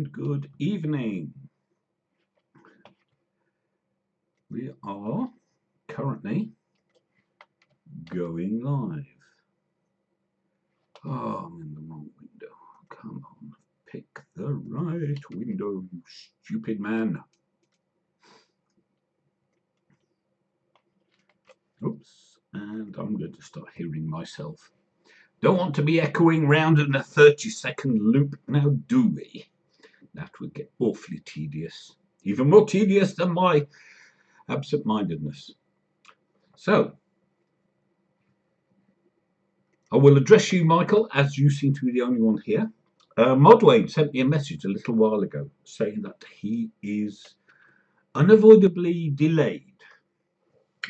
and good evening. We are currently going live. Oh, I'm in the wrong window. Come on, pick the right window, you stupid man. Oops, and I'm going to start hearing myself. Don't want to be echoing round in a 30-second loop now, do we? That would get awfully tedious. Even more tedious than my absent-mindedness. So, I will address you, Michael, as you seem to be the only one here. Modwain sent me a message a little while ago saying that he is unavoidably delayed.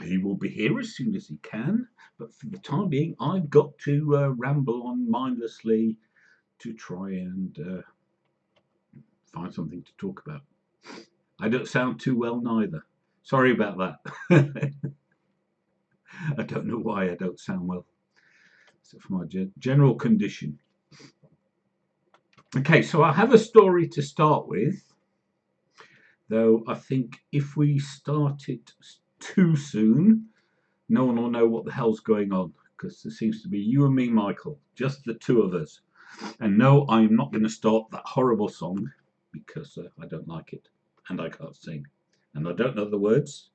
He will be here as soon as he can, but for the time being, I've got to ramble on mindlessly to try and find something to talk about. I don't sound too well neither. Sorry about that. I don't know why I don't sound well. Except for my general condition. Okay, so I have a story to start with, though I think if we start it too soon, no one will know what the hell's going on, because there seems to be you and me, Michael, just the two of us. And no, I'm not going to start that horrible song, because I don't like it, and I can't sing, and I don't know the words.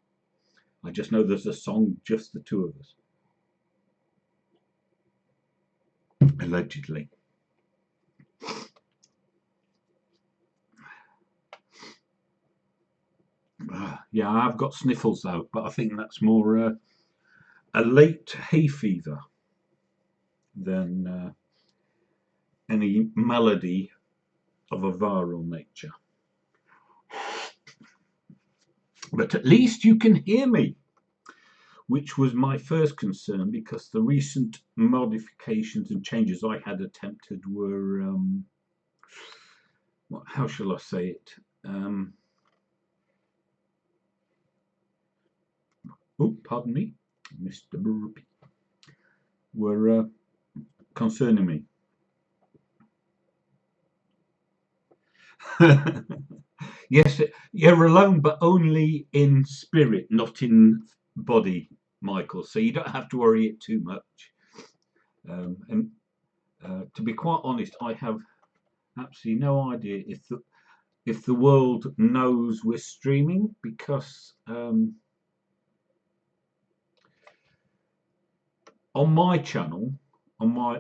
I just know there's a song, just the two of us. Allegedly. Yeah, I've got sniffles though, but I think that's more a late hay fever than any malady of a viral nature. But at least you can hear me, which was my first concern, because the recent modifications and changes I had attempted were, how shall I say it? Pardon me, Mr. Burpee, were concerning me. Yes, you're alone, but only in spirit, not in body, Michael. So you don't have to worry it too much. And to be quite honest, I have absolutely no idea if the world knows we're streaming, because on my channel,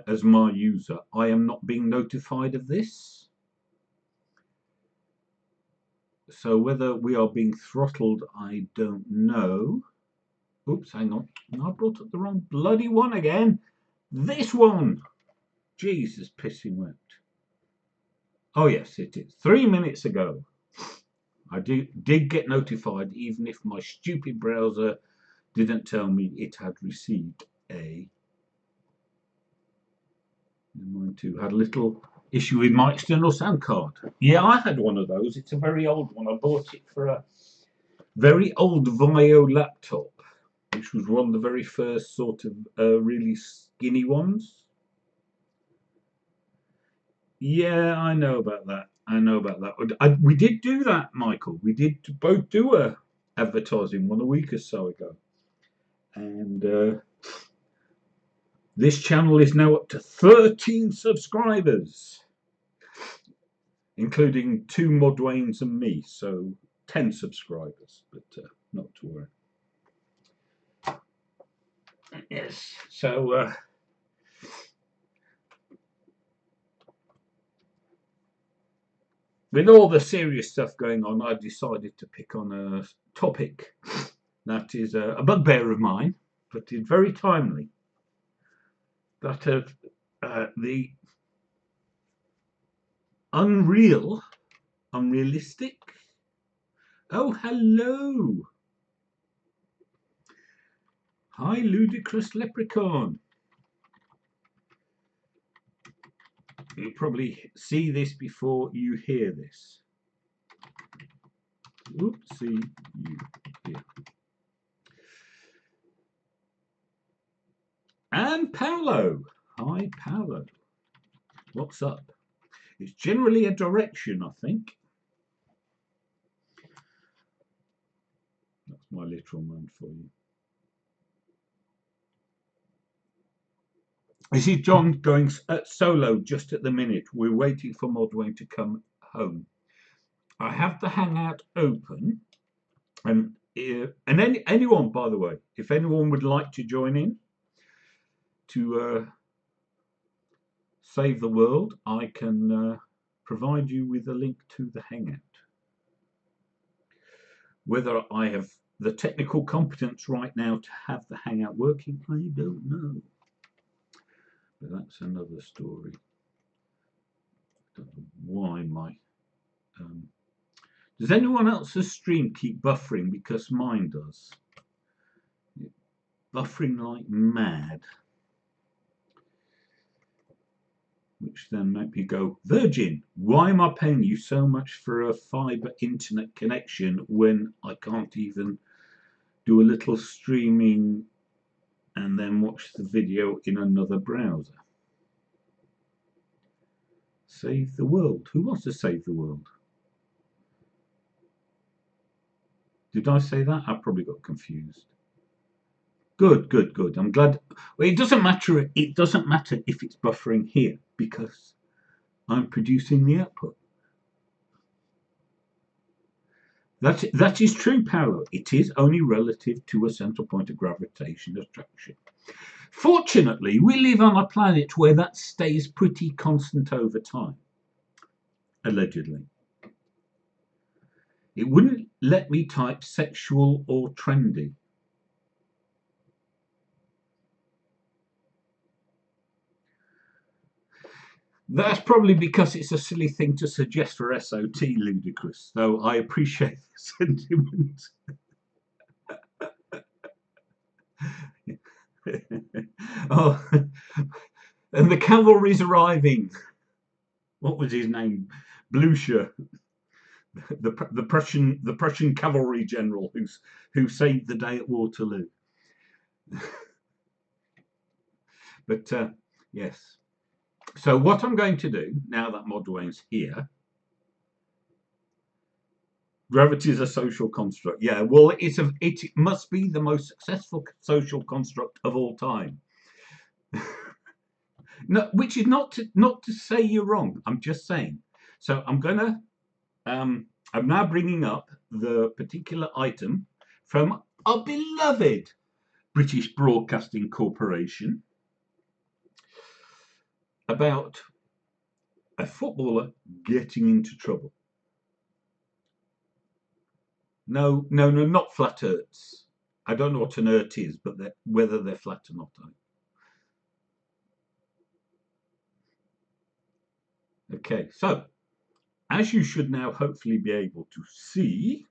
as my user, I am not being notified of this. So whether we are being throttled, I don't know. Oops, hang on. I brought up the wrong bloody one again. This one. Jesus, pissing wet. Oh yes, it is. 3 minutes ago. I did get notified, even if my stupid browser didn't tell me it had received a. Mine too had a little issue with my external sound card. Yeah, I had one of those. It's a very old one. I bought it for a very old Vio laptop, which was one of the very first sort of really skinny ones. Yeah, I know about that. We did do that, Michael. We did both do a advertising one a week or so ago. And this channel is now up to 13 subscribers, including 2 Modwains and me, so 10 subscribers, but not to worry. Yes, so with all the serious stuff going on, I decided to pick on a topic that is a bugbear of mine, but is very timely. That of the unrealistic. Oh, hello. Hi, ludicrous leprechaun. You'll probably see this before you hear this. Oopsie, you here. And Paolo. Hi, Paolo. What's up? It's generally a direction, I think. That's my literal mind for you. This is John going solo just at the minute. We're waiting for Modwain to come home. I have the Hangout open, and anyone, by the way, if anyone would like to join in to save the world, I can provide you with a link to the Hangout. Whether I have the technical competence right now to have the Hangout working, I don't know. But that's another story. I don't know why my does anyone else's stream keep buffering? Because mine does. Buffering like mad. Which then make me go, Virgin, why am I paying you so much for a fibre internet connection when I can't even do a little streaming and then watch the video in another browser? Save the world. Who wants to save the world? Did I say that? I probably got confused. Good, good, good. I'm glad. Well, it doesn't matter. It doesn't matter if it's buffering here because I'm producing the output. That is true, Paolo. It is only relative to a central point of gravitation attraction. Fortunately, we live on a planet where that stays pretty constant over time. Allegedly. It wouldn't let me type sexual or trendy. That's probably because it's a silly thing to suggest for SOT, ludicrous, though I appreciate the sentiment. Oh, and the cavalry's arriving. What was his name? Blucher, the Prussian cavalry general who saved the day at Waterloo. But yes. So what I'm going to do now that Modwain's here, gravity is a social construct. Yeah, well, it must be the most successful social construct of all time. No, which is not to say you're wrong. I'm just saying. So I'm gonna. I'm now bringing up the particular item from our beloved British Broadcasting Corporation about a footballer getting into trouble. No, not flat earths. I don't know what an earth is, but whether they're flat or not. Okay, so as you should now hopefully be able to see,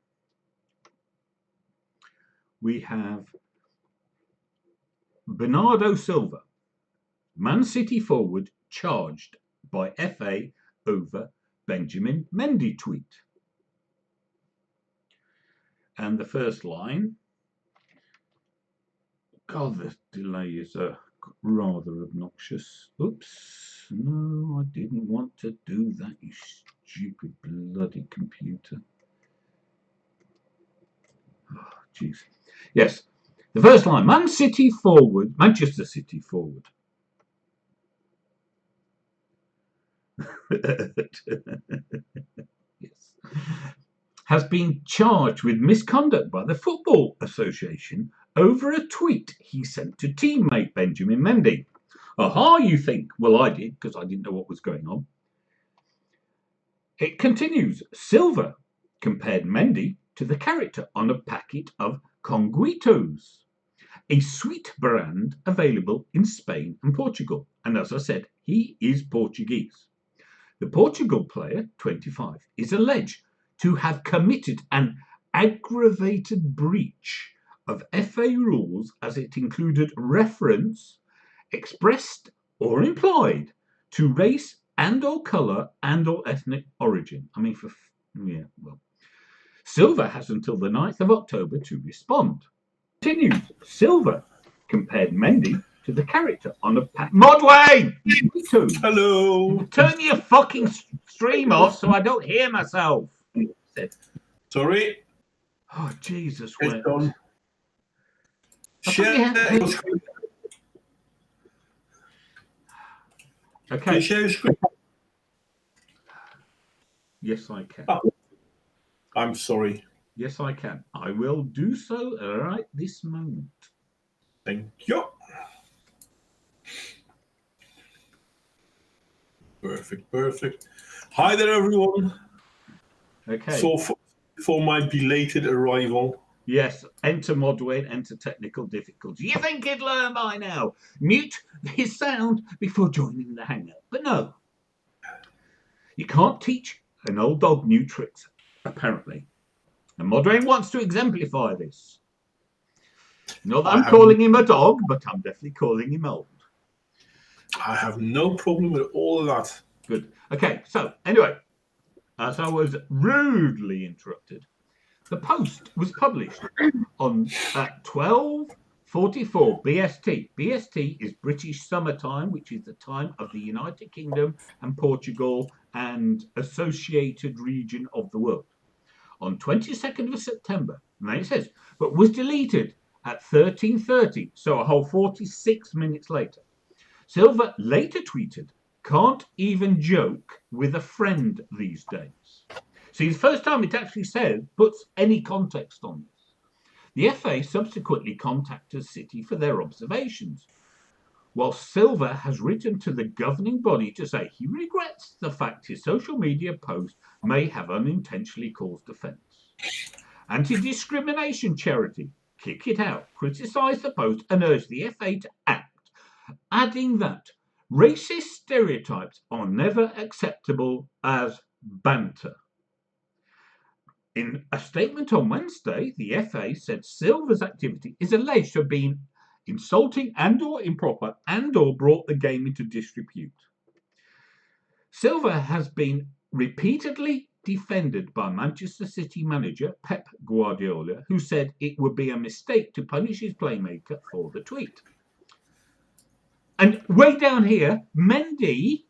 we have Bernardo Silva, Man City forward, charged by FA over Benjamin Mendy tweet. And the first line, God, the delay is rather obnoxious. Oops, no, I didn't want to do that, you stupid bloody computer. Oh, jeez. Yes, the first line, Manchester City forward, yes, has been charged with misconduct by the Football Association over a tweet he sent to teammate Benjamin Mendy. Aha, you think? Well, I did, because I didn't know what was going on. It continues. Silva compared Mendy to the character on a packet of conguitos, a sweet brand available in Spain and Portugal. And as I said, he is Portuguese. The Portugal player, 25, is alleged to have committed an aggravated breach of FA rules as it included reference, expressed or implied, to race and or colour and or ethnic origin. I mean, well. Silva has until the 9th of October to respond. Continues. Silva compared Mendy to the character on a pack. Modwain! Hello! Turn your fucking stream off so I don't hear myself. Sorry. Oh, Jesus. It's done. Okay. Can you share your screen? Yes, I can. Oh, I'm sorry. Yes, I can. I will do so right this moment. Thank you. Perfect. Hi there, everyone. Okay. So for my belated arrival. Yes, enter Modwain, enter technical difficulty. You think he'd learn by now? Mute his sound before joining the hangout. But no. You can't teach an old dog new tricks, apparently. And Modwain wants to exemplify this. Not that I'm calling him a dog, but I'm definitely calling him old. I have no problem with all of that. Good. Okay, so anyway, as I was rudely interrupted, the post was published on at 12:44 BST. BST is British summertime, which is the time of the United Kingdom and Portugal and associated region of the world. On 22nd of September, and then it says, but was deleted at 13:30, so a whole 46 minutes later. Silver later tweeted, can't even joke with a friend these days. See, the first time it actually says, puts any context on this. The FA subsequently contacted City for their observations, while Silver has written to the governing body to say he regrets the fact his social media post may have unintentionally caused offence. Anti-discrimination charity Kick It Out criticised the post and urged the FA to act, adding that racist stereotypes are never acceptable as banter. In a statement on Wednesday, the FA said Silver's activity is alleged to have been insulting and or improper and or brought the game into disrepute. Silver has been repeatedly defended by Manchester City manager Pep Guardiola, who said it would be a mistake to punish his playmaker for the tweet. And way down here, Mendy,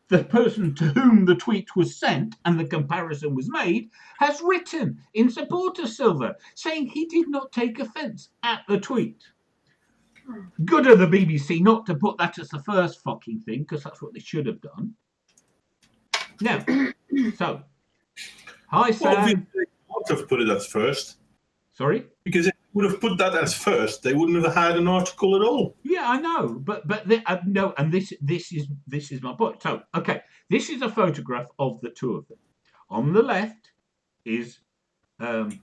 the person to whom the tweet was sent and the comparison was made, has written in support of Silver, saying he did not take offence at the tweet. Good of the BBC not to put that as the first fucking thing, because that's what they should have done. Now, so, hi Sam. Well, they would have put it as first. Sorry? Because if they would have put that as first, they wouldn't have had an article at all. Yeah, I know, but no, and this is my point. So, okay, this is a photograph of the two of them. On the left is Benjamin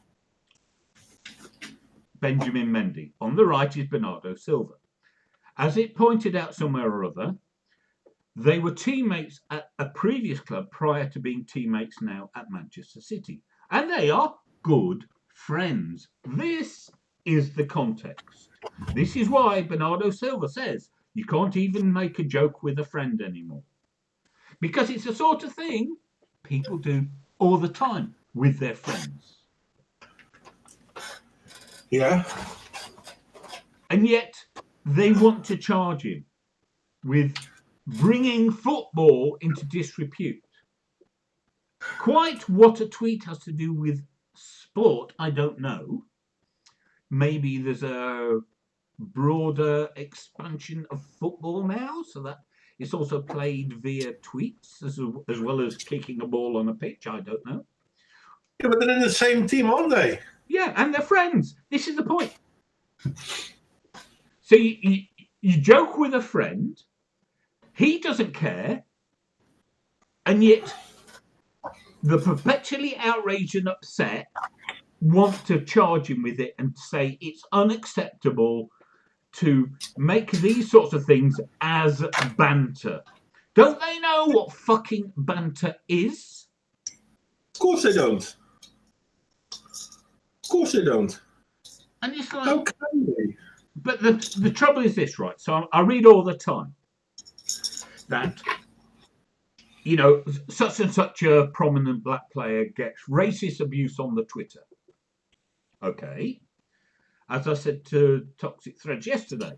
Mendy. On the right is Bernardo Silva. As it pointed out somewhere or other, they were teammates at a previous club prior to being teammates now at Manchester City, and they are good friends. This is the context. This is why Bernardo Silva says you can't even make a joke with a friend anymore. Because it's the sort of thing people do all the time with their friends. Yeah. And yet they want to charge him with bringing football into disrepute. Quite what a tweet has to do with sport, I don't know. Maybe there's a broader expansion of football now, so that it's also played via tweets as well as kicking a ball on a pitch. I don't know. Yeah, but they're in the same team, aren't they? Yeah, and they're friends. This is the point. So you joke with a friend, he doesn't care, and yet the perpetually outraged and upset want to charge him with it and say it's unacceptable to make these sorts of things as banter. Don't they know what fucking banter is? Of course they don't. Of course they don't. And it's like, how can they? But the trouble is this, right? So I read all the time that, you know, such and such a prominent black player gets racist abuse on the Twitter. Okay. As I said to Toxic Threads yesterday,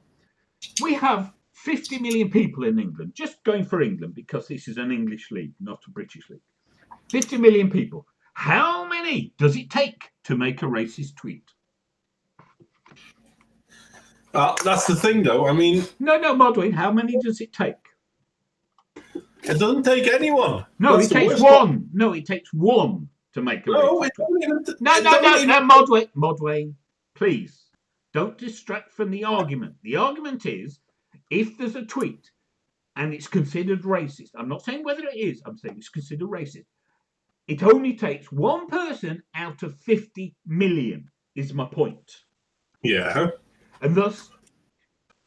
we have 50 million people in England, just going for England because this is an English league, not a British league. 50 million people. How many does it take to make a racist tweet? That's the thing, though. I mean, No, Modwain, how many does it take? it doesn't take anyone. No, That's it takes worst one. part. No, it takes one to make a No, racist it tweet. doesn't even. No, Modwain, please don't distract from the argument. The argument is, if there's a tweet and it's considered racist, I'm not saying whether it is, I'm saying it's considered racist. It only takes one person out of 50 million, is my point. Yeah. And thus,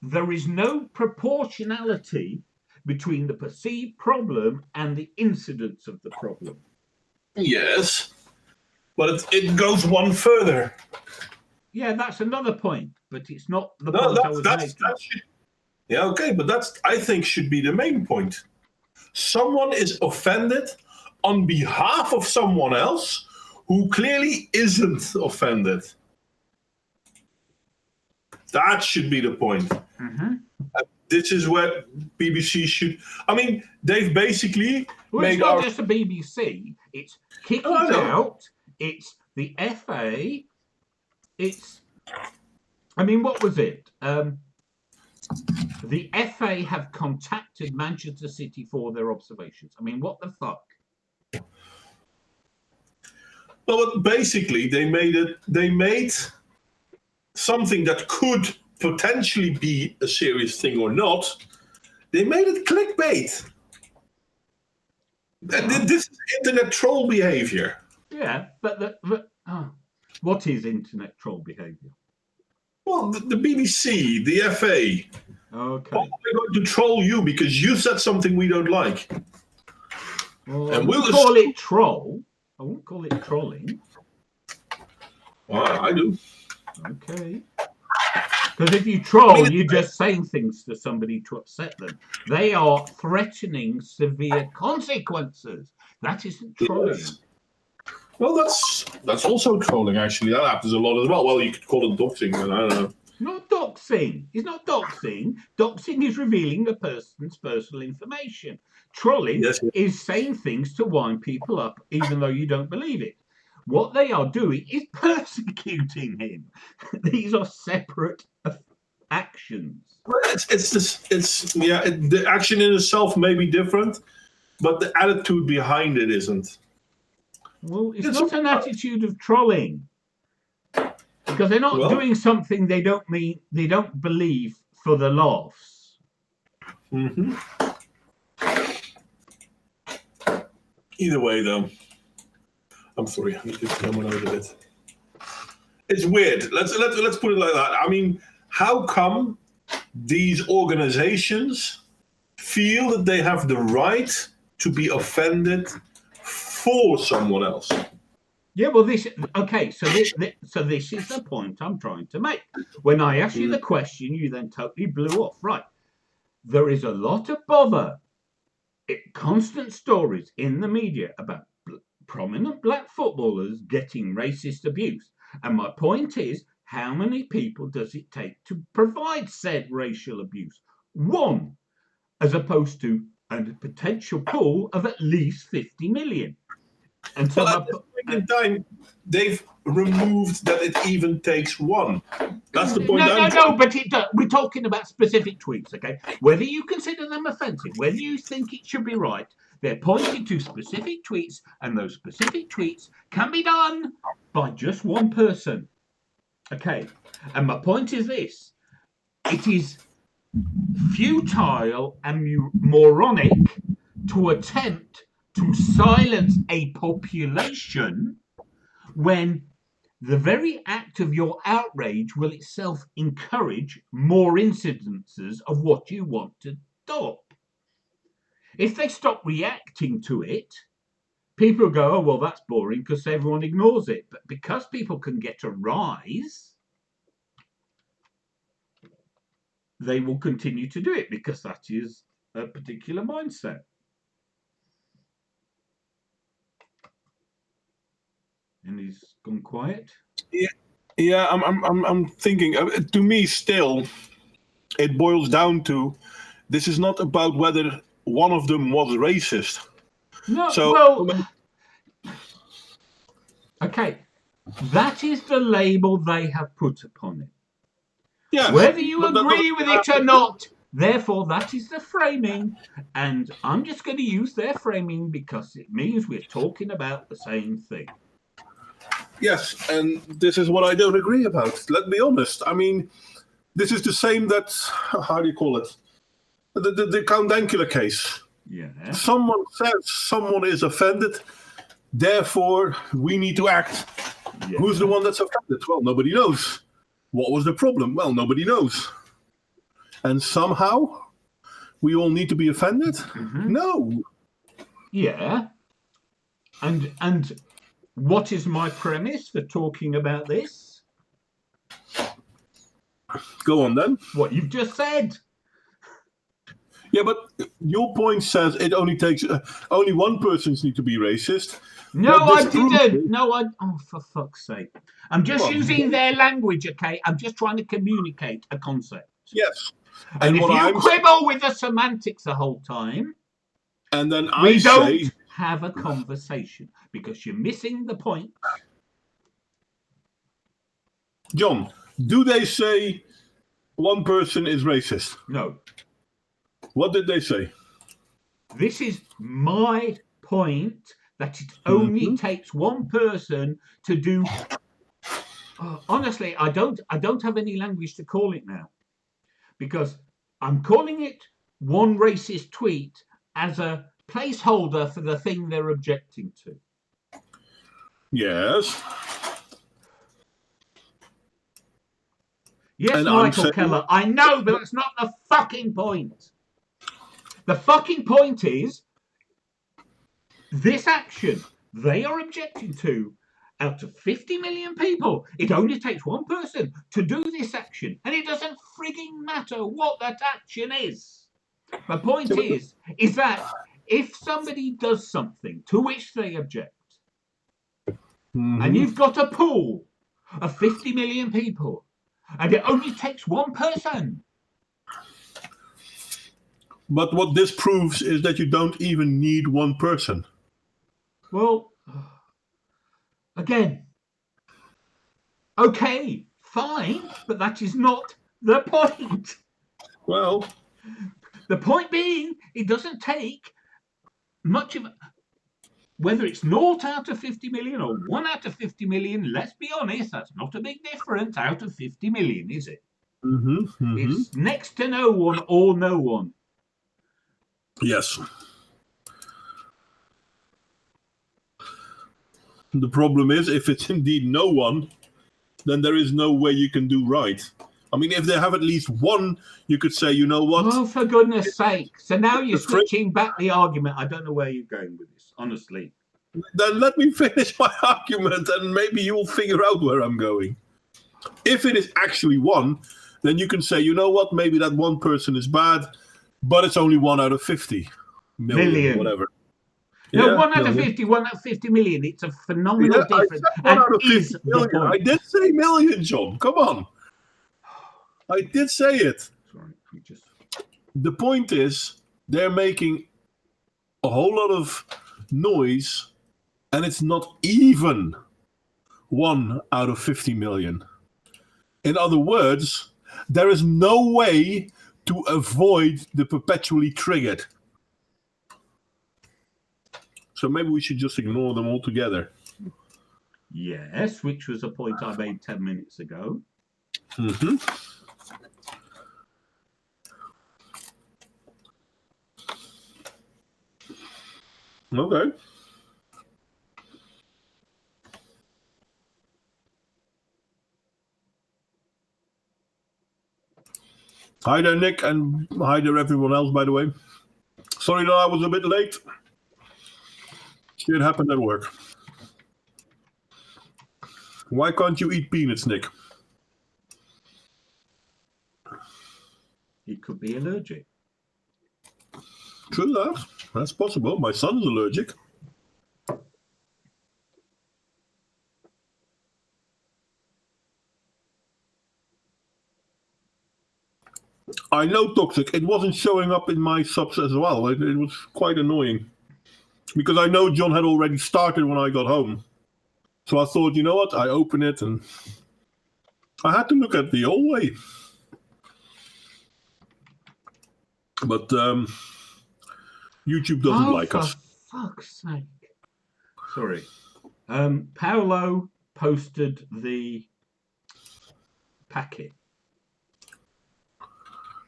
there is no proportionality between the perceived problem and the incidence of the problem. Yes. But it goes one further. Yeah, that's another point, but it's not the No, point I was making. Yeah, okay, but that's, I think, should be the main point. Someone is offended on behalf of someone else who clearly isn't offended. That should be the point. Mm-hmm. This is where BBC should. I mean, they've basically made it's not just the BBC. It's Kick It Out. It's the FA. It's. I mean, what was it? The FA have contacted Manchester City for their observations. I mean, what the fuck? Well, basically, they made something that could potentially be a serious thing or not. They made it clickbait. This is internet troll behavior. Yeah, but what is internet troll behavior? Well, the BBC, the FA. Okay. Well, we're going to troll you because you said something we don't like. Well, and we'll call it troll. I won't call it trolling. Well, I do. Okay. Because if you troll, you're just saying things to somebody to upset them. They are threatening severe consequences. That isn't trolling. Yes. Well, that's also trolling, actually. That happens a lot as well. Well, you could call it doxing, but I don't know. Not doxing. It's not doxing. Doxing is revealing a person's personal information. Trolling is saying things to wind people up, even though you don't believe it. What they are doing is persecuting him. These are separate actions. The action in itself may be different, but the attitude behind it isn't. Well, it's not an attitude of trolling, because they're not doing something they don't believe for the laughs. Mm-hmm. Either way, though, I'm sorry, I need to come on over a bit. It's weird. Let's put it like that. I mean, how come these organizations feel that they have the right to be offended for someone else? Yeah, well, this is the point I'm trying to make. When I asked you the question, you then totally blew off. Right, there is a lot of bother, constant stories in the media about prominent black footballers getting racist abuse, and my point is, how many people does it take to provide said racial abuse? One, as opposed to a potential pool of at least 50 million. And so at this point in time, they've removed that it even takes one. That's the point. No, but we're talking about specific tweets, okay? Whether you consider them offensive, whether you think it should be right, they're pointing to specific tweets, and those specific tweets can be done by just one person. Okay, and my point is this: it is futile and moronic to attempt to silence a population when the very act of your outrage will itself encourage more incidences of what you want to stop. If they stop reacting to it, people go, oh, well, that's boring because everyone ignores it. But because people can get a rise, they will continue to do it because that is a particular mindset. And he's gone quiet. Yeah. I'm thinking. To me, still, it boils down to this is not about whether one of them was racist. No, well, Okay, that is the label they have put upon it. Yes, Whether you but that agree doesn't with it or not, therefore that is the framing, and I'm just going to use their framing because it means we're talking about the same thing. Yes, and this is what I don't agree about. Let's be honest. I mean, this is the same that, how do you call it? The Count Dankula case. Yeah. Someone says someone is offended, therefore we need to act. Yeah. Who's the one that's offended? Well, nobody knows. What was the problem? Well, nobody knows. And somehow we all need to be offended? Mm-hmm. No. Yeah. And what is my premise for talking about this? Go on then. What you've just said. Yeah, but your point says it only takes only one person needs to be racist. No, I didn't. No, oh, for fuck's sake. I'm just using their language, okay? I'm just trying to communicate a concept. Yes. And if you quibble with the semantics the whole time, and then we don't have a conversation because you're missing the point. John, do they say one person is racist? No. What did they say? This is my point, that it only takes one person to do. Honestly, I don't have any language to call it now, because I'm calling it one racist tweet as a placeholder for the thing they're objecting to. Yes. Yes, and Michael Keller, I know, but that's not the fucking point. The fucking point is this action they are objecting to, out of 50 million people, it only takes one person to do this action, and it doesn't frigging matter what that action is. My point is that if somebody does something to which they object, and you've got a pool of 50 million people, and it only takes one person. But what this proves is that you don't even need one person. Well, again, okay, fine, but that is not the point. Well, the point being, it doesn't take much of, whether it's 0 out of 50 million or 1 out of 50 million, let's be honest, that's not a big difference out of 50 million, is it? It's next to no one or no one. Yes. The problem is, if it's indeed no one, then there is no way you can do right. I mean, if they have at least one, you could say, you know what? Oh, for goodness sake. So now you're switching back the argument. I don't know where you're going with this, honestly. Then let me finish my argument and maybe you'll figure out where I'm going. If it is actually one, then you can say, you know what? Maybe that one person is bad, but it's only 1 out of 50 million. Whatever. No, yeah, 1 out of 50, 1 out of 50 million. It's a phenomenal difference. I said 1 out of 50 million. I did say million, John. Come on. I did say it. Sorry, The point is, they're making a whole lot of noise, and it's not even 1 out of 50 million. In other words, there is no way to avoid the perpetually triggered. So maybe we should just ignore them altogether. Yes, which was a point I made 10 minutes ago. Okay. Hi there, Nick, and hi there, everyone else, by the way. Sorry that I was a bit late. Shit happened at work. Why can't you eat peanuts, Nick? He could be allergic. True that. That's possible. My son's allergic. I know, Toxic. It wasn't showing up in my subs as well. It was quite annoying. Because I know John had already started when I got home. So I thought, you know what? I open it and I had to look at the old way. But YouTube doesn't like us. For fuck's sake. Sorry. Paolo posted the packet.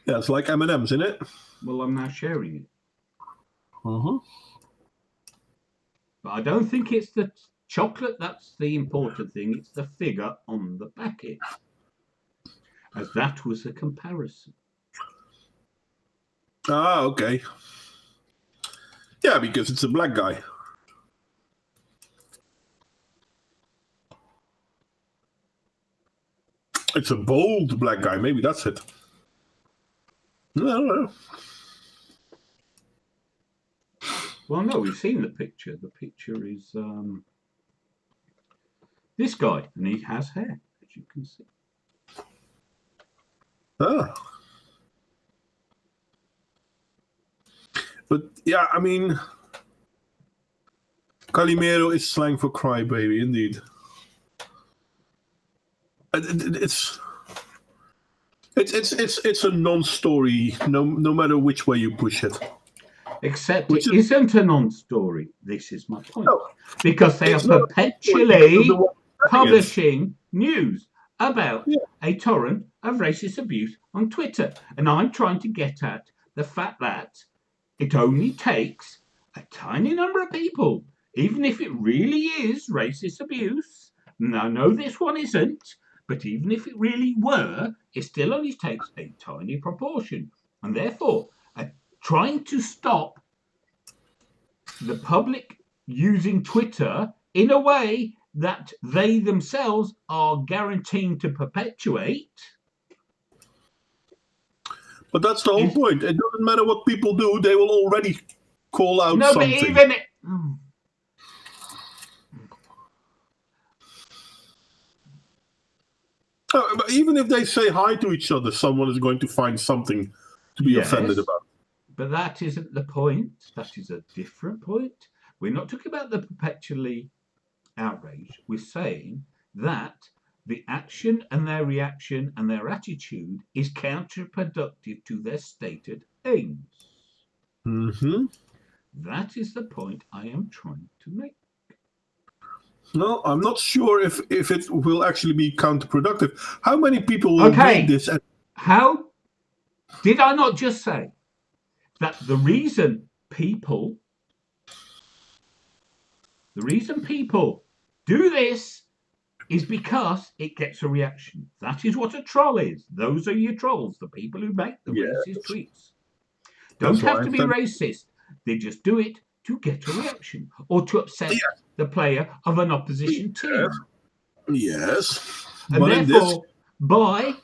Yeah, it's like M&M's, isn't it? Well, I'm now sharing it. Uh-huh. But I don't think it's the chocolate that's the important thing. It's the figure on the packet. As that was a comparison. Ah, okay. Yeah, because it's a black guy. It's a bold black guy. Maybe that's it. I don't know. Well, no, we've seen the picture. The picture is this guy, and he has hair, as you can see. Ah. But yeah, I mean, Calimero is slang for crybaby, indeed. It's a non-story, no matter which way you push it. Except it isn't a non-story. This is my point. No, because they are perpetually publishing news about a torrent of racist abuse on Twitter. And I'm trying to get at the fact that it only takes a tiny number of people, even if it really is racist abuse. And I know this one isn't, but even if it really were, it still only takes a tiny proportion. And therefore, trying to stop the public using Twitter in a way that they themselves are guaranteeing to perpetuate. But that's the whole point. It doesn't matter what people do; they will already call out something. But even but even if they say hi to each other, someone is going to find something to be offended about. But that isn't the point. That is a different point. We're not talking about the perpetually outraged. We're saying that the action and their reaction and their attitude is counterproductive to their stated aims. Mm-hmm. That is the point I am trying to make. No, I'm not sure if it will actually be counterproductive. How many people will read this? How did I not just say that the reason people do this is because it gets a reaction. That is what a troll is. Those are your trolls, the people who make the racist tweets. Don't have to be racist. They just do it to get a reaction or to upset the player of an opposition team. Yes. And therefore, by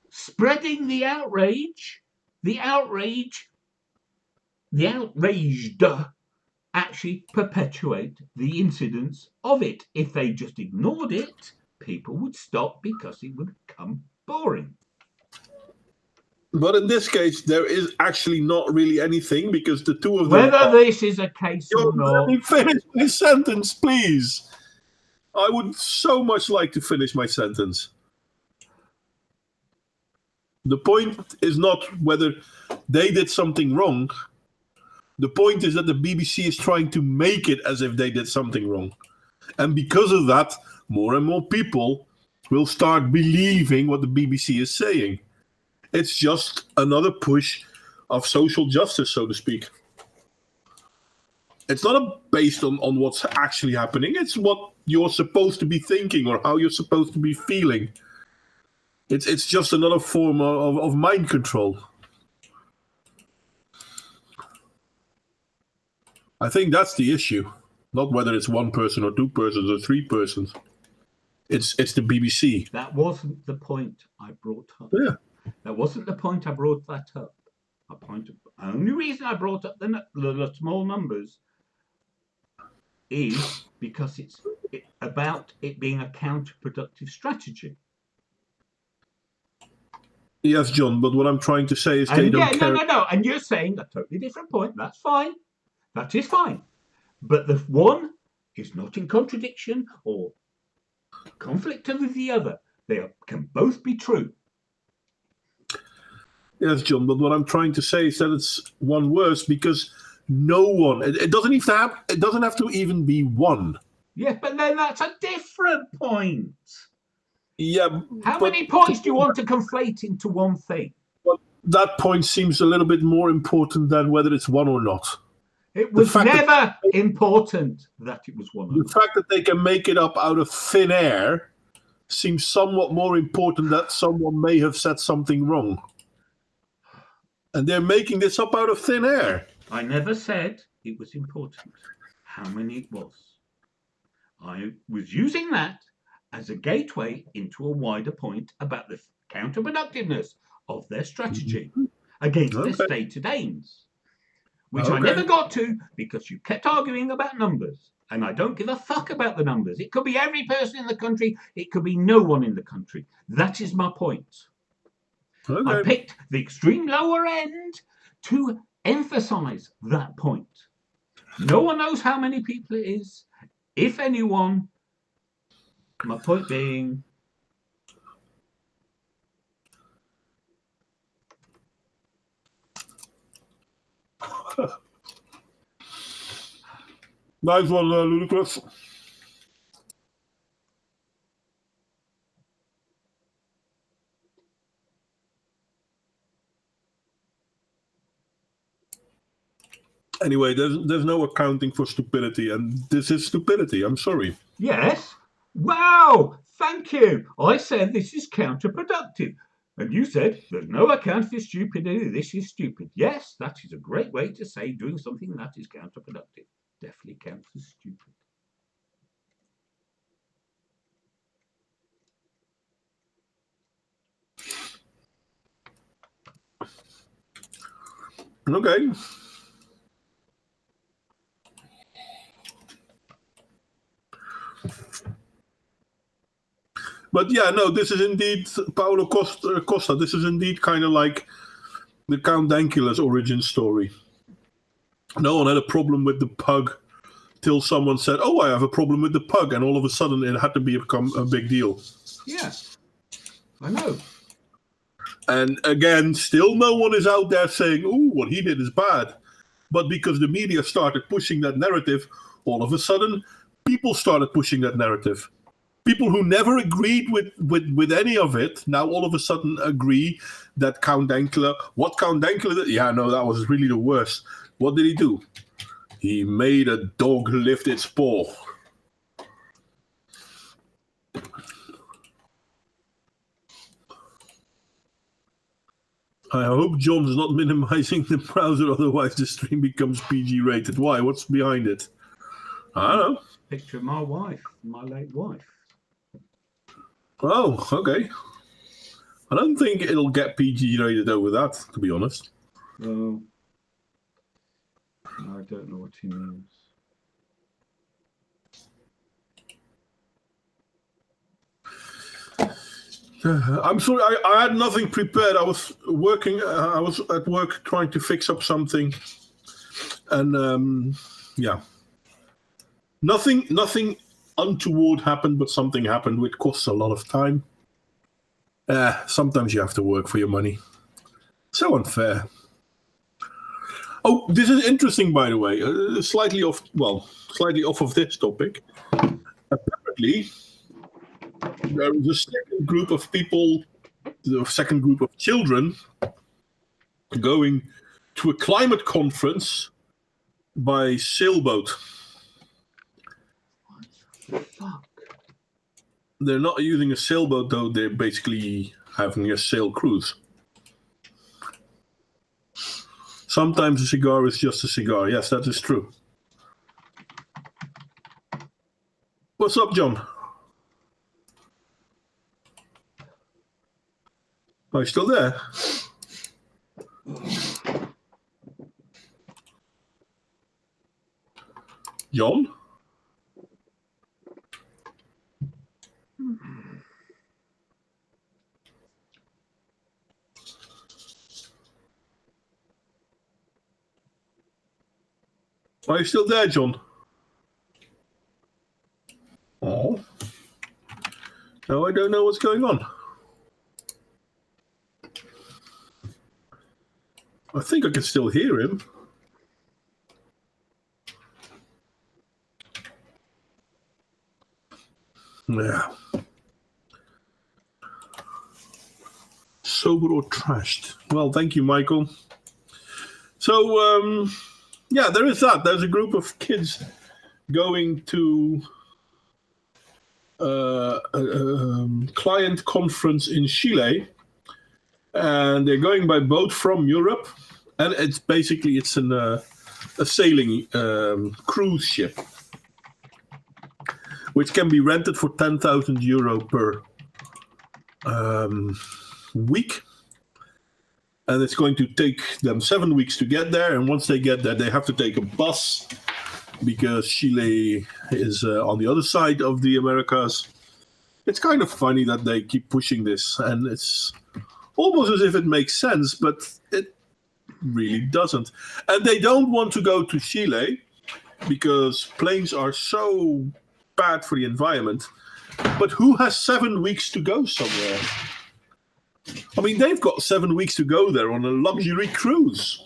spreading the outrage, the outraged actually perpetuate the incidence of it. If they just ignored it, people would stop because it would become boring. But in this case, there is actually not really anything because the two of them... Whether this is a case or not... Let me finish my sentence, please. I would so much like to finish my sentence. The point is not whether they did something wrong. The point is that the BBC is trying to make it as if they did something wrong. And because of that, more and more people will start believing what the BBC is saying. It's just another push of social justice, so to speak. It's not based on what's actually happening. It's what you're supposed to be thinking or how you're supposed to be feeling. It's just another form of mind control. I think that's the issue. Not whether it's one person or two persons or three persons. It's the BBC. That wasn't the point I brought up. Yeah. That wasn't the point I brought that up. The only reason I brought up the small numbers is because it's about it being a counterproductive strategy. Yes, John, but what I'm trying to say is they don't care. No. And you're saying a totally different point. That's fine. That is fine. But the one is not in contradiction or conflict of the other. Can both be true. Yes, John, but what I'm trying to say is that it's one worse because no one, it doesn't have to even be one. Yes, but then that's a different point. Yeah. How many points do you want to conflate into one thing? But that point seems a little bit more important than whether it's one or not. It was never important that it was one or not. The fact that they can make it up out of thin air seems somewhat more important that someone may have said something wrong. And they're making this up out of thin air. I never said it was important how many it was. I was using that as a gateway into a wider point about the counterproductiveness of their strategy against their stated aims, which I never got to because you kept arguing about numbers. And I don't give a fuck about the numbers. It could be every person in the country. It could be no one in the country. That is my point. I picked the extreme lower end to emphasize that point. No one knows how many people it is, if anyone. My point being, nice one, Ludicrous. Anyway, there's no accounting for stupidity, and this is stupidity. I'm sorry. Yes. Wow. Thank you. I said this is counterproductive. And you said there's no account for stupidity. This is stupid. Yes, that is a great way to say doing something that is counterproductive. Definitely counts as stupid. Okay. But yeah, no, this is indeed Paulo Costa. This is indeed kind of like the Count Dankula's origin story. No one had a problem with the pug till someone said, "Oh, I have a problem with the pug," and all of a sudden it had to become a big deal. Yeah, I know. And again, still no one is out there saying, "Oh, what he did is bad." But because the media started pushing that narrative, all of a sudden people started pushing that narrative. People who never agreed with any of it now all of a sudden agree that Count Dankula, what Count Dankula did, yeah, no, that was really the worst. What did he do? He made a dog lift its paw. I hope John's not minimizing the browser, otherwise the stream becomes PG rated. Why? What's behind it? I don't know. Picture of my wife, my late wife. Oh, okay. I don't think it'll get PG rated over that, to be honest. Well, I don't know what he means. I'm sorry, I had nothing prepared. I was working. I was at work trying to fix up something, and yeah, nothing untoward happened, but something happened which costs a lot of time. Sometimes you have to work for your money. So unfair. Oh, this is interesting, by the way. Slightly off of this topic. Apparently, there is a second group of people, the second group of children, going to a climate conference by sailboat. What the fuck? They're not using a sailboat, though. They're basically having a sail cruise. Sometimes a cigar is just a cigar. Yes, that is true. What's up, John? Are you still there? John? Are you still there, John? Oh. Now I don't know what's going on. I think I can still hear him. Yeah. Sober or trashed? Well, thank you, Michael. So, yeah, there is that. There's a group of kids going to a client conference in Chile, and they're going by boat from Europe, and it's a sailing cruise ship, which can be rented for €10,000 per week. And it's going to take them 7 weeks to get there. And once they get there, they have to take a bus because Chile is on the other side of the Americas. It's kind of funny that they keep pushing this. And it's almost as if it makes sense, but it really doesn't. And they don't want to go to Chile because planes are so bad for the environment. But who has 7 weeks to go somewhere? I mean, they've got 7 weeks to go there on a luxury cruise.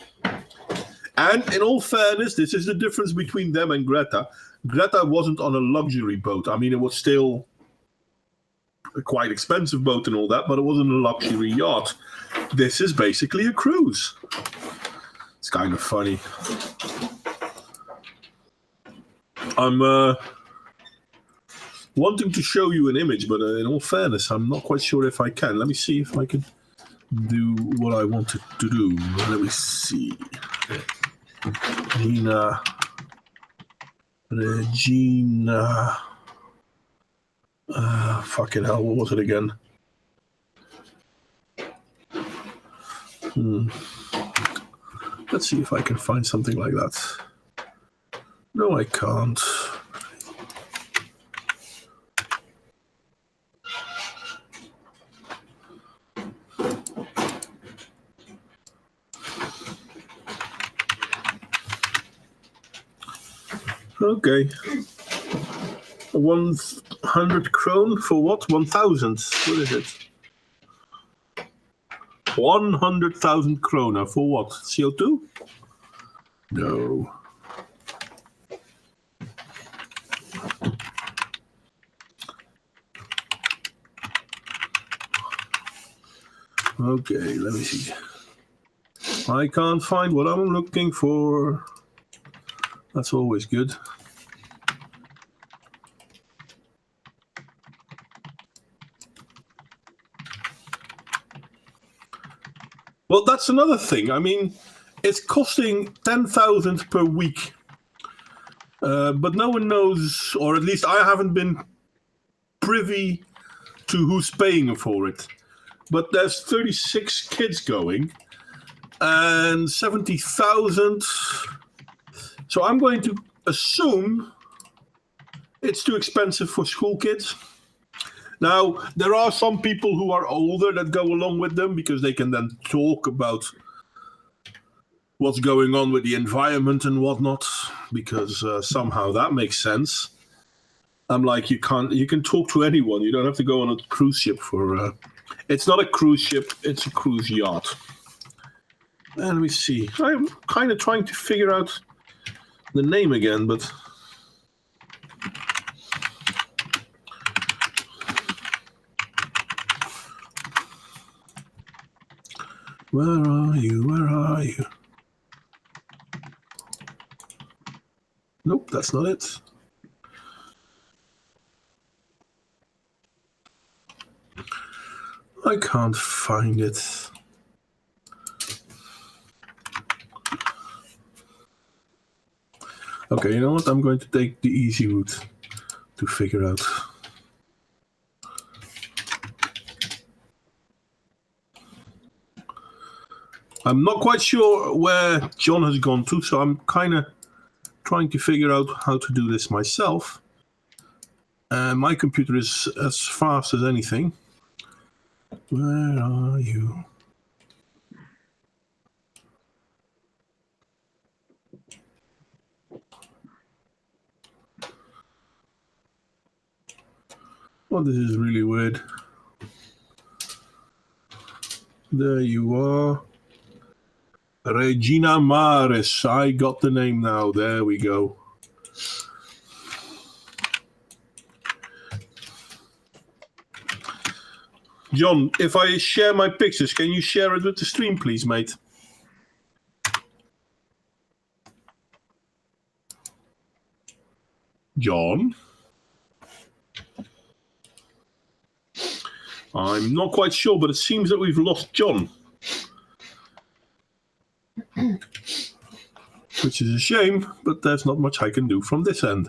And in all fairness, this is the difference between them and Greta. Greta wasn't on a luxury boat. I mean, it was still a quite expensive boat and all that, but it wasn't a luxury yacht. This is basically a cruise. It's kind of funny. I'm wanting to show you an image, but in all fairness, I'm not quite sure if I can. Let me see if I can do what I wanted to do. Let me see. Regina. Fucking hell, what was it again? Let's see if I can find something like that. No, I can't. Okay. 100 krone for what? 1,000. What is it? 100,000 krona for what? CO2? No. Okay, let me see. I can't find what I'm looking for. That's always good. Well, that's another thing. I mean, it's costing 10,000 per week. But no one knows, or at least I haven't been privy to who's paying for it. But there's 36 kids going and 70,000. So I'm going to assume it's too expensive for school kids. Now, there are some people who are older that go along with them because they can then talk about what's going on with the environment and whatnot, because somehow that makes sense. I'm like, you can talk to anyone. You don't have to go on a cruise ship for... It's not a cruise ship, it's a cruise yacht. And let me see. I'm kind of trying to figure out the name again, but where are you? Where are you? Nope, that's not it. I can't find it. Okay, you know what? I'm going to take the easy route to figure out. I'm not quite sure where John has gone to, so I'm kind of trying to figure out how to do this myself. My computer is as fast as anything. Where are you? Oh, this is really weird. There you are. Regina Maris. I got the name now. There we go. John, if I share my pictures, can you share it with the stream, please, mate? John? I'm not quite sure, but it seems that we've lost John. Which is a shame, but there's not much I can do from this end.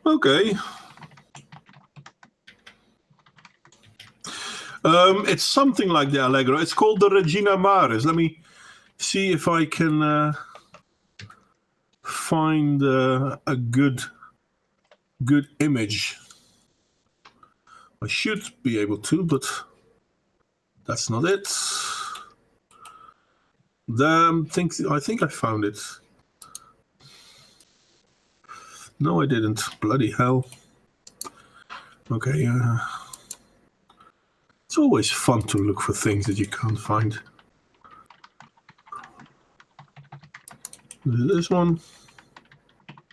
Okay. It's something like the Allegro. It's called the Regina Maris. Let me see if I can find a good image. I should be able to, but that's not it. I think I found it. No, I didn't. Bloody hell. Okay. It's always fun to look for things that you can't find. This one.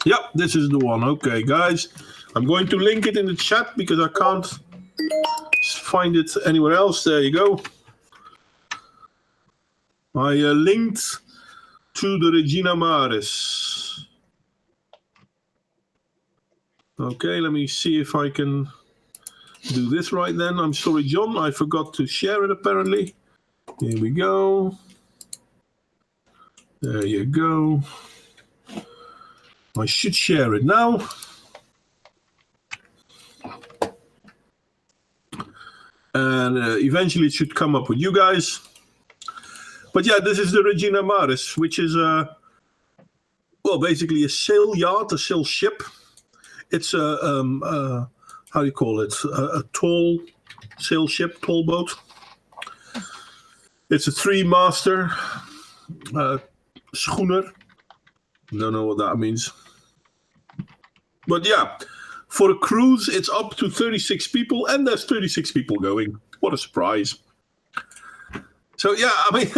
Yep, this is the one. Okay, guys. I'm going to link it in the chat because I can't find it anywhere else. There you go. I linked to the Regina Maris. Okay, let me see if I can do this right then. I'm sorry, John. I forgot to share it, apparently. Here we go. There you go. I should share it now. And eventually it should come up with you guys. But yeah, this is the Regina Maris, which is basically a sail yacht, a sail ship. It's a how do you call it? A tall sail ship, tall boat. It's a 3-master schooner. Don't know what that means. But yeah, for a cruise, it's up to 36 people, and there's 36 people going. What a surprise. So yeah, I mean,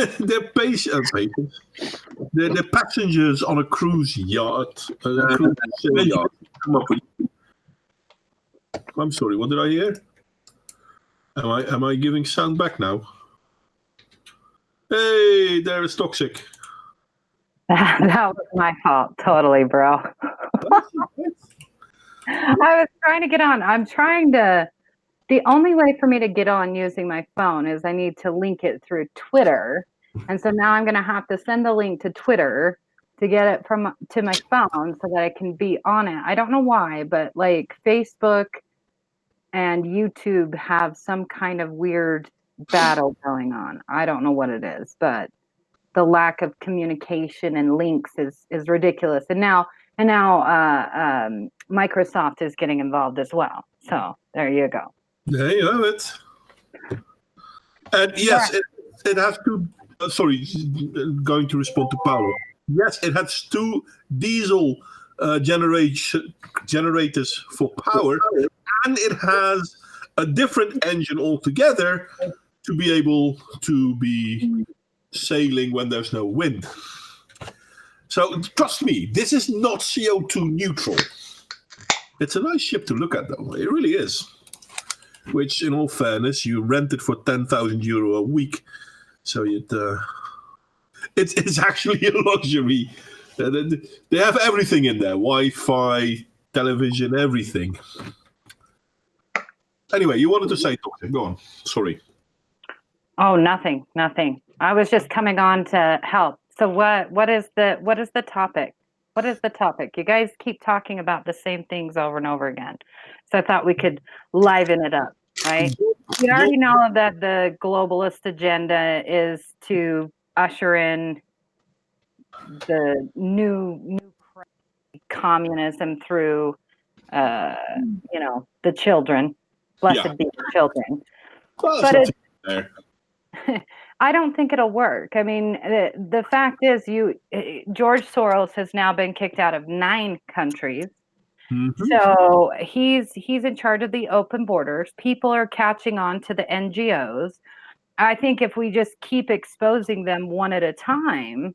they're passengers on a cruise yacht. Sail yacht. I'm sorry, what did I hear? Am I giving sound back now? Hey, there is Toxic. That was my fault, totally, bro. I was trying to get on. The only way for me to get on using my phone is I need to link it through Twitter. And so now I'm going to have to send the link to Twitter to get it to my phone so that I can be on it. I don't know why, but like Facebook and YouTube have some kind of weird battle going on. I don't know what it is, but the lack of communication and links is ridiculous. And now Microsoft is getting involved as well. So there you go. There you have it. And yes, it has to. Sorry, going to respond to Paolo. Yes, it has 2 diesel generators for power, and it has a different engine altogether to be able to be sailing when there's no wind. So trust me, this is not CO2 neutral. It's a nice ship to look at, though. It really is. Which, in all fairness, you rent it for €10,000 a week, so it's actually a luxury. They have everything in there: Wi-Fi, television, everything. Anyway, you wanted to say something. Go on. Sorry. Oh, nothing. I was just coming on to help. So what is the topic? What is the topic? You guys keep talking about the same things over and over again. So I thought we could liven it up, right? We already know that the globalist agenda is to usher in the new communism through the children. Blessed Yeah. be the children. Well, But that's there. I don't think it'll work. I mean, the fact is, George Soros has now been kicked out of 9 countries. Mm-hmm. So he's in charge of the open borders. People are catching on to the NGOs. I think if we just keep exposing them one at a time,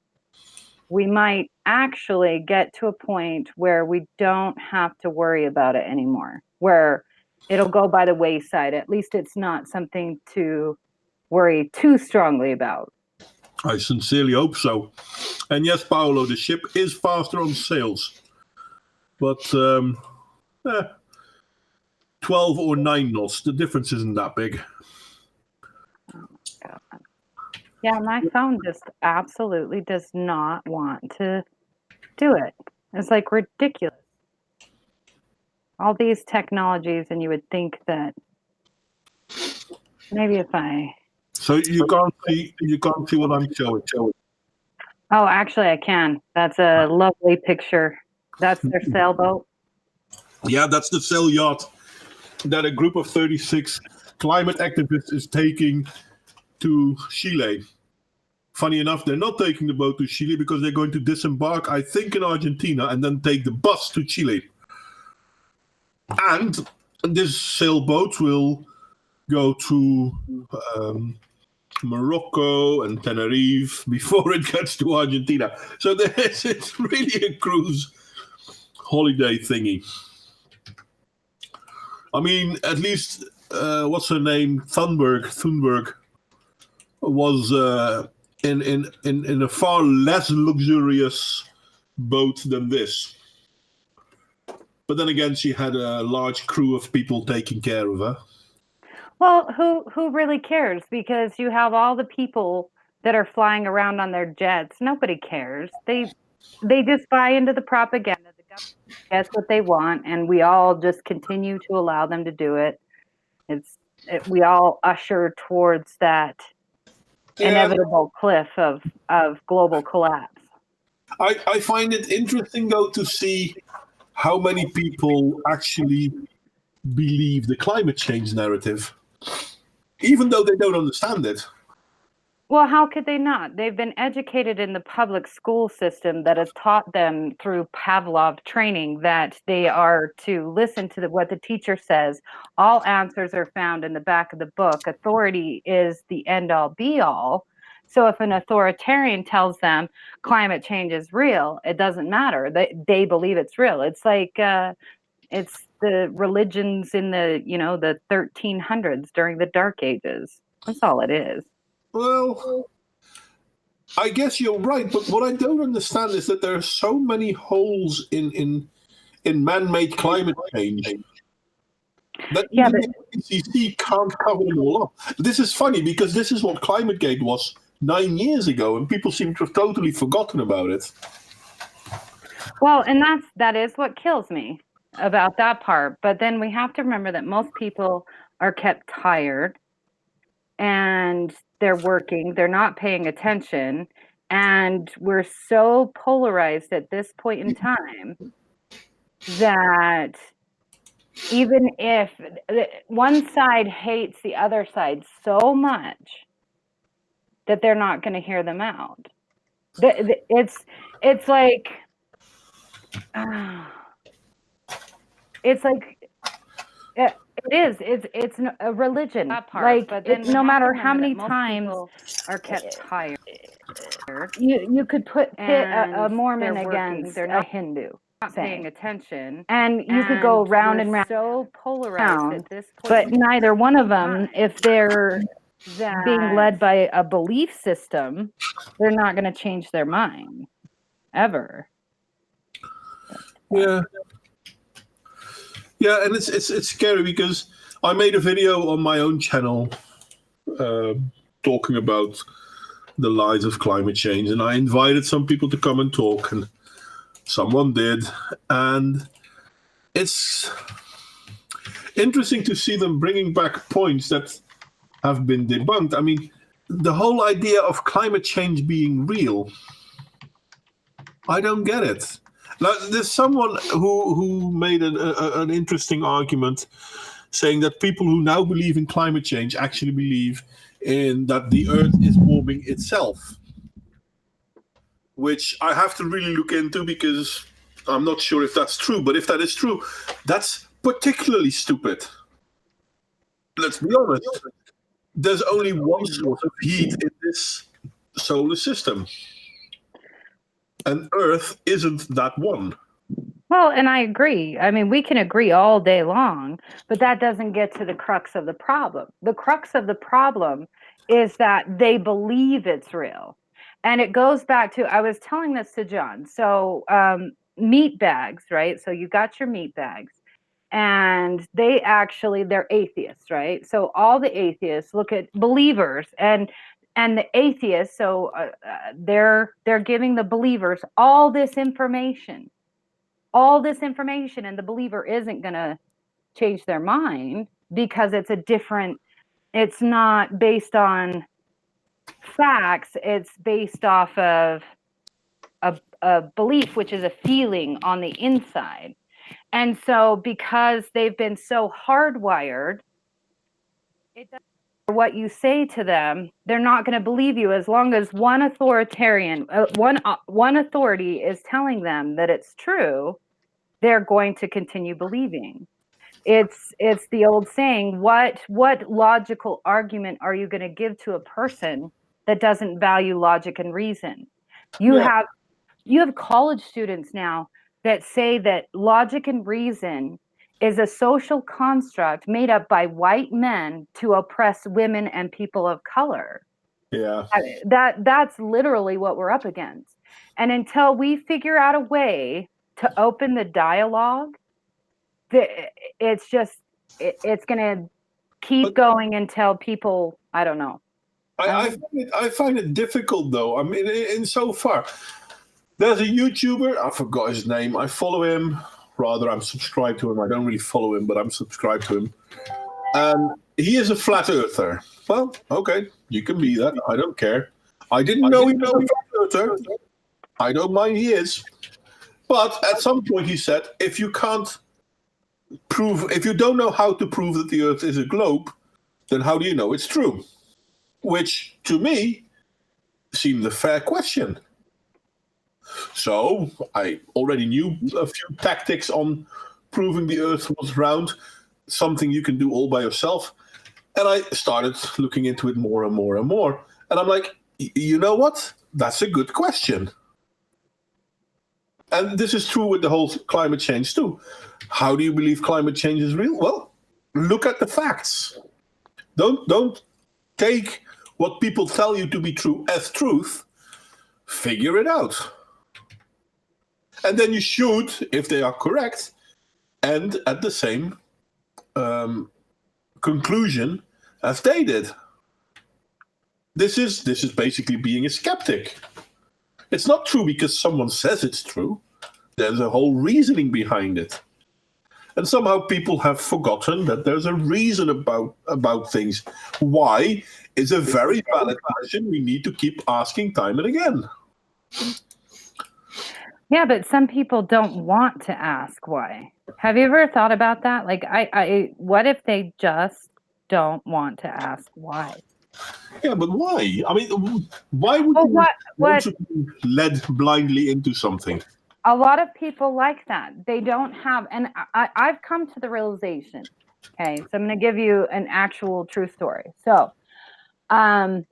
we might actually get to a point where we don't have to worry about it anymore, where it'll go by the wayside. At least it's not something to worry too strongly about. I sincerely hope so. And yes, Paolo, the ship is faster on sails. But 12 or 9 knots, the difference isn't that big. Yeah, my phone just absolutely does not want to do it. It's like ridiculous. All these technologies, and you would think that maybe if I... So you can't see what I'm showing. Oh, actually I can. That's a lovely picture. That's their sailboat. Yeah, that's the sail yacht that a group of 36 climate activists is taking to Chile. Funny enough, they're not taking the boat to Chile because they're going to disembark, I think, in Argentina and then take the bus to Chile. And this sailboat will go to Morocco and Tenerife before it gets to Argentina. So it's really a cruise holiday thingy. I mean, at least, what's her name? Thunberg was in a far less luxurious boat than this. But then again, she had a large crew of people taking care of her. Well, who really cares? Because you have all the people that are flying around on their jets. Nobody cares. They just buy into the propaganda. The government gets what they want, and we all just continue to allow them to do it. We all usher towards that inevitable cliff of global collapse. I find it interesting, though, to see how many people actually believe the climate change narrative, even though they don't understand it. Well, how could they not? They've been educated in the public school system that has taught them through Pavlov training that they are to listen to what the teacher says. All answers are found in the back of the book. Authority is the end-all, be-all. So if an authoritarian tells them climate change is real, it doesn't matter. They believe it's real. It's like it's the religions in the 1300s during the Dark Ages. That's all it is. Well, I guess you're right, but what I don't understand is that there are so many holes in man-made climate change that even the IPCC can't cover them all up. This is funny because this is what ClimateGate was 9 years ago, and people seem to have totally forgotten about it. Well, and that is what kills me about that part. But then we have to remember that most people are kept tired, and they're working, they're not paying attention, and we're so polarized at this point in time that even if one side hates the other side so much that they're not going to hear them out. It's like it's a religion. That part, like, but then no matter how many times are kept tired, you could pit a Mormon against a Hindu, not paying attention, and you could go round and round, so polarized at this point. But neither one of them, if they're being led by a belief system, they're not going to change their mind ever. Yeah. Yeah, and it's scary because I made a video on my own channel talking about the lies of climate change, and I invited some people to come and talk, and someone did, and it's interesting to see them bringing back points that have been debunked. I mean, the whole idea of climate change being real, I don't get it. Now, there's someone who made an interesting argument, saying that people who now believe in climate change actually believe in that the Earth is warming itself, which I have to really look into because I'm not sure if that's true. But if that is true, that's particularly stupid. Let's be honest. There's only one source of heat in this solar system, and Earth isn't that one. Well, and I agree. I mean, we can agree all day long, but that doesn't get to the crux of the problem. The crux of the problem is that they believe it's real. And it goes back to, I was telling this to John. So, meat bags, right? So you got your meat bags, and they're atheists, right? So all the atheists look at believers, and the atheists, so they're giving the believers all this information, and the believer isn't going to change their mind because it's not based on facts, it's based off of a belief, which is a feeling on the inside. And so because they've been so hardwired, it doesn't matter what you say to them, they're not going to believe you as long as one authority is telling them that it's true. They're going to continue believing. It's the old saying, what logical argument are you going to give to a person that doesn't value logic and reason? You have college students now that say that logic and reason is a social construct made up by white men to oppress women and people of color. Yeah. That's literally what we're up against. And until we figure out a way to open the dialogue, it's going to keep going until people, I don't know. I find it difficult, though. I mean, in so far, there's a YouTuber, I forgot his name. I follow him. Rather, I'm subscribed to him. I don't really follow him, but I'm subscribed to him. And he is a flat earther. Well, okay, you can be that. I don't care. I didn't know he was a flat earther. I don't mind he is. But at some point he said, if you don't know how to prove that the Earth is a globe, then how do you know it's true? Which, to me, seemed a fair question. So I already knew a few tactics on proving the Earth was round, something you can do all by yourself. And I started looking into it more and more and more. And I'm like, you know what? That's a good question. And this is true with the whole climate change too. How do you believe climate change is real? Well, look at the facts. Don't take what people tell you to be true as truth. Figure it out. And then you should, if they are correct, end at the same conclusion as they did. This is basically being a skeptic. It's not true because someone says it's true. There's a whole reasoning behind it. And somehow people have forgotten that there's a reason about things. Why is a very valid question we need to keep asking time and again. Yeah, but some people don't want to ask why. Have you ever thought about that? Like, what if they just don't want to ask why? Yeah, but why? I mean, why would you want to be led blindly into something? A lot of people like that. They don't have, and I've come to the realization. Okay, so I'm going to give you an actual true story. So, one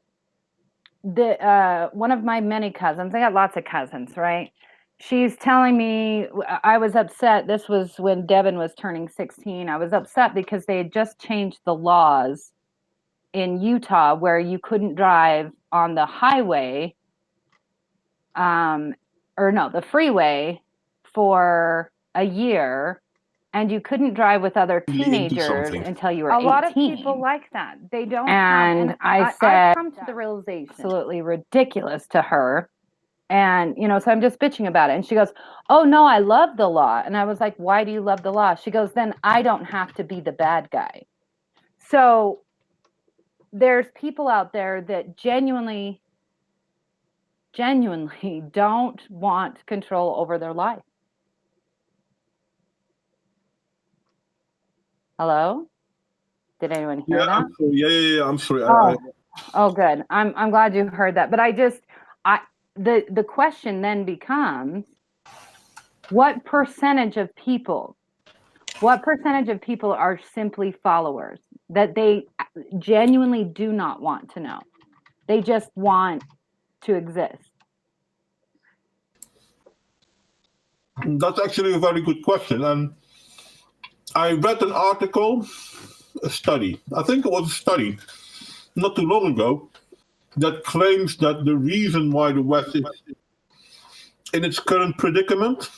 of my many cousins, I got lots of cousins, right? She's telling me, I was upset. This was when Devin was turning 16. I was upset because they had just changed the laws in Utah where you couldn't drive on the highway, the freeway for a year, and you couldn't drive with other teenagers until you were 18. A lot of people like that. They don't. And I said, I've come to the realization, absolutely ridiculous to her. And, so I'm just bitching about it. And she goes, oh, no, I love the law. And I was like, why do you love the law? She goes, then I don't have to be the bad guy. So there's people out there that genuinely don't want control over their life. Hello? Did anyone hear Yeah, that? I'm sorry. Yeah. I'm sorry. Oh, good. I'm glad you heard that. But the question then becomes, what percentage of people are simply followers that they genuinely do not want to know? They just want to exist. That's actually a very good question. And I read an article, a study. I think it was a study not too long ago that claims that the reason why the West is in its current predicament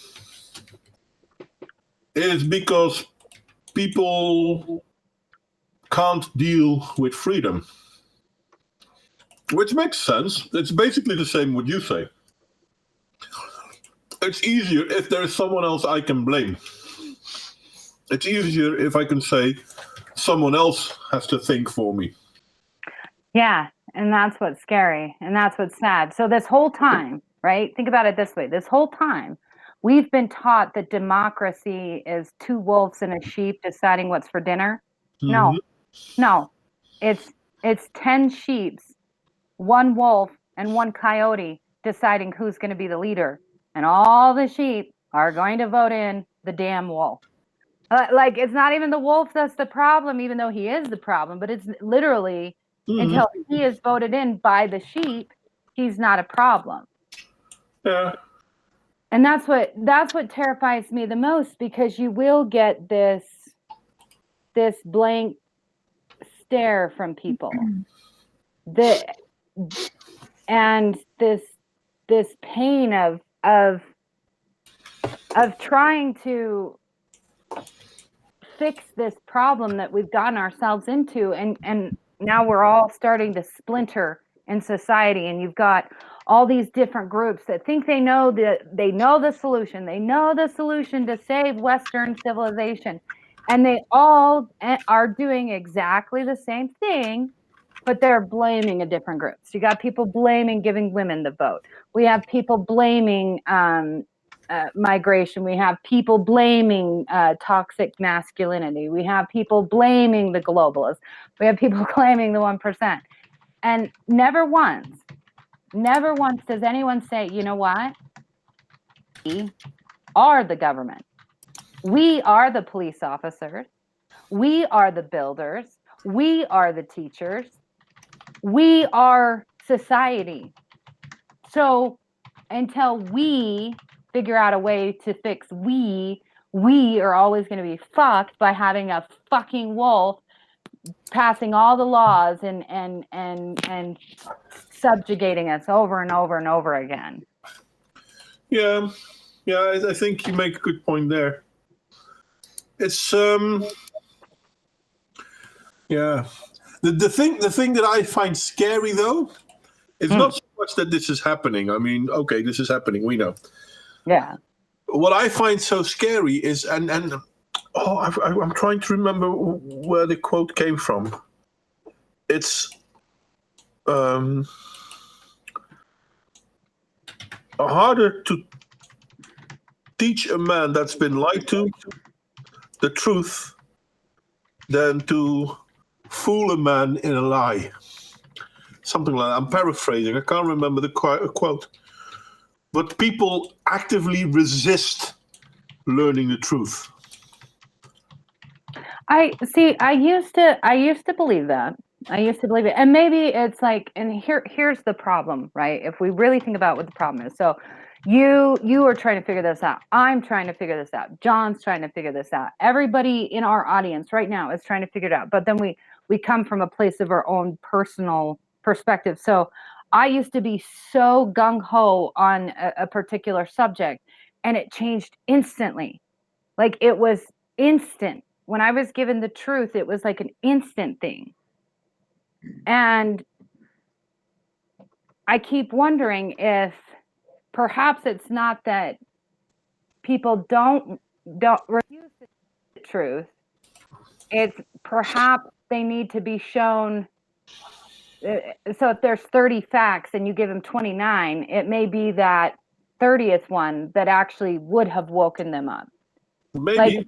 is because people can't deal with freedom. Which makes sense. It's basically the same what you say. It's easier if there is someone else I can blame. It's easier if I can say someone else has to think for me. Yeah, and that's what's scary, and that's what's sad. So this whole time, right? Think about it this way. This whole time, we've been taught that democracy is two wolves and a sheep deciding what's for dinner. No, no. It's 10 sheeps, one wolf, and one coyote deciding who's going to be the leader. And all the sheep are going to vote in the damn wolf. Like, it's not even the wolf that's the problem, even though he is the problem, but it's literally until he is voted in by the sheep, he's not a problem. Yeah. And that's what terrifies me the most, because you will get this blank stare from people. And this pain of trying to fix this problem that we've gotten ourselves into, and now we're all starting to splinter in society, and you've got all these different groups that think they know the solution to save Western civilization, and they all are doing exactly the same thing, but they're blaming a different group. So you got people blaming giving women the vote. We have people blaming migration. We have people blaming toxic masculinity. We have people blaming the globalists. We have people blaming the 1%. And never once does anyone say, you know what? We are the government. We are the police officers. We are the builders. We are the teachers. We are society. So until we figure out a way to fix we are always going to be fucked by having a fucking wolf passing all the laws and subjugating us over and over and over again. Yeah, I think you make a good point there. It's yeah. The thing that I find scary though is not so much that this is happening. I mean, okay, this is happening, we know. Yeah. What I find so scary is, and I'm trying to remember where the quote came from. It's harder to teach a man that's been lied to the truth than to fool a man in a lie. Something like that. I'm paraphrasing. I can't remember the quote. But people actively resist learning the truth. I used to believe that. I used to believe it. And maybe it's like, and here's the problem, right? If we really think about what the problem is. So you are trying to figure this out. I'm trying to figure this out. John's trying to figure this out. Everybody in our audience right now is trying to figure it out. But then we come from a place of our own personal perspective. So I used to be so gung-ho on a particular subject, and it changed instantly. Like, it was instant. When I was given the truth, it was like an instant thing. And I keep wondering if perhaps it's not that people don't refuse the truth. It's perhaps they need to be shown. So if there's 30 facts and you give them 29, it may be that 30th one that actually would have woken them up. Maybe.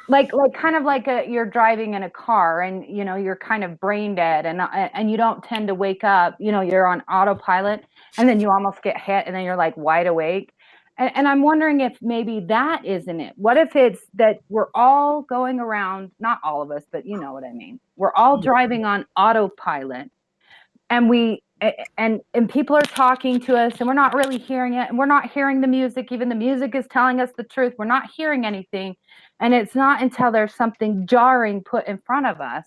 kind of like you're driving in a car and you're kind of brain dead and you don't tend to wake up, you're on autopilot and then you almost get hit and then you're like wide awake. And I'm wondering if maybe that isn't it. What if it's that we're all going around, not all of us, but you know what I mean. We're all driving on autopilot and and people are talking to us and we're not really hearing it and we're not hearing the music. Even the music is telling us the truth. We're not hearing anything. And it's not until there's something jarring put in front of us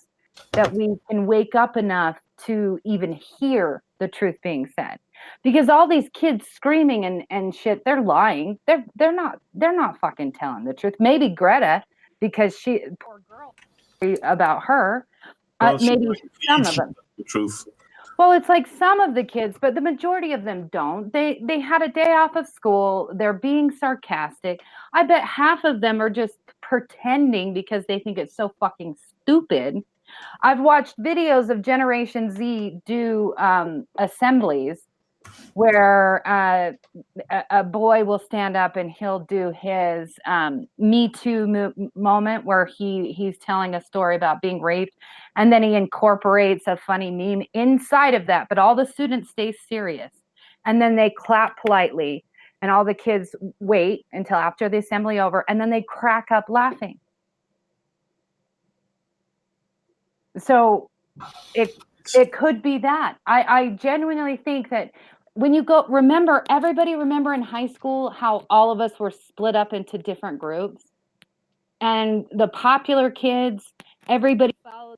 that we can wake up enough to even hear the truth being said. Because all these kids screaming and shit, they're lying. They're not fucking telling the truth. Maybe Greta, because she, poor girl, about her. Maybe some of them. The truth. Well, it's like some of the kids, but the majority of them don't. They had a day off of school. They're being sarcastic. I bet half of them are just pretending because they think it's so fucking stupid. I've watched videos of Generation Z do assemblies where a boy will stand up and he'll do his Me Too moment where he's telling a story about being raped, and then he incorporates a funny meme inside of that, but all the students stay serious, and then they clap politely, and all the kids wait until after the assembly over, and then they crack up laughing. So it could be that. I genuinely think that when you go, everybody remember in high school how all of us were split up into different groups, and the popular kids, everybody followed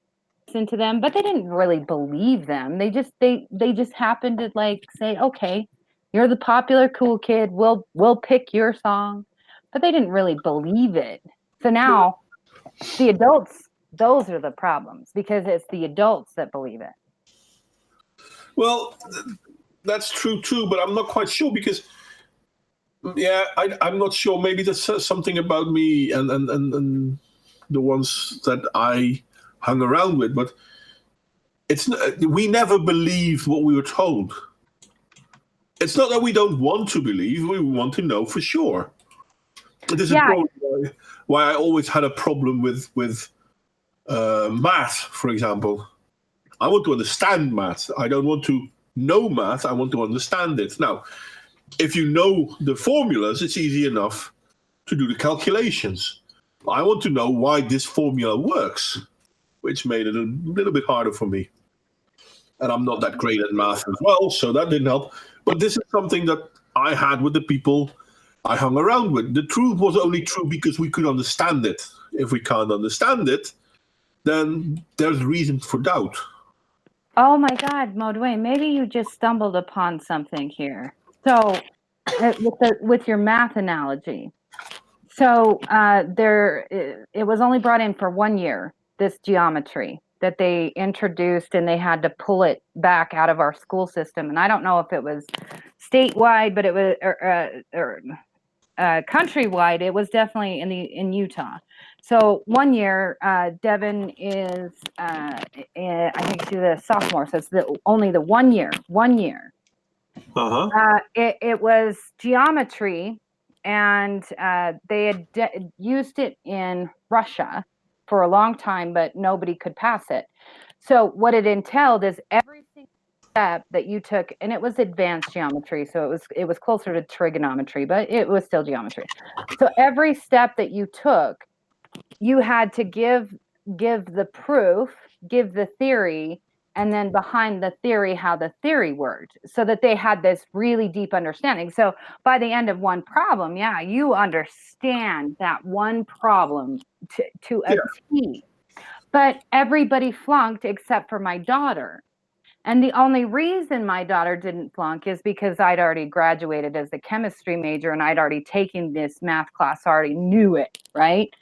into them, but they didn't really believe them. They just happened to like say, okay, you're the popular cool kid, we'll pick your song, but they didn't really believe it. So now the adults, those are the problems, because it's the adults that believe it. Well, that's true too, but I'm not quite sure because, I'm not sure. Maybe that says something about me and the ones that I hung around with. But we never believed what we were told. It's not that we don't want to believe; we want to know for sure. This is probably why I always had a problem with math, for example. I want to understand math. I don't want to know math. I want to understand it. Now, if you know the formulas, it's easy enough to do the calculations. I want to know why this formula works, which made it a little bit harder for me. And I'm not that great at math as well, so that didn't help. But this is something that I had with the people I hung around with. The truth was only true because we could understand it. If we can't understand it, then there's reason for doubt. Oh my God, Modwain, maybe you just stumbled upon something here. So, with your math analogy, so it was only brought in for 1 year, this geometry that they introduced, and they had to pull it back out of our school system. And I don't know if it was statewide, but it was or countrywide. It was definitely in Utah. So 1 year, Devin is, I think she's a sophomore, so it's only the 1 year. 1 year. It was geometry, and they had used it in Russia for a long time, but nobody could pass it. So what it entailed is every single step that you took, and it was advanced geometry, so it was closer to trigonometry, but it was still geometry. So every step that you took, you had to give the proof, give the theory, and then behind the theory, how the theory worked, so that they had this really deep understanding. So by the end of one problem, you understand that one problem to a T. But everybody flunked except for my daughter. And the only reason my daughter didn't flunk is because I'd already graduated as a chemistry major and I'd already taken this math class, so I already knew it, right?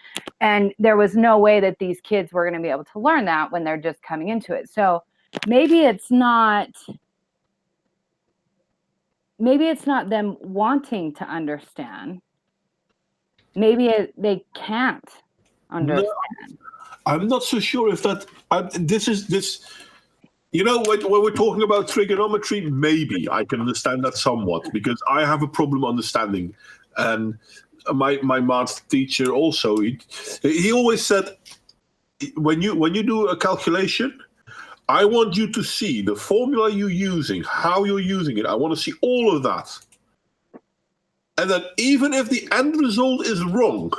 And there was no way that these kids were going to be able to learn that when they're just coming into it. So maybe it's not them wanting to understand. Maybe they can't understand. No, I'm not so sure if that. You know, when we're talking about trigonometry, maybe I can understand that somewhat because I have a problem understanding. And my maths teacher also, he always said, when you do a calculation, I want you to see the formula you're using, how you're using it. I want to see all of that. And then even if the end result is wrong,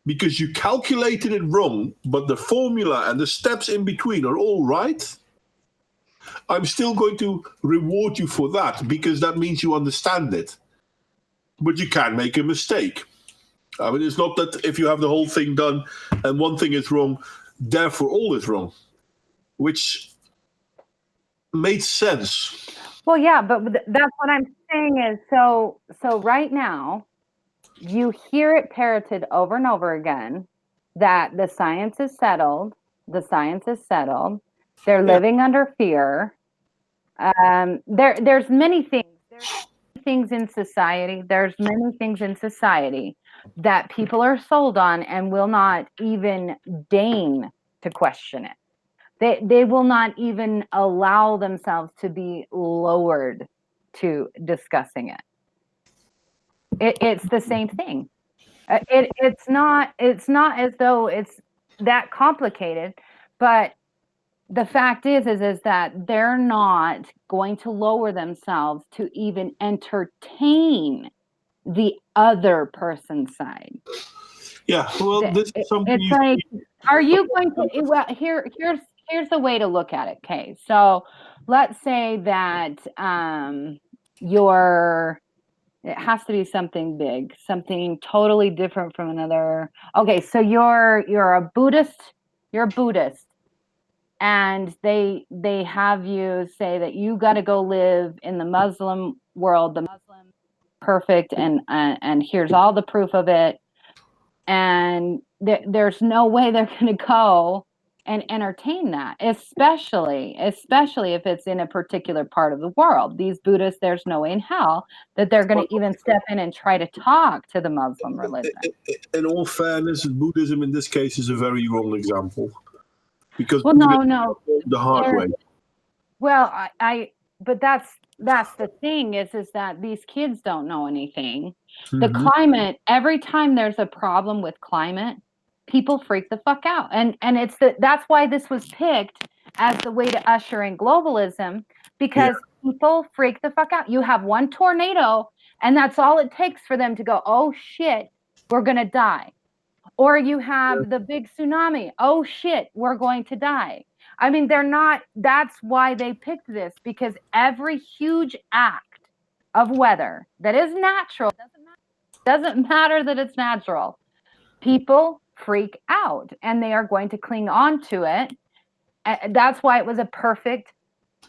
because you calculated it wrong, but the formula and the steps in between are all right, I'm still going to reward you for that, because that means you understand it. But you can make a mistake. I mean, it's not that if you have the whole thing done and one thing is wrong, therefore all is wrong, which made sense. Well, yeah, but that's what I'm saying is, so right now, you hear it parroted over and over again that the science is settled. The science is settled. They're living under fear. There's many things. There's things in society. There's many things in society that people are sold on and will not even deign to question it. They will not even allow themselves to be lowered to discussing it. It's the same thing. It's not as though it's that complicated, but the fact is that they're not going to lower themselves to even entertain the other person's side. Yeah, well, this is something. It's like, are you going to? Well, here's the way to look at it. Okay, so let's say that it has to be something big, something totally different from another. Okay, so you're a Buddhist. You're a Buddhist, and they have you say that you got to go live in the Muslim world. The Muslim perfect, and here's all the proof of it. And there's no way they're going to go and entertain that, especially if it's in a particular part of the world. These Buddhists, there's no way in hell that they're going to even step in and try to talk to the Muslim religion. In all fairness, Buddhism in this case is a very wrong example, because no, the hard way. Well, but that's the thing is that these kids don't know anything. Mm-hmm. The climate, every time there's a problem with climate, people freak the fuck out. And that's why this was picked as the way to usher in globalism, because people freak the fuck out. You have one tornado and that's all it takes for them to go, oh shit, we're going to die. Or you have the big tsunami. Oh shit, we're going to die. I mean, that's why they picked this, because every huge act of weather that is natural, doesn't matter that it's natural, people freak out and they are going to cling on to it. That's why it was a perfect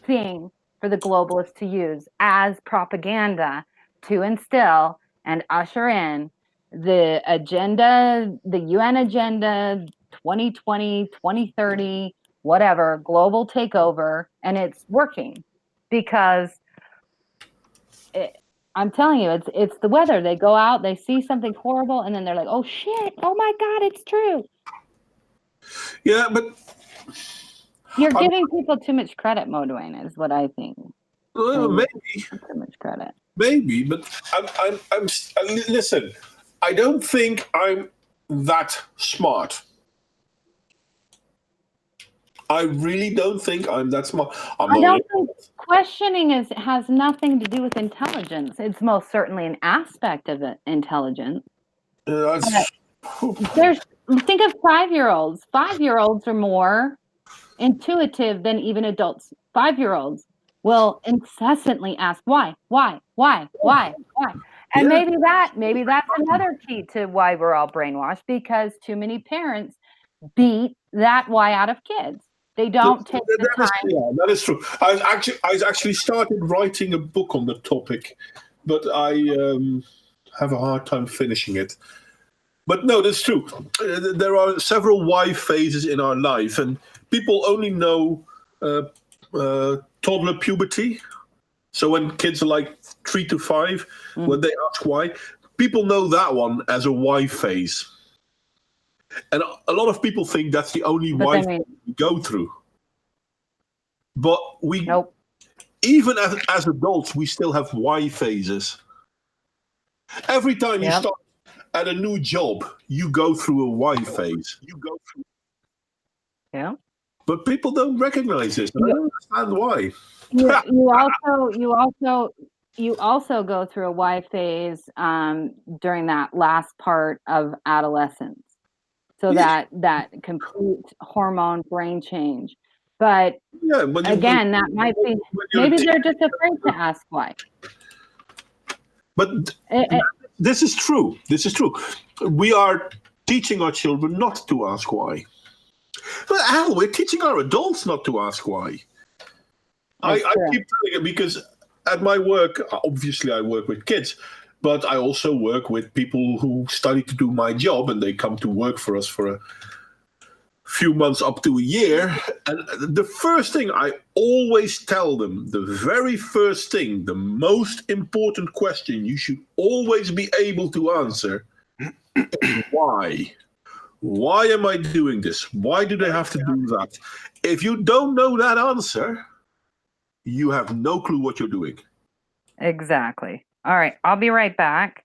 thing for the globalists to use as propaganda to instill and usher in the agenda, the UN agenda, 2020, 2030, whatever, global takeover, and it's working because I'm telling you, it's the weather. They go out, they see something horrible, and then they're like, oh shit, oh my God, it's true. Yeah, but you're giving people too much credit, Modwain, is what I think. Maybe too much credit. Maybe, but I'm listen, I don't think I'm that smart. I really don't think I'm that smart. I don't think questioning has nothing to do with intelligence. It's most certainly an aspect of it, intelligence. Think of 5-year-olds. 5-year-olds are more intuitive than even adults. 5-year-olds will incessantly ask why. And maybe that's another key to why we're all brainwashed, because too many parents beat that why out of kids. They don't take the time. That is true. I actually started writing a book on the topic, but I have a hard time finishing it. But no, that's true. There are several why phases in our life, and people only know toddler puberty. So when kids are like 3 to 5, when they ask why, people know that one as a why phase. And a lot of people think that's the only why phase we go through. But even as adults, we still have why phases. Every time you start at a new job, you go through a why phase. Yeah. But people don't recognize this. And I don't understand why. You also go through a why phase during that last part of adolescence. So that complete hormone brain change. But again, that might be maybe they're just afraid to ask why. But this is true. This is true. We are teaching our children not to ask why. But hell, we're teaching our adults not to ask why. I keep telling it because at my work, obviously I work with kids, but I also work with people who study to do my job, and they come to work for us for a few months up to a year. And the first thing I always tell them, the very first thing, the most important question you should always be able to answer is why? Why am I doing this? Why do they have to do that? If you don't know that answer, you have no clue what you're doing. Exactly. All right. I'll be right back.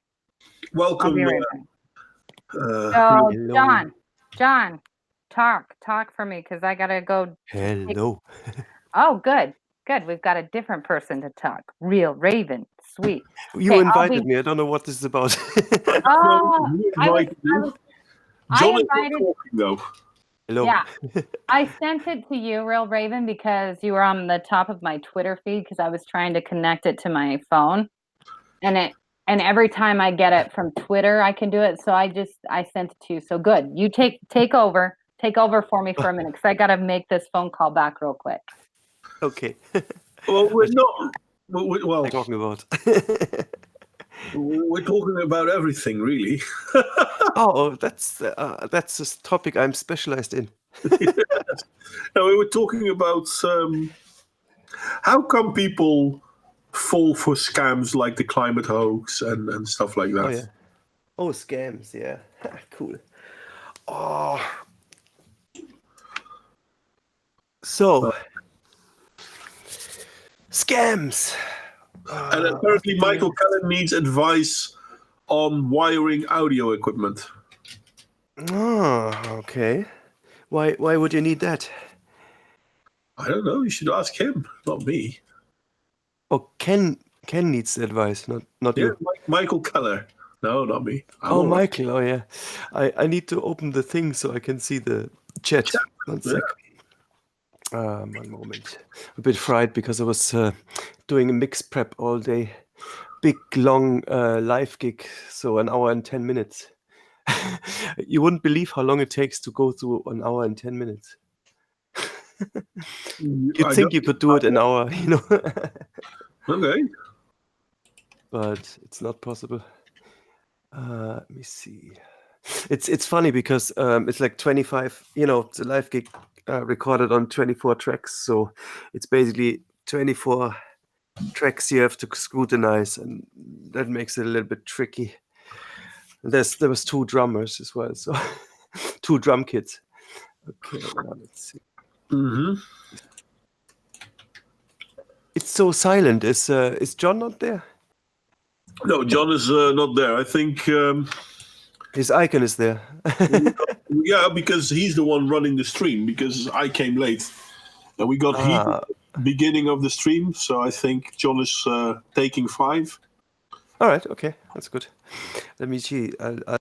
Welcome. I'll be right back. John, talk for me because I got to go. Hello. Oh, good. We've got a different person to talk. Real Raven. Sweet. You invited me. I don't know what this is about. John is not talking, though. Hello. Yeah, I sent it to you, Real Raven, because you were on the top of my Twitter feed because I was trying to connect it to my phone, and every time I get it from Twitter, I can do it. So I sent it to you. So good. You take over for me for a minute because I got to make this phone call back real quick. Okay. Well, we're not. Well, talking about. We're talking about everything, really. Oh, that's a topic I'm specialized in. Yes. No, we were talking about how come people fall for scams like the climate hoax and stuff like that. Oh, yeah. Oh, scams, yeah. Cool. Oh. So, scams. And apparently Michael Cullen needs advice on wiring audio equipment. Oh, okay. Why would you need that? I don't know. You should ask him, not me. Oh, Ken needs the advice, not you. Michael Keller. No, not me. Michael. Oh, yeah. I need to open the thing so I can see the chat. 1 sec. One moment. A bit fried because I was doing a mix prep all day. Big, long live gig, so 1 hour and 10 minutes. You wouldn't believe how long it takes to go through 1 hour and 10 minutes. You'd think you could do it an hour, you know. Okay. But it's not possible. Let me see. It's funny because it's like 25, the live gig recorded on 24 tracks. So it's basically 24 tracks you have to scrutinize, and that makes it a little bit tricky. And there was 2 drummers as well, so 2 drum kits. Okay, now let's see. Mm-hmm. It's so silent. Is John not there? No, John is not there. I think his icon is there. Yeah, because he's the one running the stream. Because I came late, and we got heat at the beginning of the stream. So I think John is taking 5. All right. Okay, that's good. Let me see. I'll tell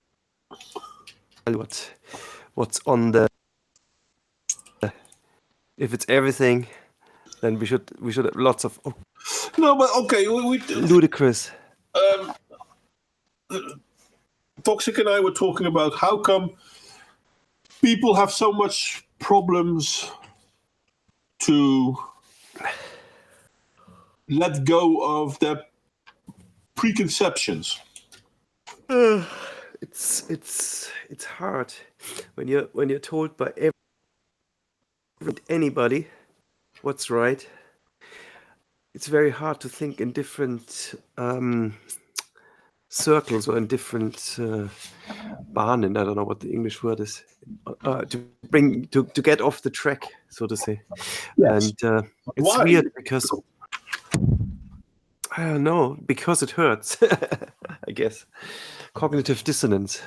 you what's on the. If it's everything, then we should have lots of. Oh. No, but okay, ludicrous. Toxic and I were talking about how come people have so much problems to let go of their preconceptions. It's hard when you're told by anybody what's right. It's very hard to think in different circles or in different bahnen. I don't know what the English word is. To get off the track, so to say. Yes. And it's weird because I don't know, because it hurts. I guess. Cognitive dissonance.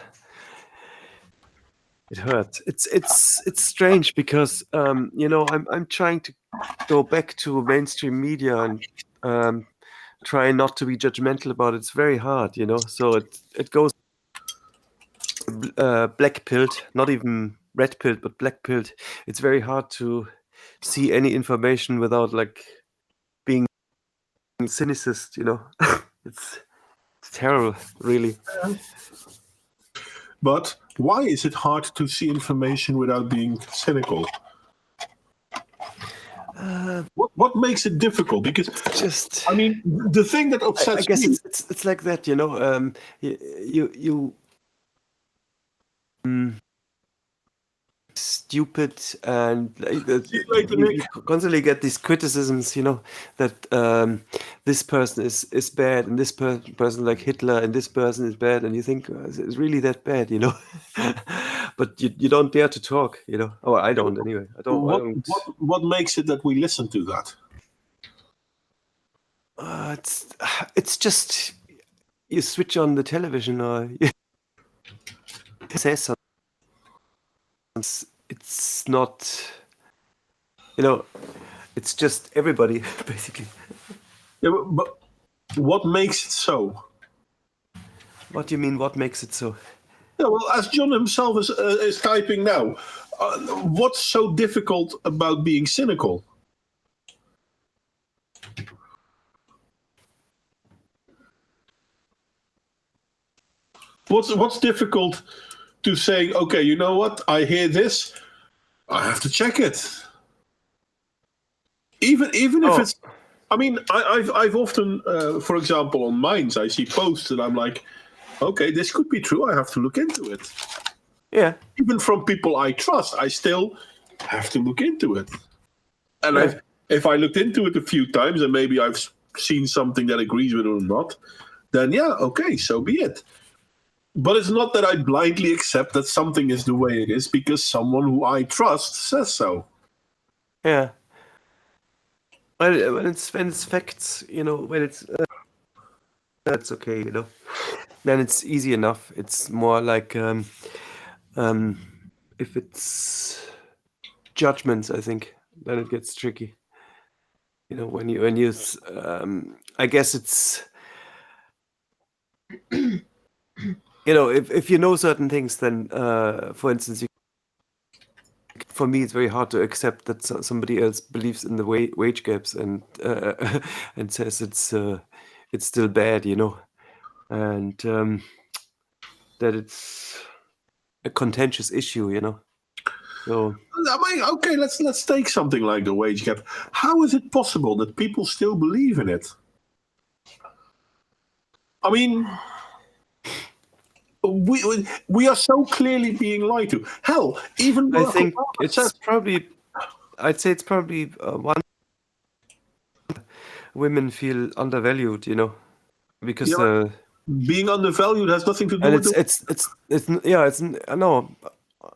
It hurts. It's strange because I'm trying to go back to mainstream media and try not to be judgmental about it. It's very hard, So it goes black pilled, not even red pilled, but black pilled. It's very hard to see any information without like being cynicist, it's terrible, really. But why is it hard to see information without being cynical? What makes it difficult? Because Just, I mean, the thing that I upsets guess me. it's like that, you stupid and See you later, you Nick. constantly get these criticisms, that this person is bad and this person like Hitler and this person is bad, and you think it's really that bad, but you don't dare to talk, Oh, I don't anyway. I don't. What makes it that we listen to that? It's just you switch on the television or you say something. It's not, it's just everybody basically. Yeah, but what makes it so? What do you mean? What makes it so? Yeah, well, as John himself is typing now, what's so difficult about being cynical? What's difficult to say? Okay, you know what? I hear this. I have to check it. Even if it's. I mean, I've often, for example, on Minds, I see posts and I'm like, okay, this could be true. I have to look into it. Yeah. Even from people I trust, I still have to look into it. And Yeah. if I looked into it a few times and maybe I've seen something that agrees with it or not, then yeah, okay, so be it. But it's not that I blindly accept that something is the way it is because someone who I trust says so. Yeah. Well, when it's facts, when it's that's okay, then it's easy enough. It's more like if it's judgments, I think, then it gets tricky. When you I guess it's if you know certain things, then for instance, for me it's very hard to accept that somebody else believes in the wage gaps and and says it's still bad, and that it's a contentious issue, So I mean, okay, let's take something like the wage gap. How is it possible that people still believe in it? I mean, we are so clearly being lied to. Hell, even I think I'd say it's probably one women feel undervalued, because being undervalued has nothing to do and with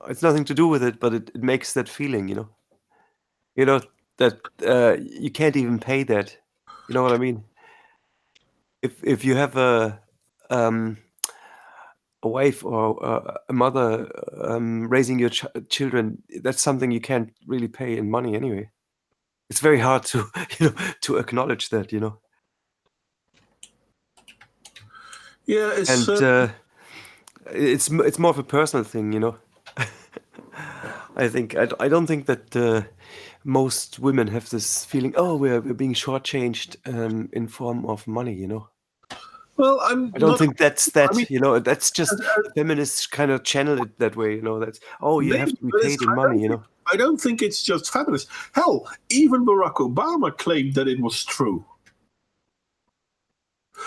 it's nothing to do with it, but it makes that feeling, that you can't even pay that. You know what I mean? If you have a wife or a mother raising your children, that's something you can't really pay in money anyway. It's very hard to to acknowledge that, Yeah, and it's more of a personal thing, I think I don't think that most women have this feeling. Oh, we're being shortchanged in form of money, Well, I don't think that's that. I mean, that's just feminists kind of channel it that way. That's you have to be but paid in money. I don't think it's just feminists. Hell, even Barack Obama claimed that it was true.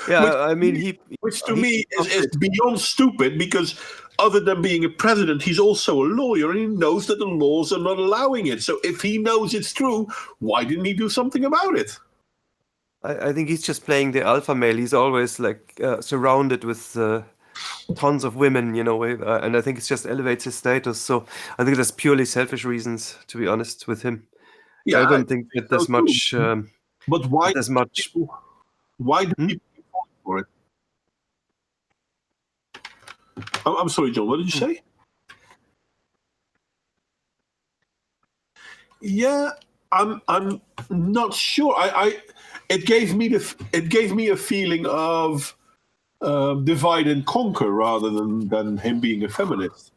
Yeah, I mean which to me is beyond stupid because other than being a president, he's also a lawyer and he knows that the laws are not allowing it. So if he knows it's true, why didn't he do something about it? I think he's just playing the alpha male. He's always like surrounded with tons of women, and I think it just elevates his status. So I think that's purely selfish reasons, to be honest with him. Yeah, I don't think that there's much. But why? There's much. Why do people fall for it? I'm sorry, John. What did you say? Yeah, I'm not sure. It gave me a feeling of divide and conquer rather than him being a feminist.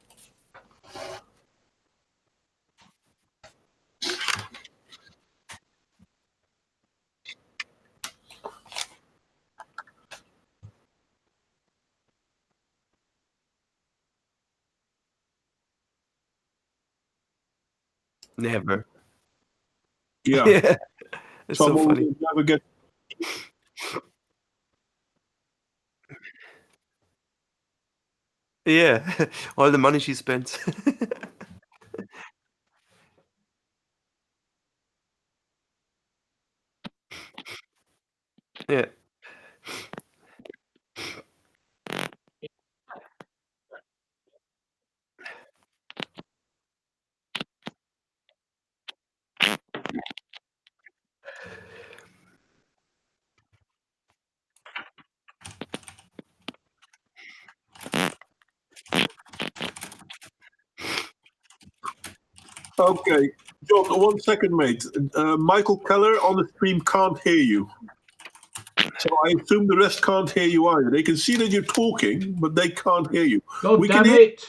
Never. Yeah, Yeah. It's so someone funny. will never get. Yeah. All the money she spent. Yeah. Okay, John, 1 second, mate. Michael Keller on the stream can't hear you. So I assume the rest can't hear you either. They can see that you're talking, but they can't hear you. God We damn can hear it!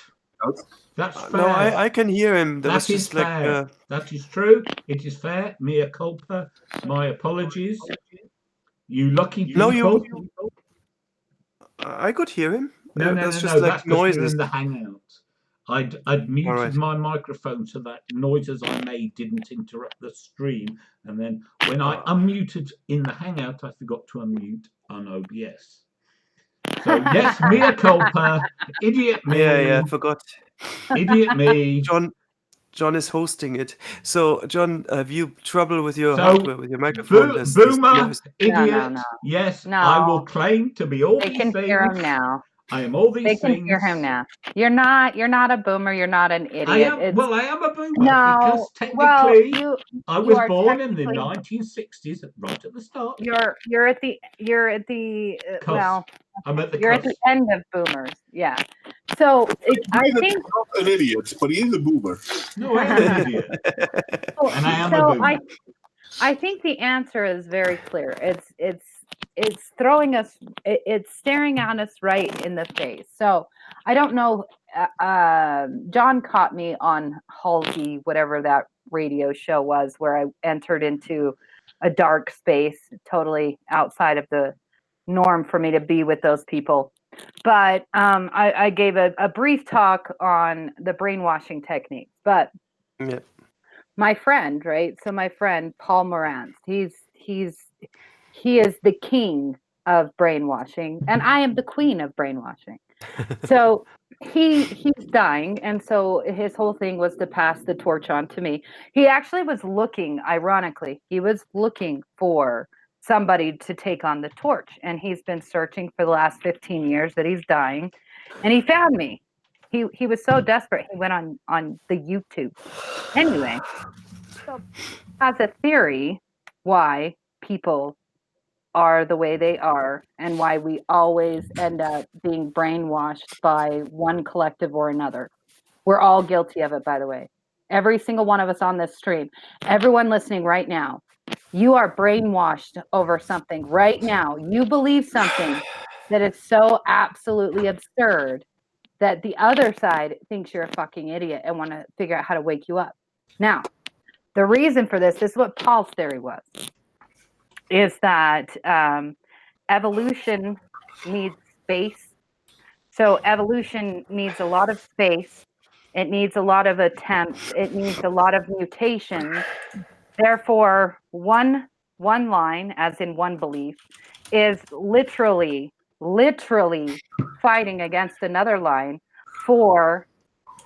you. That's fair. No, I can hear him. There was That is just like fair. That is true. It is fair. Mea culpa. My apologies. You lucky people. No, you. I could hear him. No, There's just no. like That's because we're noises. in the Hangout. I'd muted Alright. my microphone so that noises I made didn't interrupt the stream. And then when I unmuted in the Hangout, I forgot to unmute on OBS. So yes, mea culpa. Idiot me. Yeah, I forgot. Idiot me. John is hosting it. So, John, have you trouble with your So, hardware, with your microphone? Boomer, idiot. No. Yes, No. I will claim to be all They these can things. hear him now. I am all these They things. can hear him now. You're not a boomer. You're not an idiot. I am a boomer No, because well, technically I you was are born in the technically- 1960s, right at the start. You're at the Cusp. well, I'm at the you're at cusp. the end of boomers. Yeah. So I think He's not an idiot, but he is a boomer. No, I am an idiot, and I am a boomer. I think the answer is very clear. It's throwing us. It's staring at us right in the face. So I don't know. John caught me on Halsey, whatever that radio show was, where I entered into a dark space, totally outside of the norm for me to be with those people. But I gave a brief talk on the brainwashing techniques. But Yeah. my friend, right? So my friend Paul Morantz, he is the king of brainwashing, and I am the queen of brainwashing. So he's dying, and so his whole thing was to pass the torch on to me. He actually was looking, ironically, he was looking for somebody to take on the torch, and he's been searching for the last 15 years that he's dying, and he found me. He was so desperate, he went on the YouTube. Anyway, so has a theory why people are the way they are and why we always end up being brainwashed by one collective or another. We're all guilty of it, by the way. Every single one of us on this stream, everyone listening right now, you are brainwashed over something right now. You believe something that is so absolutely absurd that the other side thinks you're a fucking idiot and want to figure out how to wake you up. Now, the reason for this is what Paul's theory was, is that evolution needs space. So evolution needs a lot of space. It needs a lot of attempts. It needs a lot of mutations. Therefore, one line, as in one belief, is literally fighting against another line for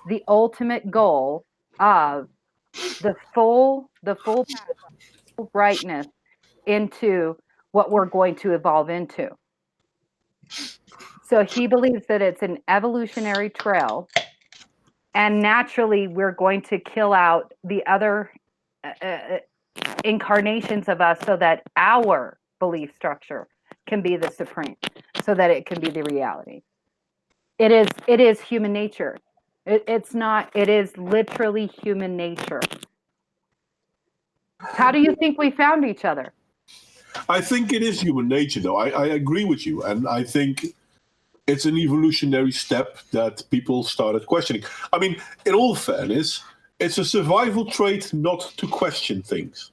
the ultimate goal of the full brightness into what we're going to evolve into. So he believes that it's an evolutionary trail, and naturally we're going to kill out the other incarnations of us so that our belief structure can be the supreme, so that it can be the reality. It is human nature. It's not. It is literally human nature. How do you think we found each other? I think it is human nature, though. I agree with you, and I think it's an evolutionary step that people started questioning. I mean, in all fairness, it's a survival trait not to question things.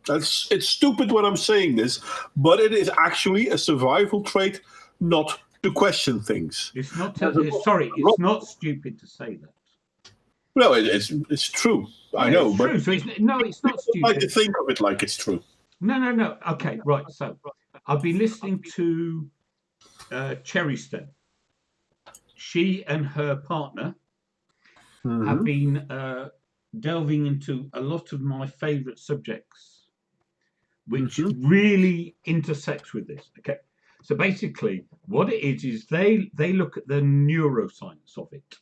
It's stupid when I'm saying this, but it is actually a survival trait not to question things. It's not. It's not stupid to say that. No, it's true. I know, it's but true. So it's not people stupid. like to think of it like it's true. No. Okay, right. So I've been listening to Cherry Stem. She and her partner have been delving into a lot of my favorite subjects, which really intersects with this. Okay, so basically what it is they look at the neuroscience of it.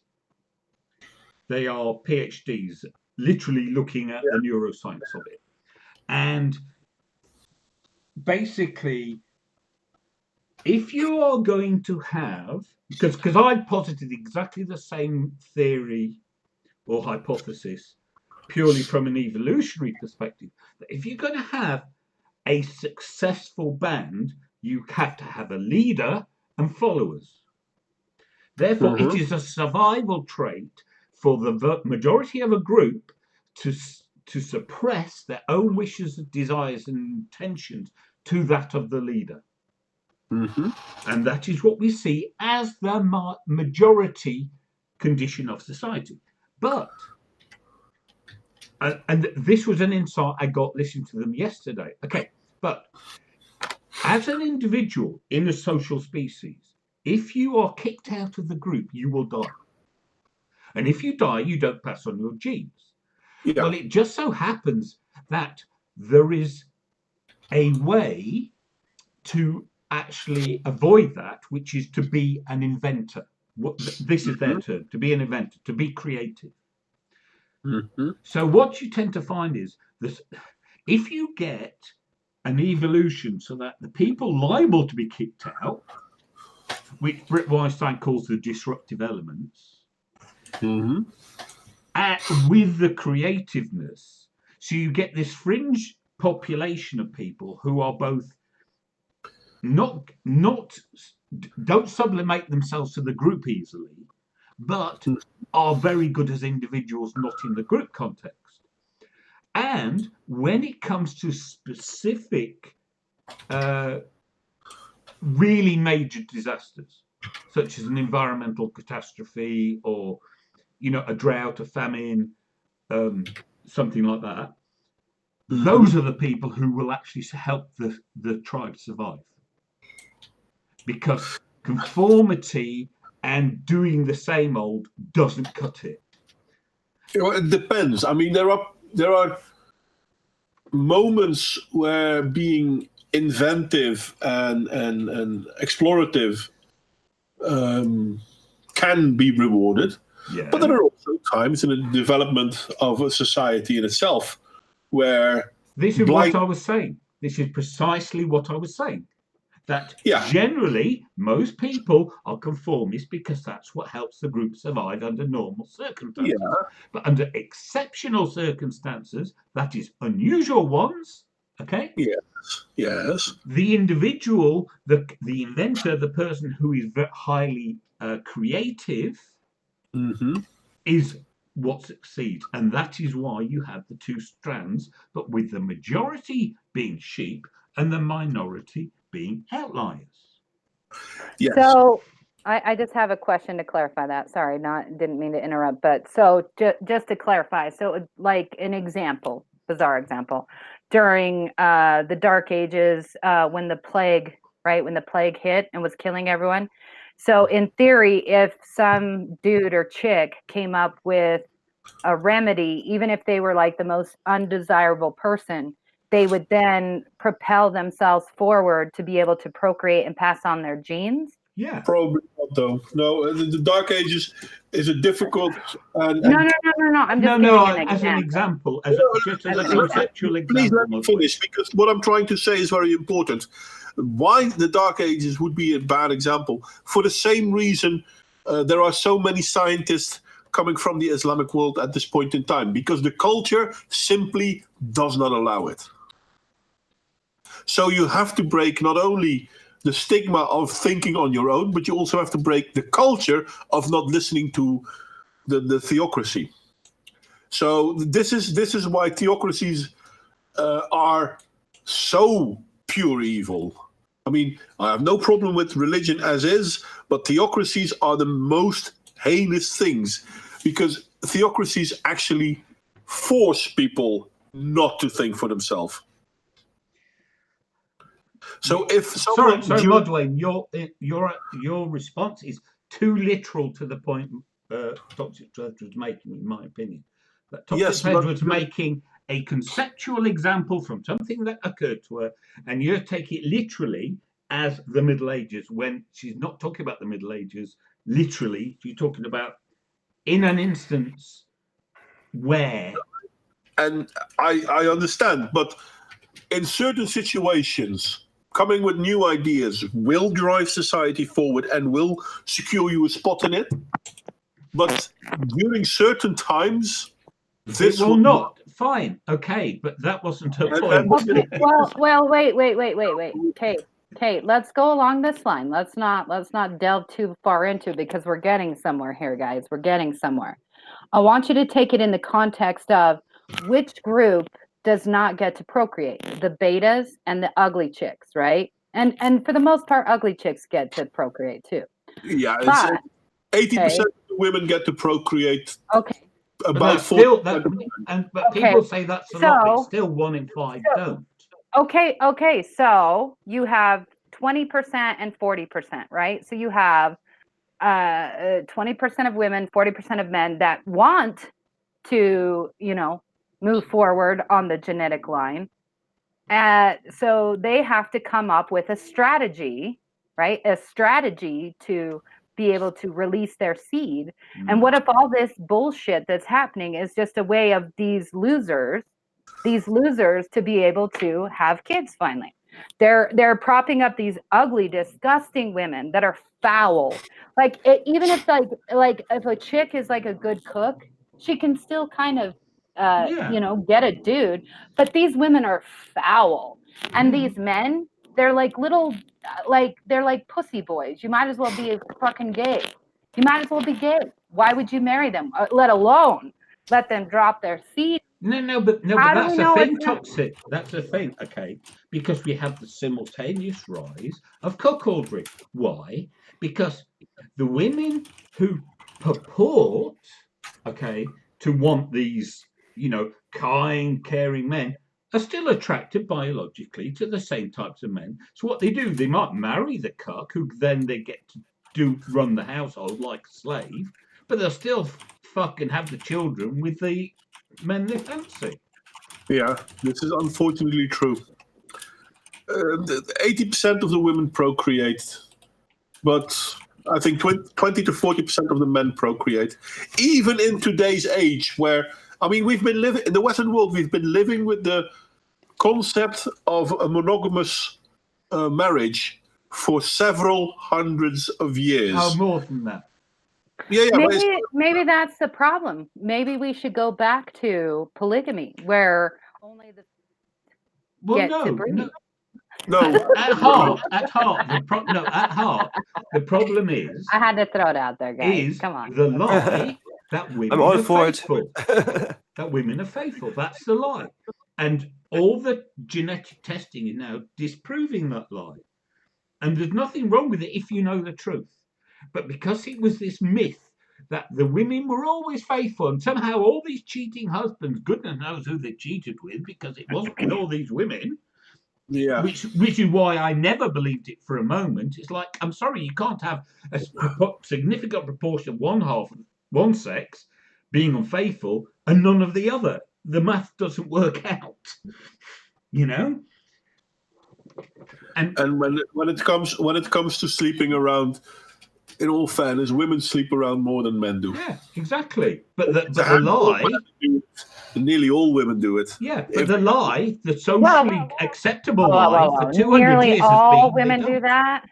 They are PhDs literally looking at the neuroscience of it. And basically, if you are going to have, because I posited exactly the same theory or hypothesis purely from an evolutionary perspective, that if you're going to have a successful band, you have to have a leader and followers. Therefore, it is a survival trait for the majority of a group to suppress their own wishes, desires, and intentions to that of the leader. And that is what we see as the majority condition of society. But, and this was an insight I got listening to them yesterday. Okay, but as an individual in a social species, if you are kicked out of the group, you will die. And if you die, you don't pass on your genes. Yeah. Well, it just so happens that there is a way to actually avoid that, which is to be an inventor. This is their term, to be an inventor, to be creative. So what you tend to find is that if you get an evolution so that the people liable to be kicked out, which Britt Weinstein calls the disruptive elements, with the creativeness, so you get this fringe population of people who are both don't sublimate themselves to the group easily, but are very good as individuals, not in the group context. And when it comes to specific, really major disasters, such as an environmental catastrophe or, a drought, a famine, something like that, those are the people who will actually help the tribe survive. Because conformity and doing the same old doesn't cut it. Well, it depends. I mean, there are moments where being inventive and explorative can be rewarded. Yeah. But there are also times in the development of a society in itself where this is what I was saying. This is precisely what I was saying. That generally most people are conformists because that's what helps the group survive under normal circumstances. Yeah. But under exceptional circumstances, that is unusual ones, okay? Yes. The individual, the inventor, the person who is very highly creative is what succeeds. And that is why you have the two strands, but with the majority being sheep and the minority being outliers. Yes. So I just have a question to clarify that. Sorry, didn't mean to interrupt, but so just to clarify, so like an example, bizarre example, during the Dark Ages, when the plague hit and was killing everyone. So in theory, if some dude or chick came up with a remedy, even if they were like the most undesirable person, they would then propel themselves forward to be able to procreate and pass on their genes? Yeah. Probably not, though. No, the Dark Ages is a difficult... No. I'm just as an example. As a conceptual example. Please let me finish, because what I'm trying to say is very important. Why the Dark Ages would be a bad example? For the same reason there are so many scientists coming from the Islamic world at this point in time, because the culture simply does not allow it. So you have to break not only the stigma of thinking on your own, but you also have to break the culture of not listening to the theocracy. So this is why theocracies are so pure evil. I mean, I have no problem with religion as is, but theocracies are the most heinous things, because theocracies actually force people not to think for themselves. So if someone... Sorry, Modwain, your response is too literal to the point Toxic Thread was making, in my opinion. That Toxic Thread was making a conceptual example from something that occurred to her, and you take it literally as the Middle Ages, when she's not talking about the Middle Ages literally. She's talking about in an instance where... And I understand, but in certain situations, coming with new ideas will drive society forward and will secure you a spot in it. But during certain times, this will not. Fine, okay, but that wasn't her point. Okay, well, wait. Kate, let's go along this line. Let's not delve too far into it, because we're getting somewhere here, guys. We're getting somewhere. I want you to take it in the context of which group does not get to procreate, the betas and the ugly chicks, right? And for the most part, ugly chicks get to procreate too. Yeah, but, 80% of the women get to procreate. Okay. About but people say that's a lot, but still 1 in 5 don't. Okay. So you have 20% and 40%, right? So you have 20% of women, 40% of men that want to, move forward on the genetic line. So they have to come up with a strategy, right? A strategy to be able to release their seed. And what if all this bullshit that's happening is just a way of these losers to be able to have kids finally? They're propping up these ugly, disgusting women that are foul. Even if like if a chick is like a good cook, she can still kind of get a dude. But these women are foul, and these men, they're like little, they're like pussy boys. You might as well be fucking gay. You might as well be gay. Why would you marry them? Let alone let them drop their seed. But that's the thing, Toxic. That's the thing, okay? Because we have the simultaneous rise of cuckoldry. Why? Because the women who purport, to want these, kind, caring men are still attracted biologically to the same types of men. So what they do, they might marry the cuck, who then they get to run the household like a slave, but they'll still fucking have the children with the men they fancy. Yeah, this is unfortunately true. 80% of the women procreate, but I think 20 to 40% of the men procreate. Even in today's age, where, we've been living in the Western world, we've been living with the concept of a monogamous marriage for several hundreds of years. Oh, more than that. Yeah. Maybe that's the problem. Maybe we should go back to polygamy, where only the to breed. No. At heart, the problem is... I had to throw it out there, guys. Come on. The lie that women I'm all are for faithful. That women are faithful. That's the lie. And all the genetic testing is now disproving that lie. And there's nothing wrong with it if you know the truth. But because it was this myth that the women were always faithful, and somehow all these cheating husbands, goodness knows who they cheated with, because it wasn't with all these women. Yeah. Which is why I never believed it for a moment. It's like, I'm sorry, you can't have a significant proportion of one sex being unfaithful and none of the other. The math doesn't work out, And when it comes to sleeping around, in all fairness, women sleep around more than men do. Yeah, exactly. But the lie... Nearly all women do it. Yeah, but the lie, the socially acceptable lie for 200 nearly years all has been... women do that?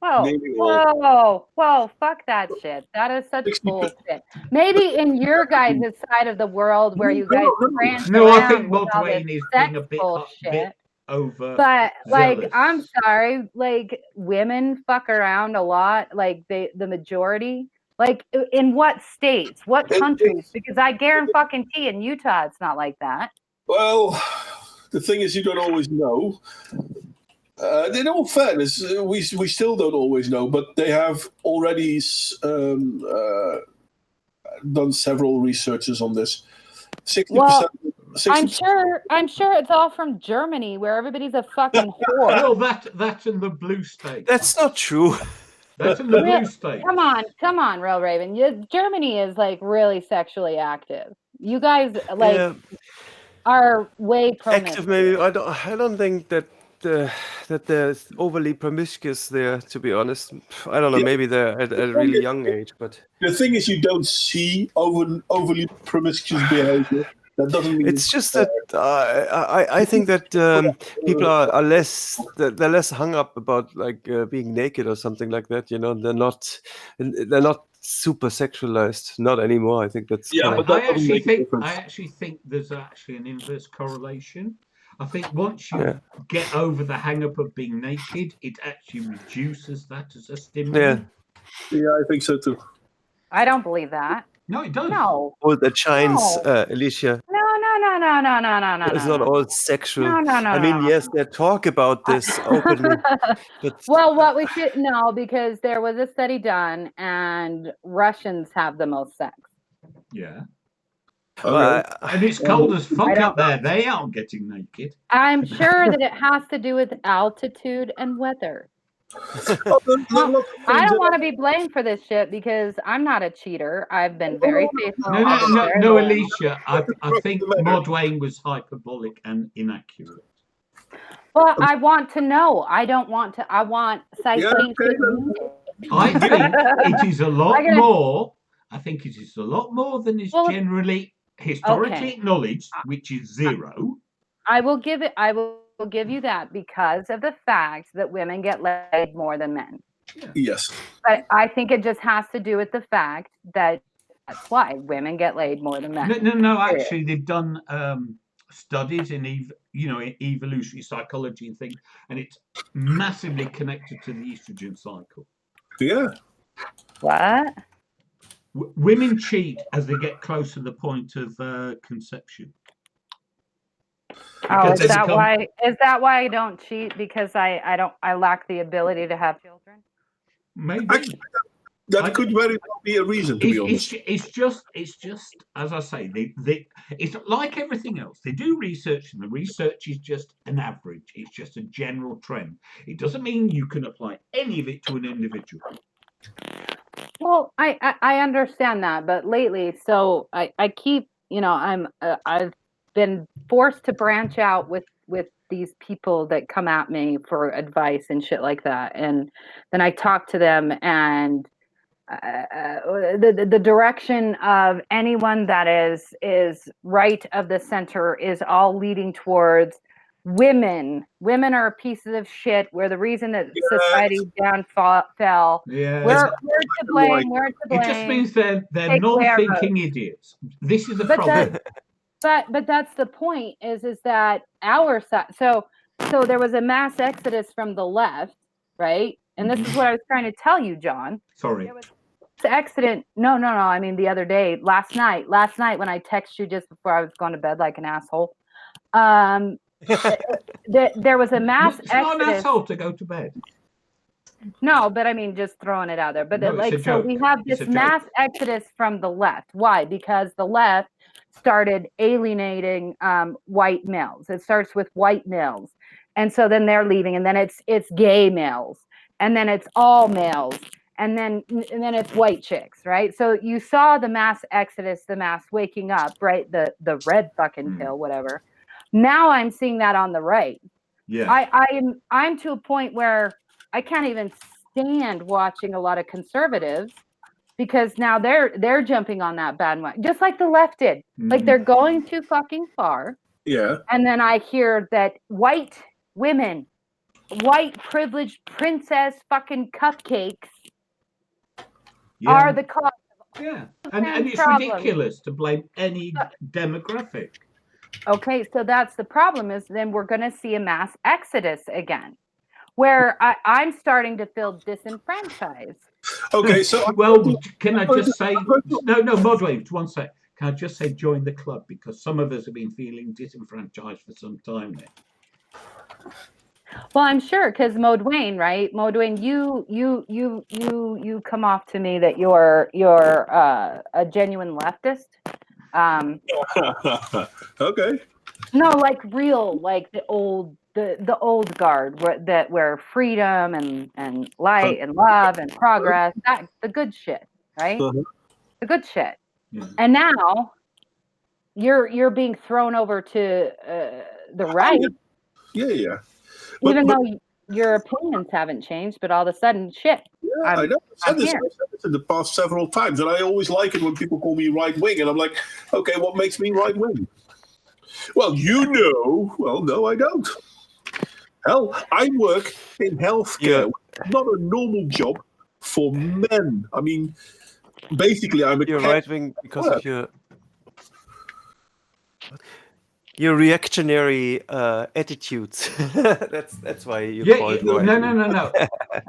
Whoa, fuck that shit. That is such 60%. bullshit. Maybe in your guys' side of the world where you guys prance No, I around think with all this Modwain is sex being a bit bullshit. over. But like, I'm zealous. sorry, like women fuck around a lot, like the majority. Like in what states, what countries? Because I guarantee in Utah it's not like that. Well, the thing is, you don't always know. In all fairness, we still don't always know, but they have already done several researches on this. 60%. Well, 60%. I'm sure it's all from Germany where everybody's a fucking whore. Well, that's in the blue state. That's not true. That's in the blue state. Come on, Real Raven. Germany is like really sexually active. You guys like are way promiscuous. Active, maybe. I don't think that they're overly promiscuous there. To be honest, I don't know. Maybe they're at a really young age, but the thing is, you don't see overly promiscuous behavior. That doesn't mean it's just that I think that people are less they're less hung up about like being naked or something like that. You know, they're not super sexualized, not anymore. I think that's but I actually think there's actually an inverse correlation. I think once you get over the hang up of being naked, it actually reduces that as a stimulant. Yeah, I think so too. I don't believe that. No, it does. No. All the chines, Alicia. No. It's not all sexual. No. I mean, yes, they talk about this openly. But well, what we should know, because there was a study done, and Russians have the most sex. Yeah. Okay. And it's cold as fuck up there. They aren't getting naked. I'm sure that it has to do with altitude and weather. I don't want to be blamed for this shit because I'm not a cheater. I've been very faithful. No, Alicia. I think Modwain was hyperbolic and inaccurate. Well, I want to know. I don't want to. I want citation. I think it is a lot more. I think it is a lot more than is generally historically acknowledged, which is zero. I will give you that because of the fact that women get laid more than men. Yes. But I think it just has to do with the fact that that's why women get laid more than men. No. Actually, they've done studies in evolutionary psychology and things, and it's massively connected to the estrogen cycle. Yeah. What? Women cheat as they get close to the point of conception. Oh, is that why I don't cheat? Because I lack the ability to have children? Maybe. Actually, that could very well be a reason, to be honest. It's just as I say, it's like everything else. They do research, and the research is just an average. It's just a general trend. It doesn't mean you can apply any of it to an individual. Well, I understand that, but lately, so I keep, I've been forced to branch out with these people that come at me for advice and shit like that, and then I talk to them, and the direction of anyone that is right of the center is all leading towards women are pieces of shit. We're the reason that society fell. Yeah. We're to blame. It just means they're non-thinking idiots. This is the problem. But that's the point. Is that our side? So there was a mass exodus from the left, right? And this is what I was trying to tell you, John. Sorry. There was accident. No. I mean the other day, last night when I texted you just before I was going to bed like an asshole. There was a mass exodus. It's not an asshole to go to bed. No, but I mean, just throwing it out there. But so we have this mass exodus from the left. Why? Because the left started alienating white males. It starts with white males, and so then they're leaving, and then it's gay males, and then it's all males, and then it's white chicks, right? So you saw the mass exodus, the mass waking up, right? The red fucking pill, whatever. Now I'm seeing that on the right. Yeah. I'm to a point where I can't even stand watching a lot of conservatives because now they're jumping on that bandwagon, just like the left did. Like they're going too fucking far. Yeah. And then I hear that white women white privileged princess fucking cupcakes Yeah. are the cause. Yeah. And it's Problem. ridiculous to blame any demographic. Okay, so that's the problem, is then we're going to see a mass exodus again, where I'm starting to feel disenfranchised. Okay, so Well, can I just say, no, Modwain, one sec. Can I just say join the club, because some of us have been feeling disenfranchised for some time now. Well, I'm sure, because Modwain, right? Modwain, you come off to me that you're a genuine leftist. okay. No, like real, like the old guard, where freedom and light and love and progress, that the good shit, right? Uh-huh. The good shit. Yeah. And now you're being thrown over to the right. Yeah. Even though your opinions haven't changed, but all of a sudden, shit. Yeah, I know. I said this in the past several times, and I always like it when people call me right wing, and I'm like, okay, what makes me right wing? Well, you know. Well, no, I don't. Hell, I work in healthcare. Yeah. Not a normal job for men. I mean, basically, You're right wing because of your reactionary attitudes. that's why you call it right. No.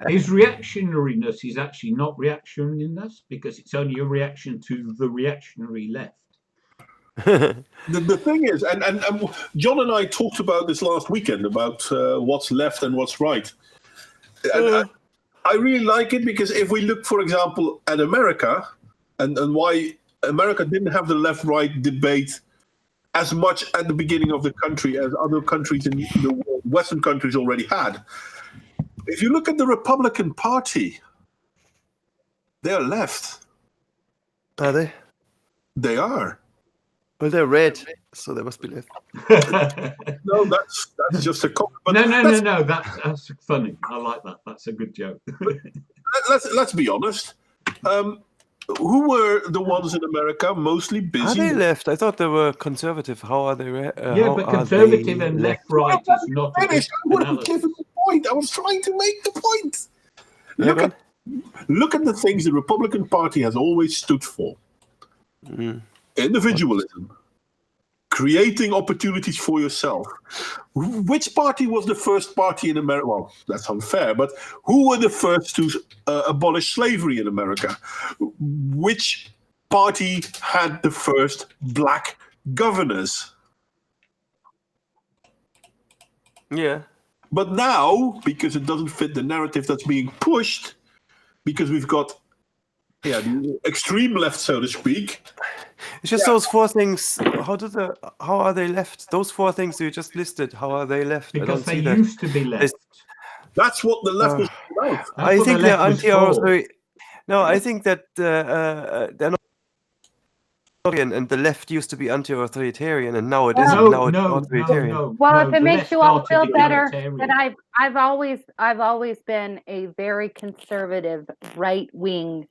His reactionariness is actually not reactionariness, because it's only a reaction to the reactionary left. The thing is, and John and I talked about this last weekend about what's left and what's right. And I really like it, because if we look, for example, at America and why America didn't have the left-right debate as much at the beginning of the country as other countries in the world, Western countries already had. If you look at the Republican Party, they're left. Are they? They are. Well, they're red, so they must be left. No, that's just a comment. No. That's funny. I like that. That's a good joke. Let's be honest. Who were the ones in America mostly busy? Are they left? I thought they were conservative. How are they? But conservative and left-right is not a good analysis. The point. I was trying to make the point. Look at the things the Republican Party has always stood for. Individualism. Creating opportunities for yourself. Which party was the first party in America? Well, that's unfair, but who were the first to abolish slavery in America? Which party had the first black governors? Yeah. But now, because it doesn't fit the narrative that's being pushed, because we've got the extreme left, so to speak. It's just those four things. How are they left? Those four things you just listed. How are they left? Because they used to be left. That's what the left was about. I think they're anti-authoritarian. No, I think that they're not. And the left used to be anti-authoritarian, and now it isn't. Now it's authoritarian. Well, if it makes you all feel better, then I've always been a very conservative, right-wing.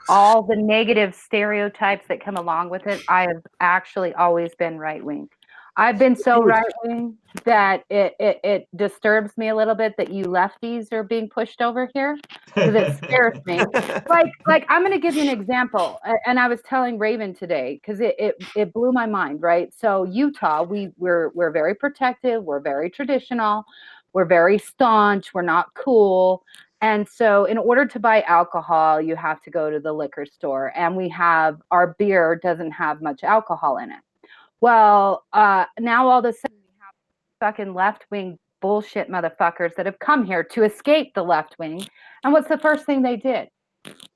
All the negative stereotypes that come along with it, I have actually always been right-wing. I've been so right-wing that it disturbs me a little bit that you lefties are being pushed over here, because it scares me. Like I'm going to give you an example, and I was telling Raven today, because it blew my mind, right? So Utah, we're very protective, we're very traditional, we're very staunch, we're not cool. And so in order to buy alcohol, you have to go to the liquor store, and our beer doesn't have much alcohol in it. Well, now all of a sudden we have fucking left-wing bullshit motherfuckers that have come here to escape the left wing. And what's the first thing they did?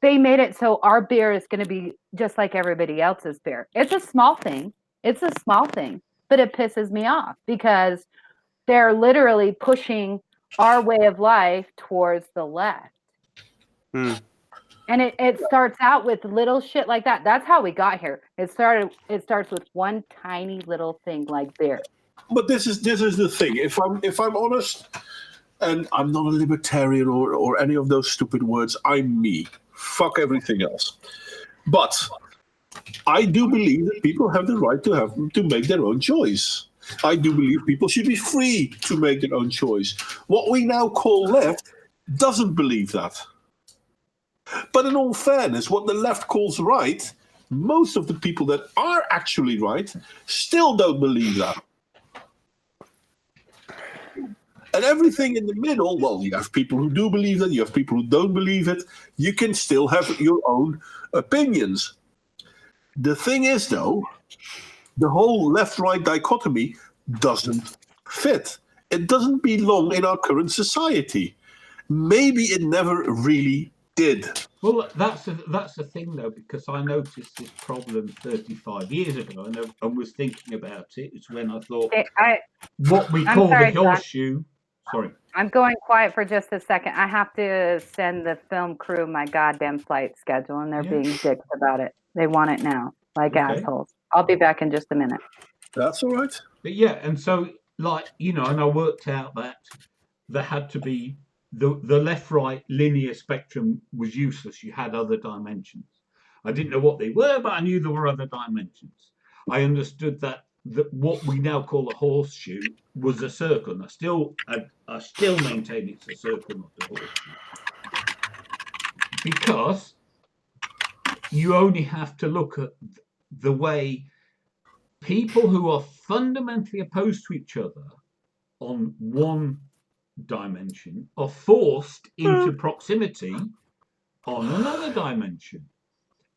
They made it so our beer is going to be just like everybody else's beer. It's a small thing. But it pisses me off, because they're literally pushing our way of life towards the left. And it starts out with little shit like that. That's how we got here. It starts with one tiny little thing like beer. But this is the thing. If I'm honest, and I'm not a libertarian or any of those stupid words, I'm me. Fuck everything else. But I do believe that people have the right to make their own choice. I do believe people should be free to make their own choice. What we now call left doesn't believe that. But in all fairness, what the left calls right, most of the people that are actually right still don't believe that. And everything in the middle, well, you have people who do believe it, you have people who don't believe it. You can still have your own opinions. The thing is, though, the whole left-right dichotomy doesn't fit. It doesn't belong in our current society. Maybe it never really did. Well, that's the thing, though, because I noticed this problem 35 years ago and was thinking about it. It's when I thought what we call the horseshoe. Sorry. I'm going quiet for just a second. I have to send the film crew my goddamn flight schedule, and they're being dicks about it. They want it now, like assholes. I'll be back in just a minute. That's all right. But yeah, and so, like, and I worked out that there had to be the left-right linear spectrum was useless. You had other dimensions. I didn't know what they were, but I knew there were other dimensions. I understood that what we now call a horseshoe was a circle. And I still maintain it's a circle, not a horseshoe. Because you only have to look at the way people who are fundamentally opposed to each other on one dimension are forced into proximity on another dimension.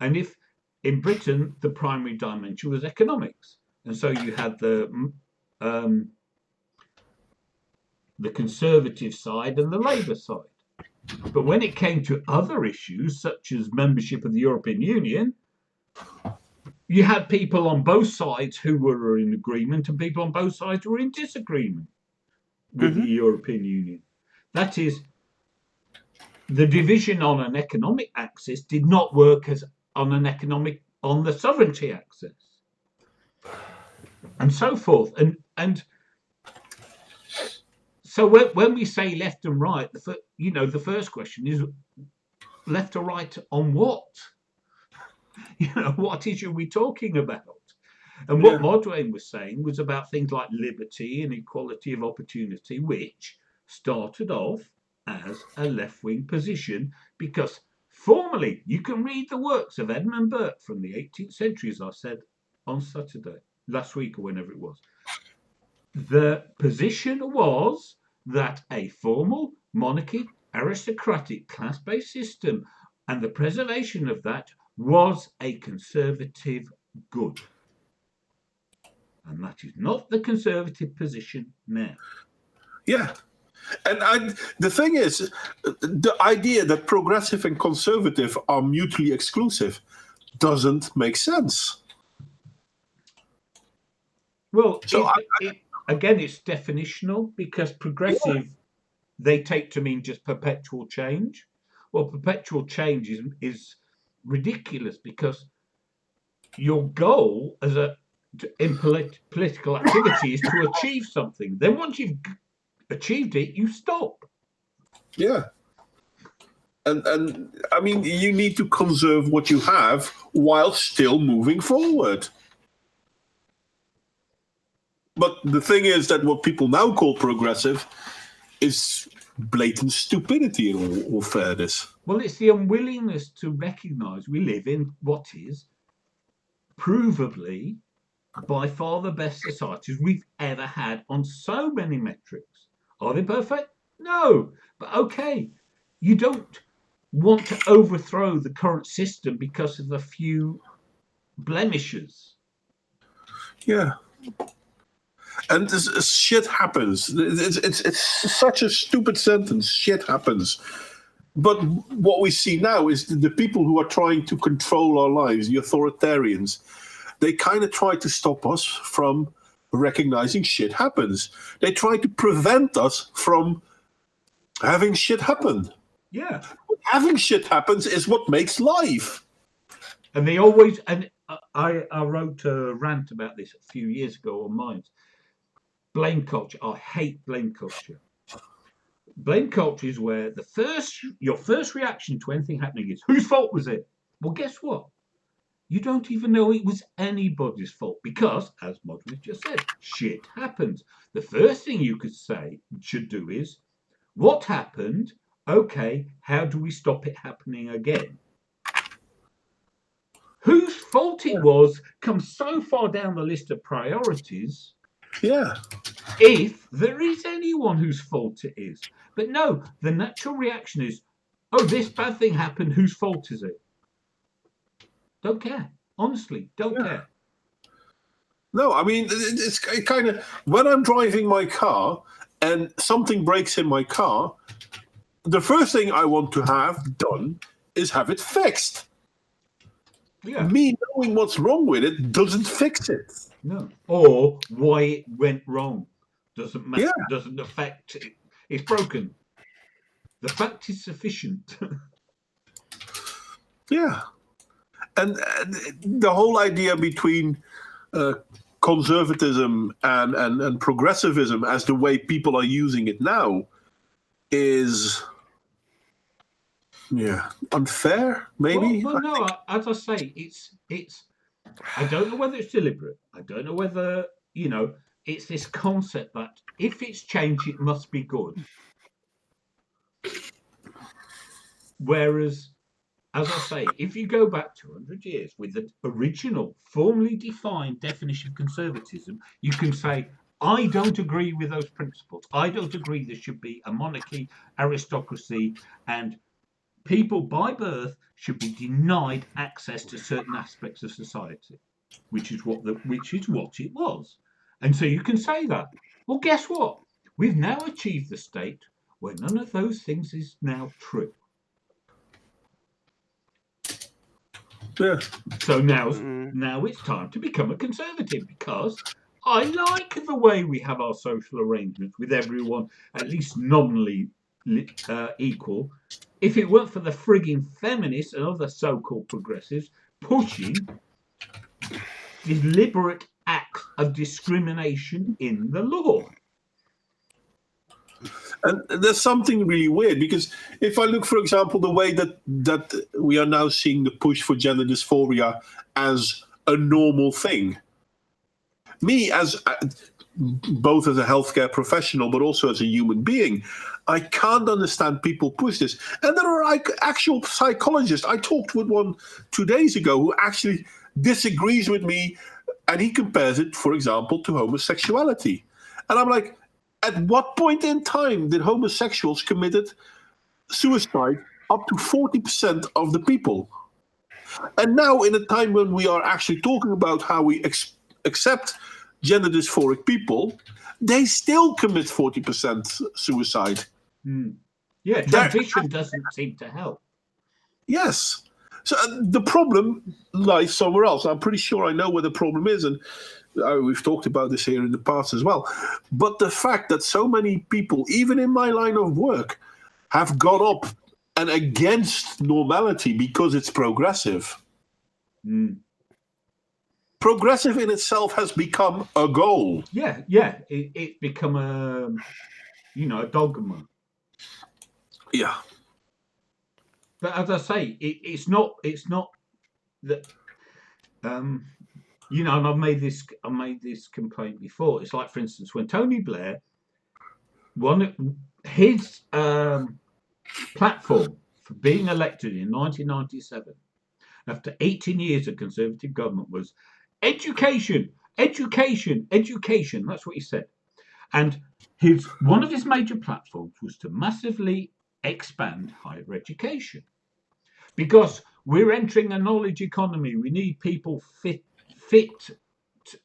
And if in Britain, the primary dimension was economics. And so you had the Conservative side and the Labour side. But when it came to other issues, such as membership of the European Union, you had people on both sides who were in agreement and people on both sides who were in disagreement with the European Union. That is, the division on an economic axis did not work as on the sovereignty axis. And so forth. And so when we say left and right, the first question is left or right on what? What issue are we talking about? And what Modwain was saying was about things like liberty and equality of opportunity, which started off as a left-wing position because formally, you can read the works of Edmund Burke from the 18th century, as I said on Saturday, last week or whenever it was. The position was that a formal monarchy, aristocratic, class-based system and the preservation of that was a conservative good. And that is not the conservative position now. Yeah. And the thing is, the idea that progressive and conservative are mutually exclusive doesn't make sense. Well, so again, it's definitional because progressive, they take to mean just perpetual change. Well, perpetual change is ridiculous because your goal in political activity is to achieve something. Then once you've achieved it, you stop. Yeah. And I mean, you need to conserve what you have while still moving forward. But the thing is that what people now call progressive is blatant stupidity in all fairness. Well, it's the unwillingness to recognise we live in what is provably by far the best societies we've ever had on so many metrics. Are they perfect? No. But okay, you don't want to overthrow the current system because of a few blemishes. Yeah. And shit happens. It's such a stupid sentence. Shit happens. But what we see now is the people who are trying to control our lives, the authoritarians, they kind of try to stop us from recognizing shit happens. They try to prevent us from having shit happen. Yeah. Having shit happens is what makes life. And they always, and I wrote a rant about this a few years ago on Minds. Blame culture. I hate blame culture. Blame culture is where your first reaction to anything happening is, whose fault was it? Well, guess what? you don't even know it was anybody's fault because, as Modwain just said, shit happens. The first thing you should do is, what happened? Okay, how do we stop it happening again? Whose fault it was comes so far down the list of priorities. Yeah. If there is anyone whose fault it is. But no, the natural reaction is, oh, this bad thing happened, whose fault is it? Don't care. Honestly, don't care. No, I mean, it's kind of, when I'm driving my car and something breaks in my car, the first thing I want to have done is have it fixed. Yeah. Me knowing what's wrong with it doesn't fix it. No. Or why it went wrong. Doesn't matter. Yeah. Doesn't affect it. It's broken. The fact is sufficient. Yeah. And the whole idea between conservatism and progressivism as the way people are using it now is, unfair, maybe. Well, no, as I say, it's. I don't know whether it's deliberate. I don't know whether, it's this concept that if it's changed, it must be good. Whereas, as I say, if you go back 200 years with the original formally defined definition of conservatism, you can say, I don't agree with those principles. I don't agree there should be a monarchy, aristocracy, and people by birth should be denied access to certain aspects of society, which is what it was. And so you can say that. Well, guess what? We've now achieved the state where none of those things is now true. Yeah. So now it's time to become a conservative because I like the way we have our social arrangements with everyone at least nominally equal. If it weren't for the frigging feminists and other so-called progressives pushing deliberate acts of discrimination in the law. And there's something really weird because if I look, for example, the way that we are now seeing the push for gender dysphoria as a normal thing, me as both as a healthcare professional but also as a human being, I can't understand people push this. And there are actual psychologists. I talked with one 2 days ago who actually disagrees with me, and he compares it, for example, to homosexuality. And I'm like, at what point in time did homosexuals committed suicide up to 40% of the people? And now in a time when we are actually talking about how we accept gender dysphoric people, they still commit 40% suicide. Yeah, transition doesn't seem to help. Yes. So the problem lies somewhere else. I'm pretty sure I know where the problem is, and we've talked about this here in the past as well. But the fact that so many people, even in my line of work, have got up and against normality because it's progressive. Progressive in itself has become a goal. Yeah, it's become a dogma. Yeah. But as I say, it's not that and I've made this complaint before. It's like, for instance, when Tony Blair his platform for being elected in 1997, after 18 years of Conservative government, was education, education, education. That's what he said. And one of his major platforms was to massively expand higher education. Because we're entering a knowledge economy. We need people fit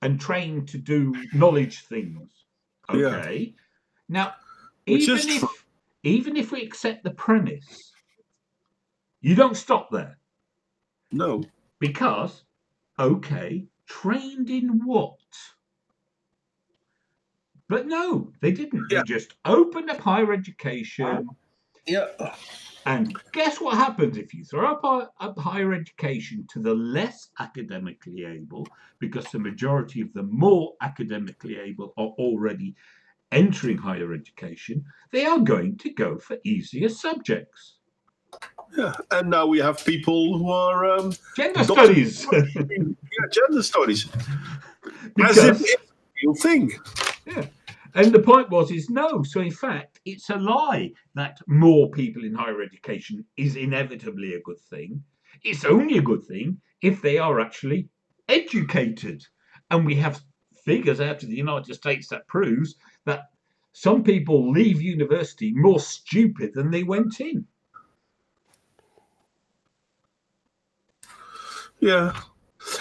and trained to do knowledge things. Okay. Yeah. Now, even if we accept the premise, you don't stop there. No. Because, okay, trained in what? But no, they didn't. Yeah. They just opened up higher education. Yeah. And guess what happens if you throw up higher education to the less academically able, because the majority of the more academically able are already entering higher education, they are going to go for easier subjects. Yeah, and now we have people who are Gender studies. gender studies, Because, as if it's a real thing. yeah. And the point is no. So in fact, it's a lie that more people in higher education is inevitably a good thing. It's only a good thing if they are actually educated. And we have figures out of the United States that proves that some people leave university more stupid than they went in. Yeah,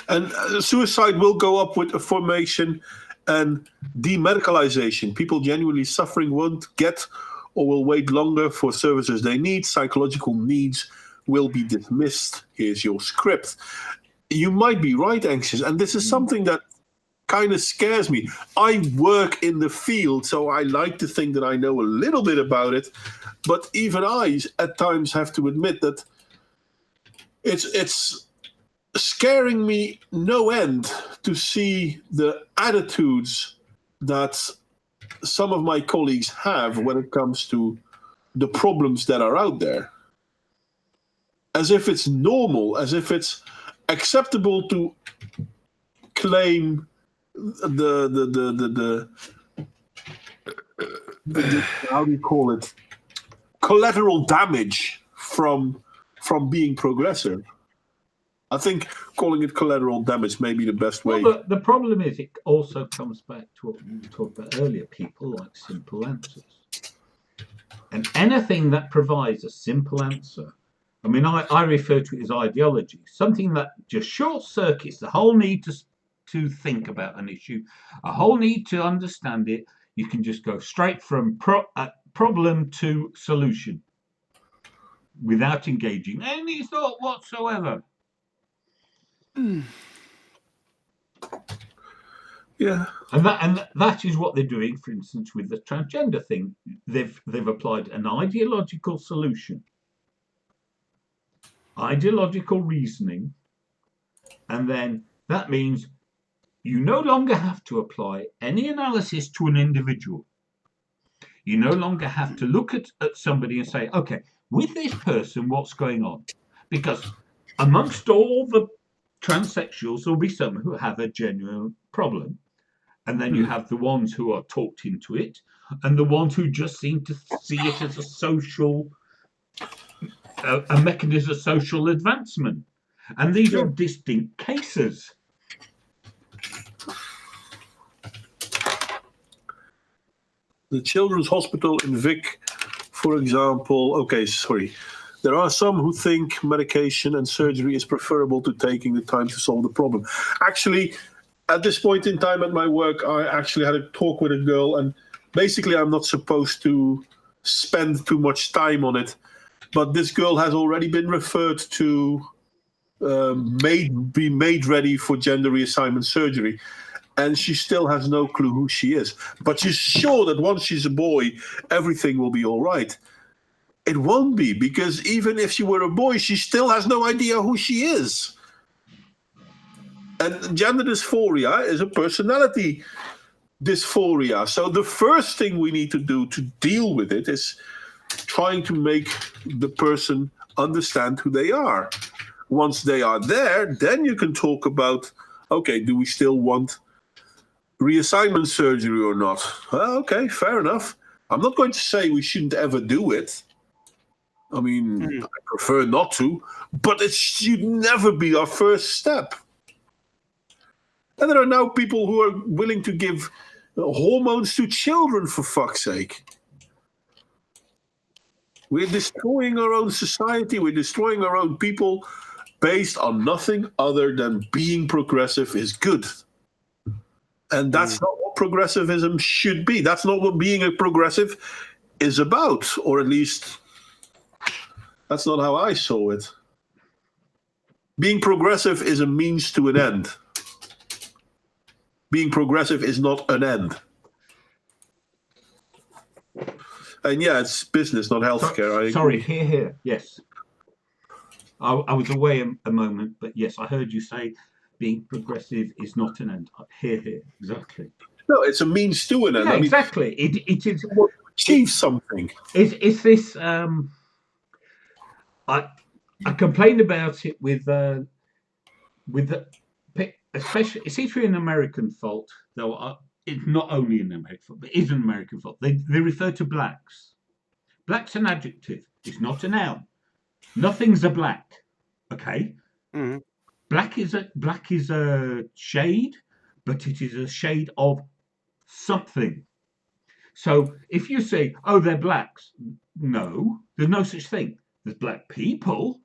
and suicide will go up with affirmation and demedicalization. People genuinely suffering won't get or will wait longer for services they need. Psychological needs will be dismissed. Here's your script. You might be right, Anxious, and this is something that kind of scares me. I work in the field, so I like to think that I know a little bit about it, but even I at times have to admit that it's scaring me no end to see the attitudes that some of my colleagues have when it comes to the problems that are out there. As if it's normal, as if it's acceptable to claim the how do you call it, collateral damage from being progressive. I think calling it collateral damage may be the best way. Well, the problem is it also comes back to what we talked about earlier. People like simple answers. And anything that provides a simple answer, I mean, I refer to it as ideology, something that just short circuits the whole need to think about an issue, a whole need to understand it. You can just go straight from problem to solution without engaging any thought whatsoever. Yeah, and that is what they're doing. For instance, with the transgender thing, they've applied an ideological solution, ideological reasoning, and then that means you no longer have to apply any analysis to an individual. You no longer have to look at somebody and say, okay, with this person, what's going on? Because amongst all the transsexuals, there'll be some who have a genuine problem. And then you have the ones who are talked into it and the ones who just seem to see it as a social, a mechanism of social advancement. And these are distinct cases. The Children's Hospital in Vic, for example. There are some who think medication and surgery is preferable to taking the time to solve the problem. Actually, at this point in time at my work, I actually had a talk with a girl, and basically I'm not supposed to spend too much time on it. But this girl has already been referred to be made ready for gender reassignment surgery. And she still has no clue who she is. But she's sure that once she's a boy, everything will be all right. It won't be, because even if she were a boy, she still has no idea who she is. And gender dysphoria is a personality dysphoria. So the first thing we need to do to deal with it is trying to make the person understand who they are. Once they are there, then you can talk about, okay, do we still want reassignment surgery or not? Okay, fair enough. I'm not going to say we shouldn't ever do it. I mean, I prefer not to, but it should never be our first step. And there are now people who are willing to give hormones to children, for fuck's sake. We're destroying our own society. We're destroying our own people based on nothing other than being progressive is good. And that's not what progressivism should be. That's not what being a progressive is about, or at least that's not how I saw it. Being progressive is a means to an end. Being progressive is not an end. And yeah, it's business, not healthcare. Sorry, here. Yes. I was away a moment, but yes, I heard you say being progressive is not an end. Here, exactly. No, it's a means to an end. Yeah, exactly. It is to achieve something. It's this I complain about it with the especially it seems to be an American fault, though it's not only an American fault, but it is an American fault. They refer to blacks. Black's an adjective. It's not a noun. Nothing's a black. Okay. Mm-hmm. Black is a shade, but it is a shade of something. So if you say, "Oh, they're blacks," no, there's no such thing. There's black people,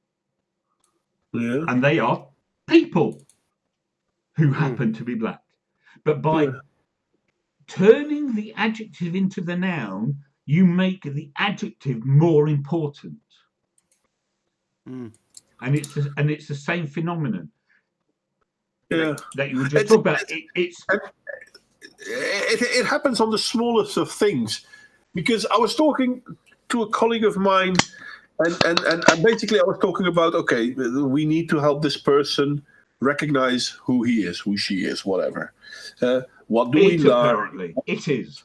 and they are people who happen to be black. But by turning the adjective into the noun, you make the adjective more important. And it's the same phenomenon. Yeah. That you were just talking about. It happens on the smallest of things, because I was talking to a colleague of mine, and basically I was talking about, okay, we need to help this person recognize who he is, who she is, whatever. What do we learn? Apparently, it is.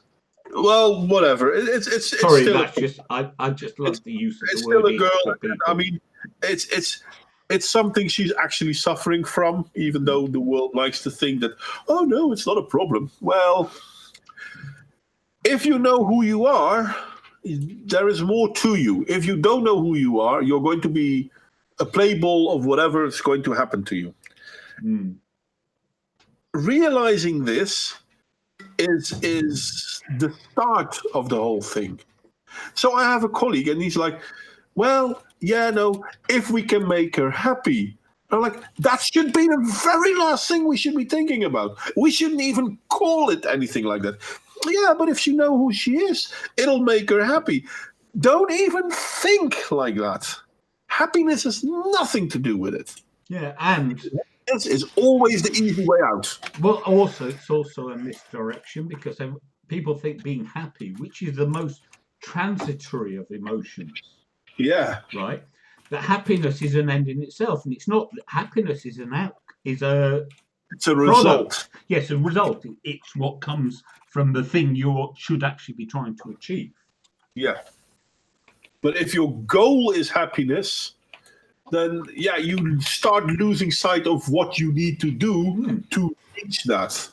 Well, whatever. It's sorry. Still That's just I just love the use of the it's word. Still a girl. I mean, it's something she's actually suffering from, even though the world likes to think that, oh no, it's not a problem. Well, if you know who you are, there is more to you. If you don't know who you are, you're going to be a play ball of whatever is going to happen to you. Realizing this is the start of the whole thing. So I have a colleague, and he's like, well, yeah, no, if we can make her happy. I'm like, that should be the very last thing we should be thinking about. We shouldn't even call it anything like that. Yeah, but if she knows who she is, it'll make her happy. Don't even think like that. Happiness has nothing to do with it. Yeah, and this is always the easy way out. Well, also, it's also a misdirection, because people think being happy, which is the most transitory of emotions. Yeah. Right? That happiness is an end in itself, and it's not. Happiness is it's a result. Yes, a result. It's what comes from the thing you should actually be trying to achieve. Yeah. But if your goal is happiness, then yeah, you start losing sight of what you need to do to reach that.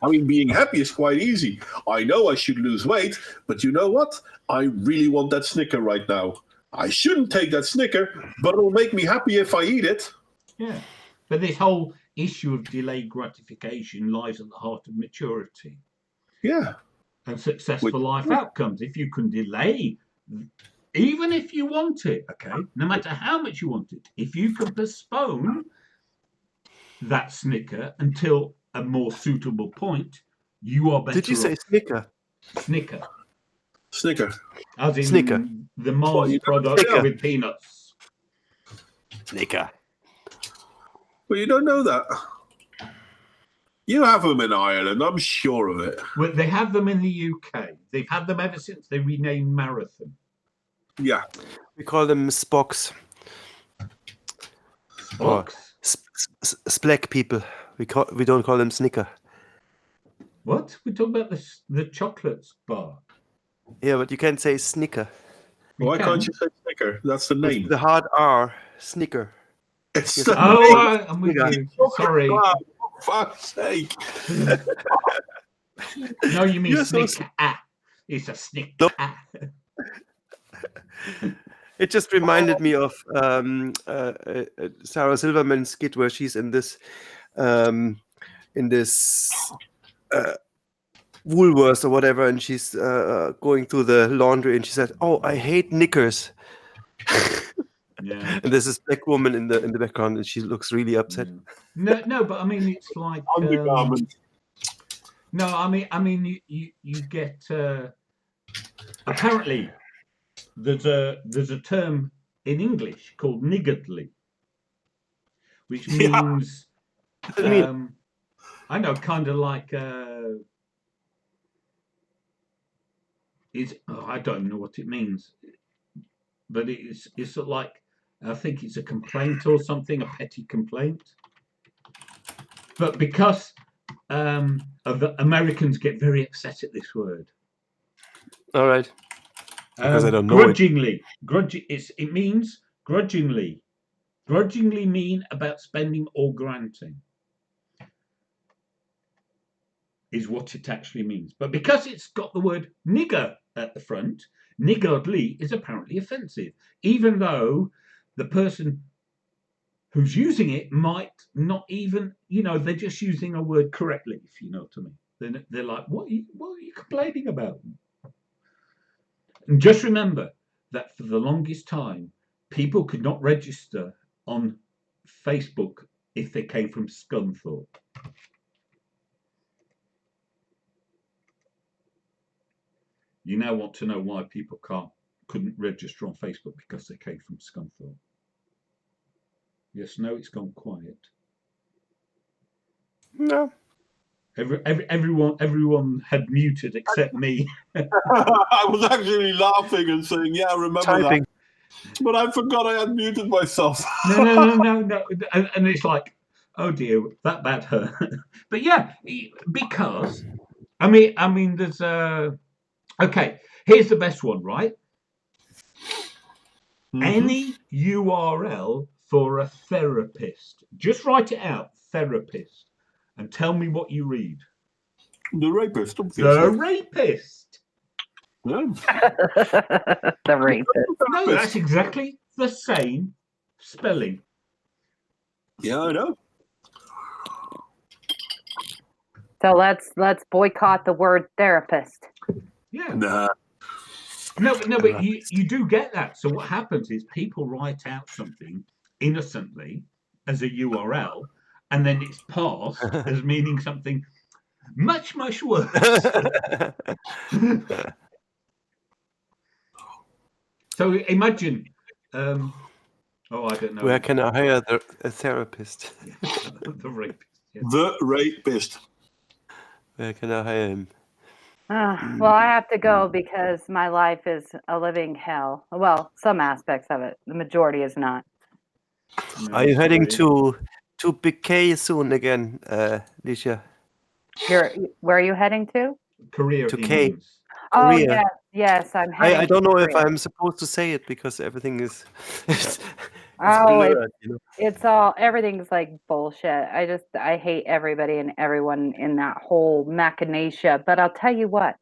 I mean, being happy is quite easy. I know I should lose weight, but you know what? I really want that Snicker right now. I shouldn't take that Snicker, but it'll make me happy if I eat it. Yeah. But this whole issue of delayed gratification lies at the heart of maturity. Yeah. And successful life outcomes. If you can delay, even if you want it, okay, no matter how much you want it, if you can postpone that Snicker until a more suitable point, you are better. Did you say Snicker? Snicker. Snicker. As in Snicker. The Mars product with peanuts. Snicker. Well, you don't know that. You have them in Ireland, I'm sure of it. Well, they have them in the UK. They've had them ever since they renamed Marathon. Yeah. We call them Spocks. Spocks? Splack people. We don't call them Snicker. What? We're talking about the chocolates bar. Yeah, but you can't say Snicker. Why can't you say Snicker? That's the name. The hard R, Snicker. It's Yes, the name. I'm with you. Sorry. For fuck's sake. No, you mean Snicker. It's a Snicker. It just reminded me of Sarah Silverman's skit where she's in this Woolworths or whatever, and she's going through the laundry, and she said, "Oh, I hate knickers." Yeah. And there's this black woman in the background, and she looks really upset. No, but I mean, it's like undergarment. No, I mean, you get apparently there's a term in English called niggardly, which means I know, kind of like I don't know what it means, but it's sort of like, I think it's a complaint or something, a petty complaint. But because of the Americans get very upset at this word. All right. Because I don't know it. Grudgingly. It means grudgingly. Grudgingly mean about spending or granting is what it actually means. But because it's got the word nigger at the front, niggardly is apparently offensive, even though the person who's using it might not even, they're just using a word correctly, if you know what I mean. They're like, what are you complaining about? And just remember that for the longest time, people could not register on Facebook if they came from Scunthorpe. You now want to know why people couldn't register on Facebook because they came from Scunthorpe. Yes, no, it's gone quiet. No. Everyone had muted except me. I was actually laughing and saying, "Yeah, I remember Typing. that," but I forgot I had muted myself. No. And it's like, oh dear, that bad hurt. But yeah, because I mean, there's okay. Here's the best one, right? Any URL for a therapist. Just write it out, therapist, and tell me what you read. The rapist, obviously. The rapist. Yeah. The rapist. No, that's exactly the same spelling. Yeah, I know. So let's boycott the word therapist. Yeah. Nah. No, but you do get that. So what happens is people write out something innocently as a URL, and then it's passed as meaning something much, much worse. So imagine, I don't know. Where can I hire a therapist? The rapist. Yeah. The rapist. Where can I hire him? Well, I have to go because my life is a living hell. Well, some aspects of it. The majority is not. No, Are you heading sorry. to Big K soon again, Licia? Where are you heading to? Korea. To he K. means. Oh, Korea. yes, I'm heading I don't know to if Korea. I'm supposed to say it because everything is it's Oh, blurred, everything's like bullshit. I hate everybody and everyone in that whole machinacea. But I'll tell you what.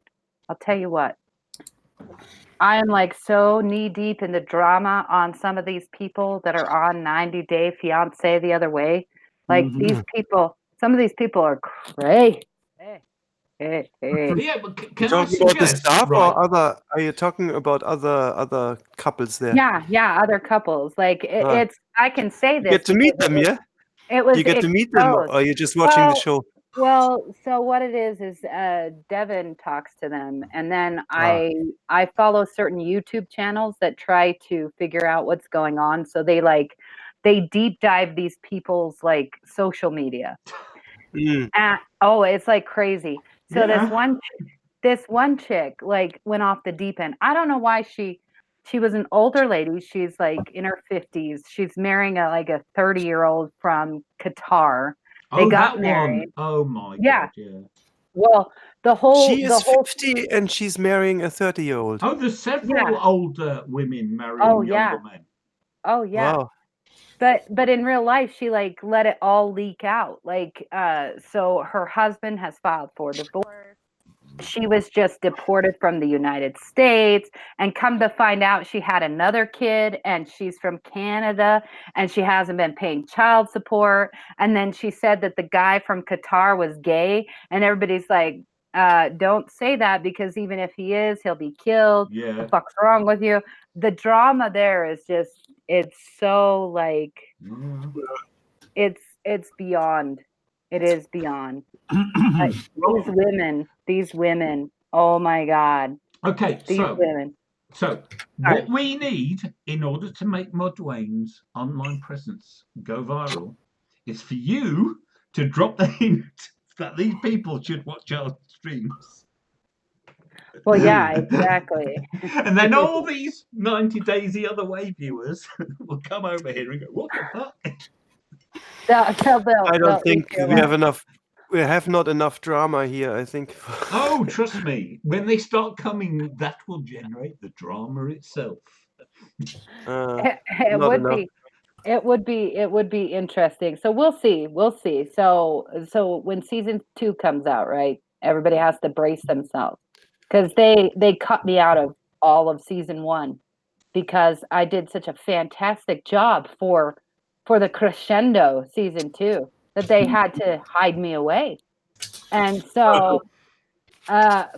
I am like so knee deep in the drama on some of these people that are on 90 Day Fiance the other way. Like some of these people are crazy. Yeah, but You're can I talking about the suggest? staff Right. or other? Are you talking about other couples there? Yeah, other couples. Like it's. I can say this. You get to meet them, yeah? It was. You get to meet them, or are you just watching the show? Well, so what it is Devin talks to them, and then I follow certain YouTube channels that try to figure out what's going on. So they deep dive these people's like social media. It's like crazy. So this one chick like went off the deep end. I don't know why she was an older lady. She's like in her 50s. She's marrying a 30-year-old from Qatar. They got married. Oh my Yeah. God, yeah. Well, She is 50 and she's marrying a 30-year-old. Oh, there's several older women marrying younger men. Oh yeah. Wow. But in real life, she like let it all leak out. Like so her husband has filed for divorce. She was just deported from the United States, and come to find out she had another kid and she's from Canada and she hasn't been paying child support. And then she said that the guy from Qatar was gay, and everybody's like, don't say that because even if he is, he'll be killed. Yeah. What the fuck's wrong with you? The drama there is just, it's so like, it's beyond. It is beyond. These women, oh my God. Okay, these women. So what we need in order to make Modwain's online presence go viral is for you to drop the hint that these people should watch our streams. Well, yeah, exactly. And then all these 90 Days the Other Way viewers will come over here and go, what the fuck? I don't think we have enough We have not enough drama here, I think. Oh, trust me, when they start coming, that will generate the drama itself. It Not would enough. be. It would be interesting. So we'll see. We'll see. So when season 2 comes out, right? Everybody has to brace themselves because they cut me out of all of season 1 because I did such a fantastic job for the crescendo season 2 that they had to hide me away. And so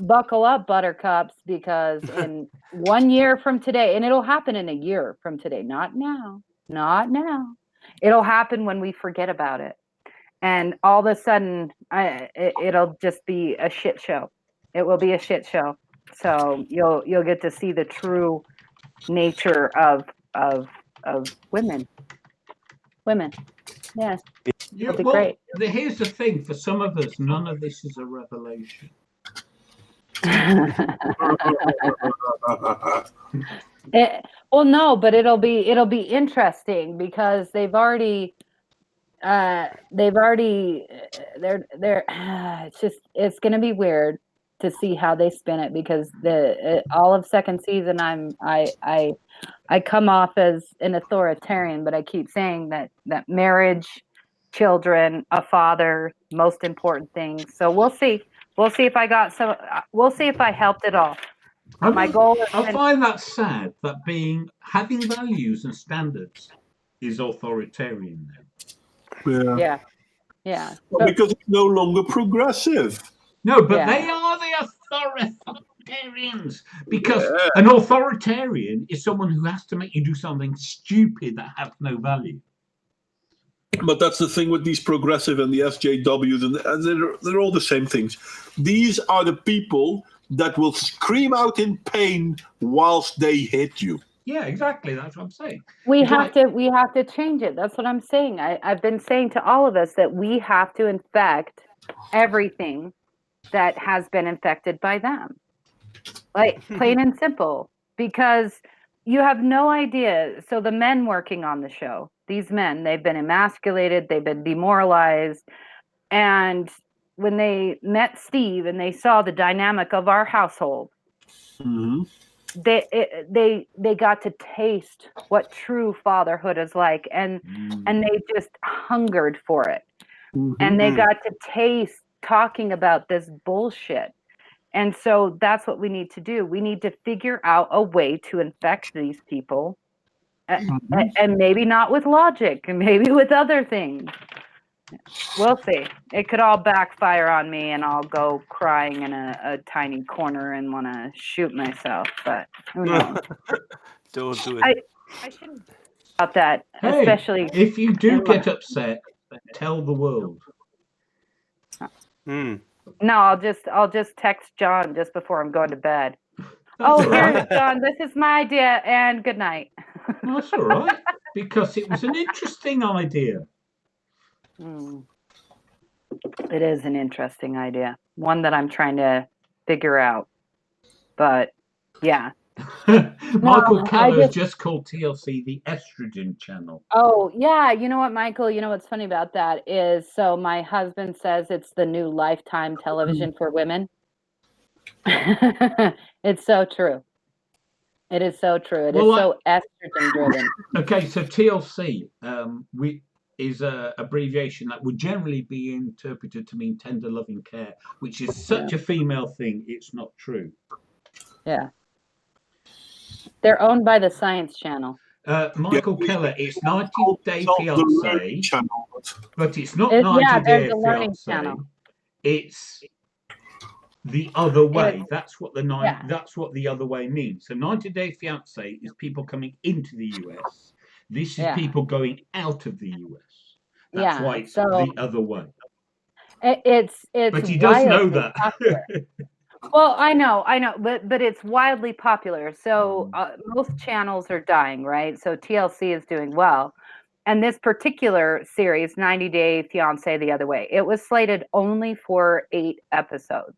buckle up, buttercups, because in 1 year from today, and it'll happen in a year from today, not now. Not now. It'll happen when we forget about it. And all of a sudden, it'll just be a shit show. It will be a shit show. So you'll get to see the true nature of women. Women. Yeah. Yeah, It'll be well, great. here's the thing: for some of us, none of this is a revelation. Well, no, but it'll be interesting because they've already it's going to be weird to see how they spin it because all of second season I come off as an authoritarian, but I keep saying that marriage, children, a father, most important things. So we'll see if I got some. We'll see if I helped at all. My goal is I find that sad that having values and standards is authoritarian now. Yeah. Well, because it's no longer progressive. No, but Yeah. they are the authoritarians because an authoritarian is someone who has to make you do something stupid that has no value. But that's the thing with these progressive and the SJWs, and they're all the same things. These are the people that will scream out in pain whilst they hit you. Yeah, exactly. That's what I'm saying. We have to change it. That's what I'm saying. I've been saying to all of us that we have to infect everything that has been infected by them. Like plain and simple. Because you have no idea. So the men working on the show, these men, they've been emasculated, they've been demoralized. And when they met Steve and they saw the dynamic of our household, they got to taste what true fatherhood is like, and they just hungered for it. And they got to taste talking about this bullshit. And so that's what we need to do. We need to figure out a way to infect these people, and maybe not with logic, and maybe with other things. We'll see. It could all backfire on me, and I'll go crying in a tiny corner and want to shoot myself. But who knows? Don't do it. I shouldn't about that, Hey, especially if you do get upset, tell the world. No, I'll just text John just before I'm going to bed. That's all Here's right. John. This is my idea, and good night. That's all right, because it was an interesting idea. It is an interesting idea, one that I'm trying to figure out. But yeah. Michael Keller just called TLC the estrogen channel. Oh, yeah. You know what, Michael? You know what's funny about that is, so my husband says it's the new Lifetime television for women. It's so true. It is so true. It is so estrogen driven. Okay, so TLC is an abbreviation that would generally be interpreted to mean tender loving care, which is such a female thing, it's not true. Yeah. They're owned by the Science Channel. Michael Keller, it's 90 Day Fiance, but it's not 90 Day Fiance. It's the other way. That's what that's what the other way means. So 90 Day Fiance is people coming into the US. This is people going out of the US. That's why it's the other way. It's but he does know that. Well, I know, but it's wildly popular. So most channels are dying, right? So TLC is doing well. And this particular series, 90 Day Fiance the other way, it was slated only for 8 episodes.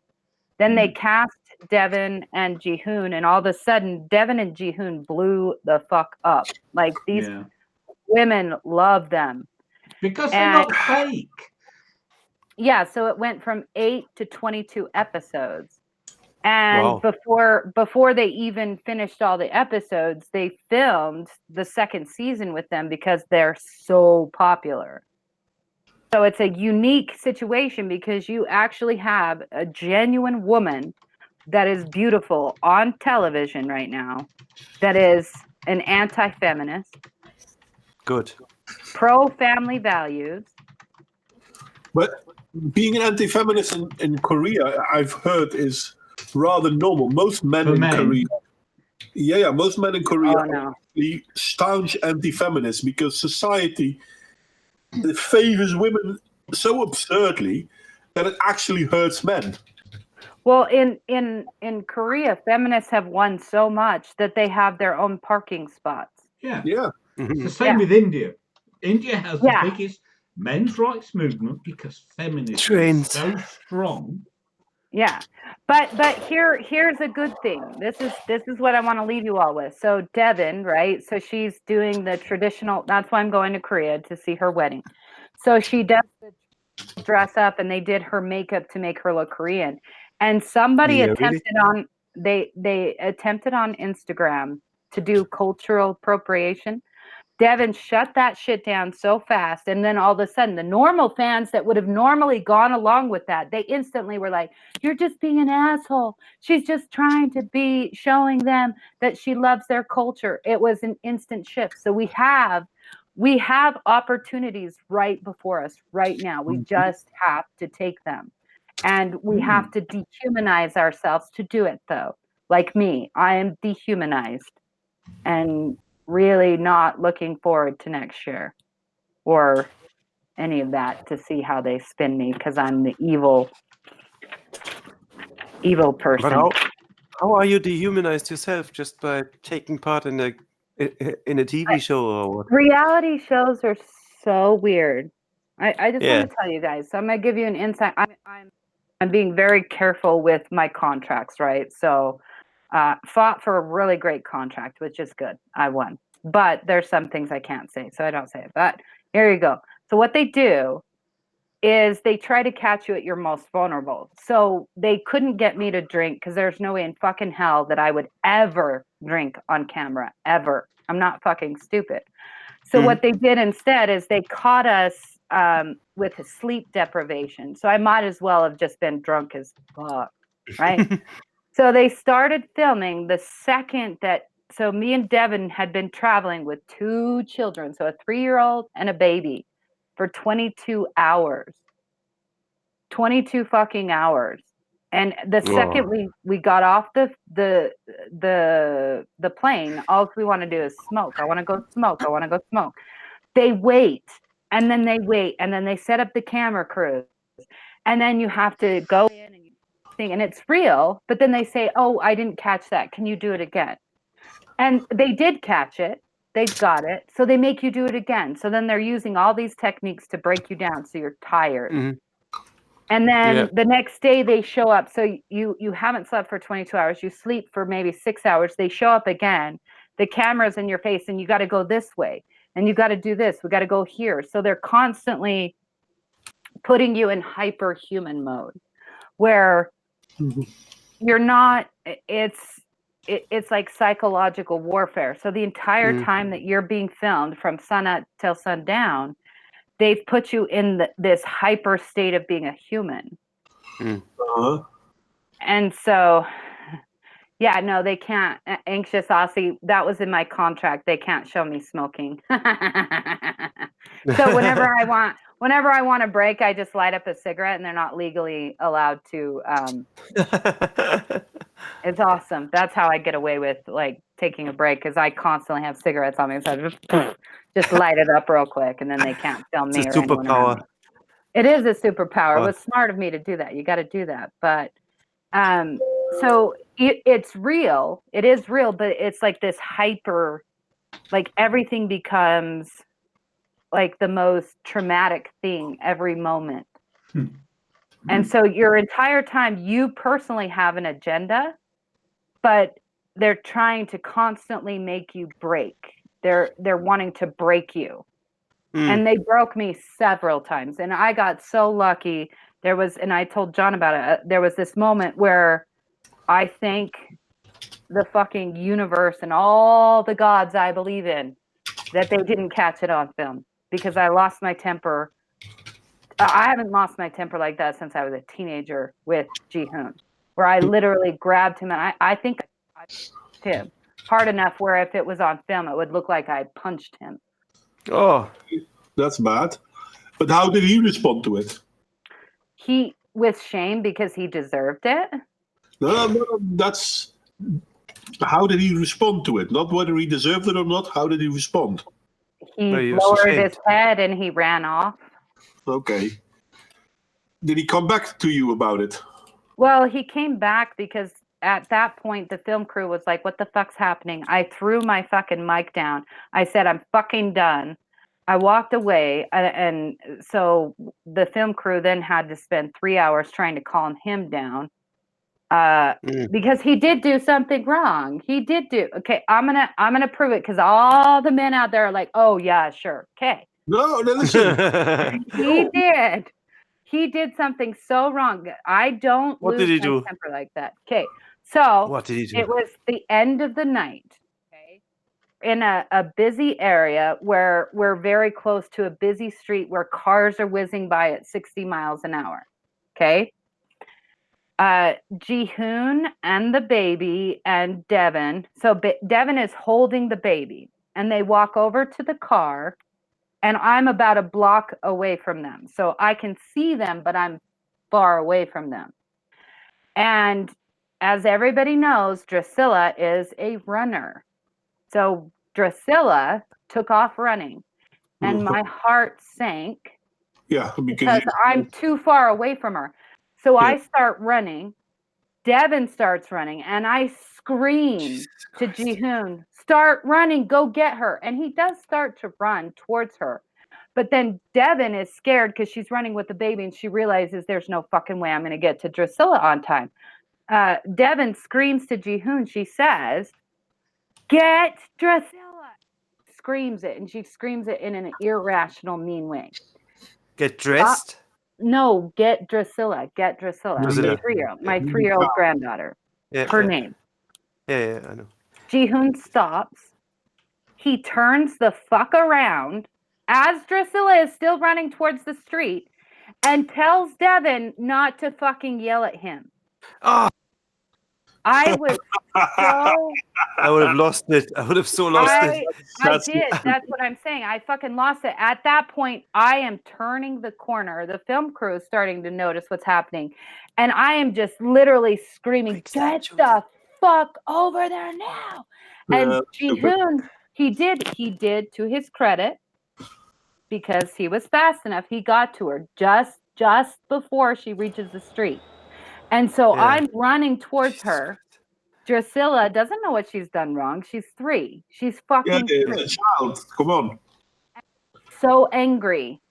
Then they cast Devin and Jihoon, and all of a sudden, Devin and Jihoon blew the fuck up. Like, these women love them. Because they're not fake. Yeah, so it went from 8 to 22 episodes. And Wow. before they even finished all the episodes, they filmed the second season with them because they're so popular. So it's a unique situation because you actually have a genuine woman that is beautiful on television right now, that is an anti-feminist, Good. pro-family values. But being an anti-feminist in Korea, I've heard, is rather normal. Most men For in men. Korea, most men in Korea Oh, no. are actually staunch anti-feminists because society favors women so absurdly that it actually hurts men. Well, in Korea, feminists have won so much that they have their own parking spots. Yeah. Yeah. It's the Mhm. same with India. India has the Yeah. biggest men's rights movement because feminism Trains. is so strong. Yeah. But here's a good thing. This is what I want to leave you all with. So Devin, right? So she's doing the traditional, that's why I'm going to Korea to see her wedding. So she does the dress up and they did her makeup to make her look Korean. And somebody Yeah, really? attempted on they attempted on Instagram to do cultural appropriation. Devin shut that shit down so fast. And then all of a sudden, the normal fans that would have normally gone along with that, they instantly were like, you're just being an asshole. She's just trying to be showing them that she loves their culture. It was an instant shift. So we have opportunities right before us right now. We just have to take them. And we have to dehumanize ourselves to do it, though. Like me, I am dehumanized. And really not looking forward to next year or any of that to see how they spin me because I'm the evil But person. how are you dehumanized yourself just by taking part in a TV show or what? Reality shows are so weird. I just Yeah. want to tell you guys. So I'm gonna give you an insight. I'm being very careful with my contracts, right? So fought for a really great contract, which is good. I won. But there's some things I can't say, so I don't say it. But here you go. So what they do is they try to catch you at your most vulnerable. So they couldn't get me to drink because there's no way in fucking hell that I would ever drink on camera, ever. I'm not fucking stupid. So what they did instead is they caught us with a sleep deprivation. So I might as well have just been drunk as fuck, right? So they started filming the second that, so me and Devin had been traveling with 2 children, so a 3-year-old and a baby, for 22 hours. 22 fucking hours. And the second we got off the plane, all we want to do is smoke. I want to go smoke. I want to go smoke. They wait, and then they wait, and then they set up the camera crews, and then you have to go in and you sing, and it's real. But then they say, "Oh, I didn't catch that. Can you do it again?" And they did catch it. They've got it. So they make you do it again. So then they're using all these techniques to break you down so you're tired. And then the next day they show up. So you haven't slept for 22 hours. You sleep for maybe 6 hours. They show up again. The camera's in your face and you got to go this way. And you got to do this. We got to go here. So they're constantly putting you in hyperhuman mode where you're not, it's like psychological warfare. So the entire time that you're being filmed from sun up till sundown, they've put you in this hyper state of being a human. And so, yeah, no, they can't. Anxious Aussie, that was in my contract. They can't show me smoking. So whenever I want a break, I just light up a cigarette, and they're not legally allowed to. It's awesome. That's how I get away with like taking a break because I constantly have cigarettes on me. So I just light it up real quick, and then they can't film me It's a or anyone around superpower. me. It is a superpower. It was smart of me to do that. You got to do that. But so it's real. It is real, but it's like this hyper, like everything becomes like the most traumatic thing every moment. And so your entire time, you personally have an agenda, but they're trying to constantly make you break. They're wanting to break you. And they broke me several times. And I got so lucky There was, and I told John about it. There was this moment where I thank the fucking universe and all the gods I believe in that they didn't catch it on film, because I lost my temper. I haven't lost my temper like that since I was a teenager with Ji-hoon, where I literally grabbed him, and I think I punched him hard enough where if it was on film, it would look like I punched him. Oh, That's bad. But how did he respond to it? He, with shame, because he deserved it. No, that's... How did he respond to it? Not whether he deserved it or not. How did he respond? He lowered his head and he ran off. Okay. Did he come back to you about it? Well, he came back because at that point, the film crew was like, what the fuck's happening? I threw my fucking mic down. I said, I'm fucking done. I walked away. And so the film crew then had to spend 3 hours trying to calm him down. Because he did do something wrong. He did do. Okay, I'm gonna prove it, because all the men out there are like, oh yeah, sure, okay. No, listen. He did something so wrong. I don't What lose did he my do? temper like that. Okay, so What did he do? it was the end of the night. Okay, in a busy area where we're very close to a busy street where cars are whizzing by at 60 miles an hour. Okay. Ji-hoon and the baby and Devin. So Devin is holding the baby, and they walk over to the car, and I'm about a block away from them. So I can see them, but I'm far away from them. And as everybody knows, Drusilla is a runner. So Drusilla took off running, and my heart sank. Yeah, because I'm too far away from her. So I start running. Devin starts running, and I scream to Ji-hoon, start running, go get her. And he does start to run towards her. But then Devin is scared because she's running with the baby, and she realizes there's no fucking way I'm going to get to Drusilla on time. Devin screams to Ji-hoon. She says, get Drusilla. Screams it, and she screams it in an irrational, mean way. Get dressed? No, get Drusilla. Get Drusilla. Drusilla. My 3-year-old granddaughter. Her name. Yeah, I know. Ji-hoon stops. He turns the fuck around as Drusilla is still running towards the street and tells Devin not to fucking yell at him. Oh, I was so... I would have lost it. I would have so lost it. I did. That's what I'm saying. I fucking lost it. At that point, I am turning the corner. The film crew is starting to notice what's happening. And I am just literally screaming, get the fuck over there now. And Ji-hoon, he did, to his credit, because he was fast enough, he got to her just before she reaches the street. And so I'm running towards her. Drusilla doesn't know what she's done wrong. She's 3. She's fucking 3. A child. Come on. So angry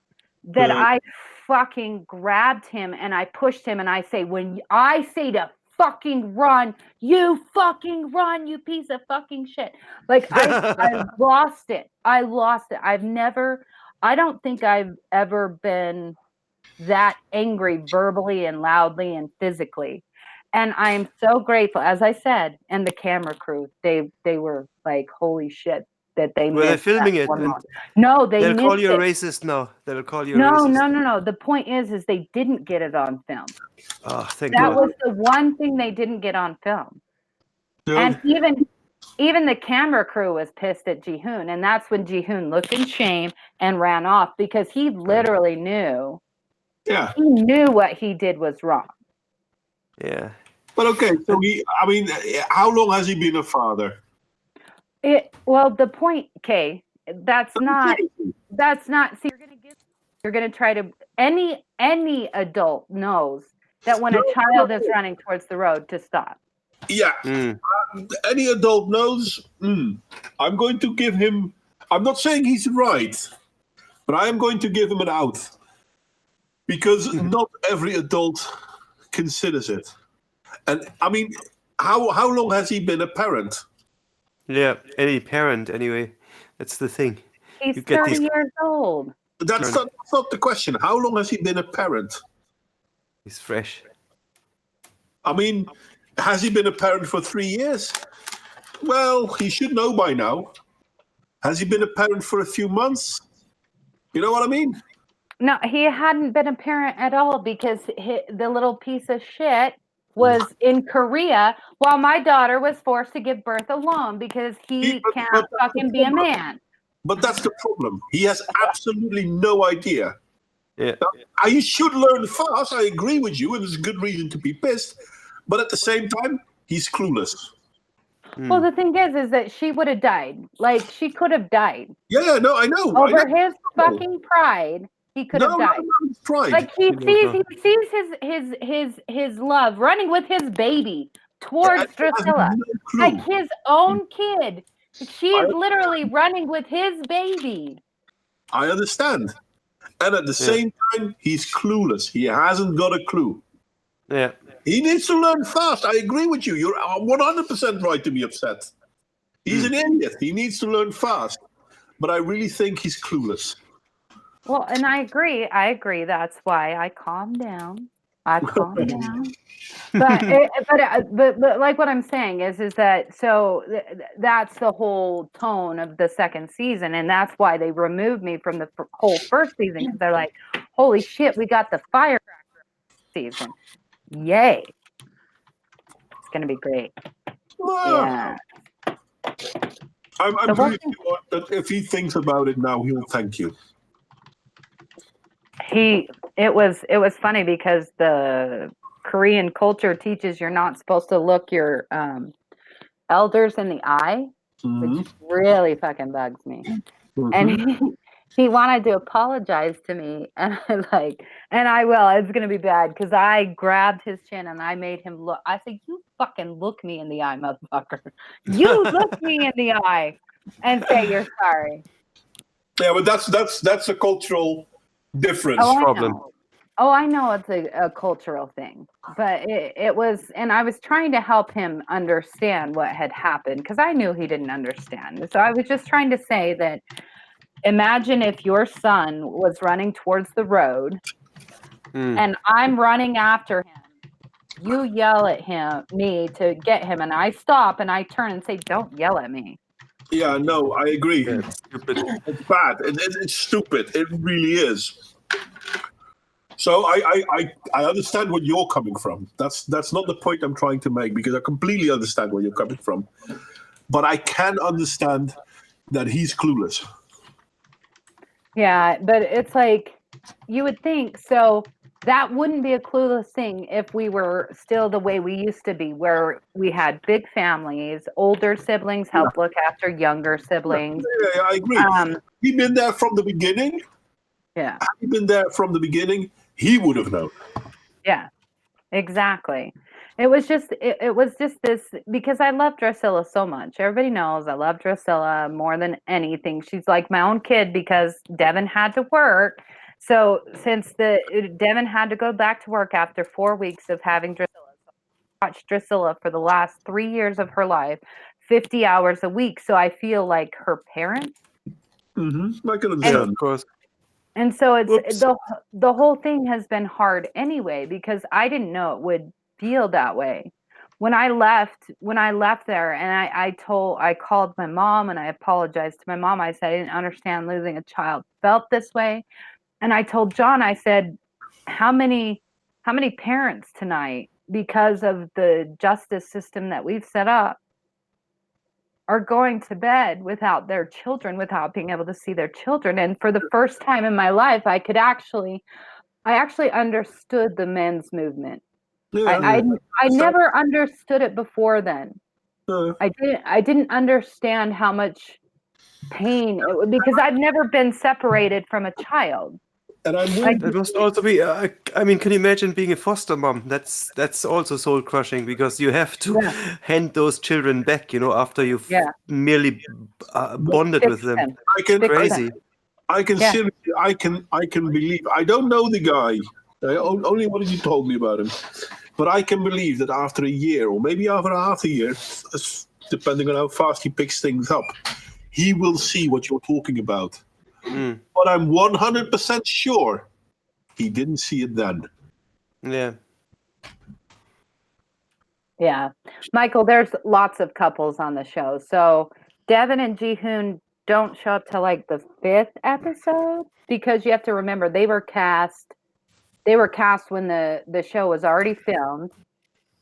that I fucking grabbed him and I pushed him, and I say, when I say to fucking run, you fucking run, you piece of fucking shit. Like I lost it. I don't think I've ever been that angry verbally and loudly and physically. And I am so grateful, as I said, and the camera crew, they were like, holy shit, that they were they filming it? No, they'll call you a racist now. They'll call you a racist. No. The point is they didn't get it on film. Oh, thank that God. was the one thing they didn't get on film. And even the camera crew was pissed at Ji-hoon, and that's when Ji-hoon looked in shame and ran off, because he literally knew. Yeah. He knew what he did was wrong. Yeah. But okay, so how long has he been a father? Well, the point, okay, that's not, see, you're going to try to, any adult knows that when a child is running towards the road, to stop. Yeah. Any adult knows, I'm going to give him, I'm not saying he's right, but I am going to give him an out. Because not every adult considers it. And I mean, how long has he been a parent? Yeah, any parent anyway. That's the thing. He's 30 years old. That's not the question. How long has he been a parent? He's fresh. I mean, has he been a parent for 3 years? Well, he should know by now. Has he been a parent for a few months? You know what I mean? No, he hadn't been a parent at all because the little piece of shit was in Korea while my daughter was forced to give birth alone because he can't fucking be a man. But that's the problem. He has absolutely no idea. Yeah. Now, he should learn fast. I agree with you, and there's a good reason to be pissed. But at the same time, he's clueless. Well, the thing is that she would have died. Like, she could have died. Yeah, no, I know. Over his fucking pride, he could have died. No, pride. Like he sees his love running with his baby towards Drusilla, like his own kid. She is literally running with his baby. I understand, and at the same time, he's clueless. He hasn't got a clue. Yeah. He needs to learn fast. I agree with you. You're 100% right to be upset. He's an idiot. He needs to learn fast. But I really think he's clueless. Well, and I agree. That's why I calmed down. But like what I'm saying is that that's the whole tone of the second season, and that's why they removed me from the whole first season because they're like, "Holy shit, we got the firecracker season! Yay! It's gonna be great." Yeah. I'm pretty sure that if he thinks about it now, he'll thank you. It was funny because the Korean culture teaches you're not supposed to look your elders in the eye, which really fucking bugs me. And he wanted to apologize to me, and I will. It's gonna be bad because I grabbed his chin and I made him look. I said, "You fucking look me in the eye, motherfucker. You look me in the eye and say you're sorry." Yeah, but that's a cultural difference. Problem. I know it's a cultural thing, but it was, and I was trying to help him understand what had happened because I knew he didn't understand. So I was just trying to say that imagine if your son was running towards the road and I'm running after him. You yell at me to get him, and I stop and I turn and say, "Don't yell at me." Yeah, no, I agree. Yeah, it's stupid. It's bad. It's stupid. It really is. So I understand where you're coming from. That's not the point I'm trying to make because I completely understand where you're coming from. But I can understand that he's clueless. Yeah, but it's like you would think so. That wouldn't be a clueless thing if we were still the way we used to be, where we had big families, older siblings help look after younger siblings. Yeah, I agree. He'd been there from the beginning. Yeah. Had he been there from the beginning, he would have known. Yeah, exactly. It was just this because I love Drusilla so much. Everybody knows I love Drusilla more than anything. She's like my own kid because Devin had to work. So since Devin had to go back to work after 4 weeks of having Drusilla, so I watched Drusilla for the last 3 years of her life, 50 hours a week. So I feel like her parent. I can understand. Of course. And so it's the whole thing has been hard anyway because I didn't know it would feel that way. When I left there and I called my mom and I apologized to my mom. I said I didn't understand losing a child felt this way. And I told John, I said, how many parents tonight, because of the justice system that we've set up, are going to bed without their children, without being able to see their children. And for the first time in my life, I actually understood the men's movement. Yeah, I never understood it before then. I didn't understand how much pain it would, because I've never been separated from a child. And it must also be. I mean, can you imagine being a foster mom? That's also soul crushing because you have to hand those children back. After you've merely bonded with them. Crazy. I can seriously. I can believe. I don't know the guy. Only what you told me about him. But I can believe that after a year, or maybe after half a year, depending on how fast he picks things up, he will see what you're talking about. But I'm 100% sure he didn't see it then. Yeah. Yeah. Michael, there's lots of couples on the show. So Devin and Ji-hoon don't show up till like the 5th episode because you have to remember they were cast when the show was already filmed.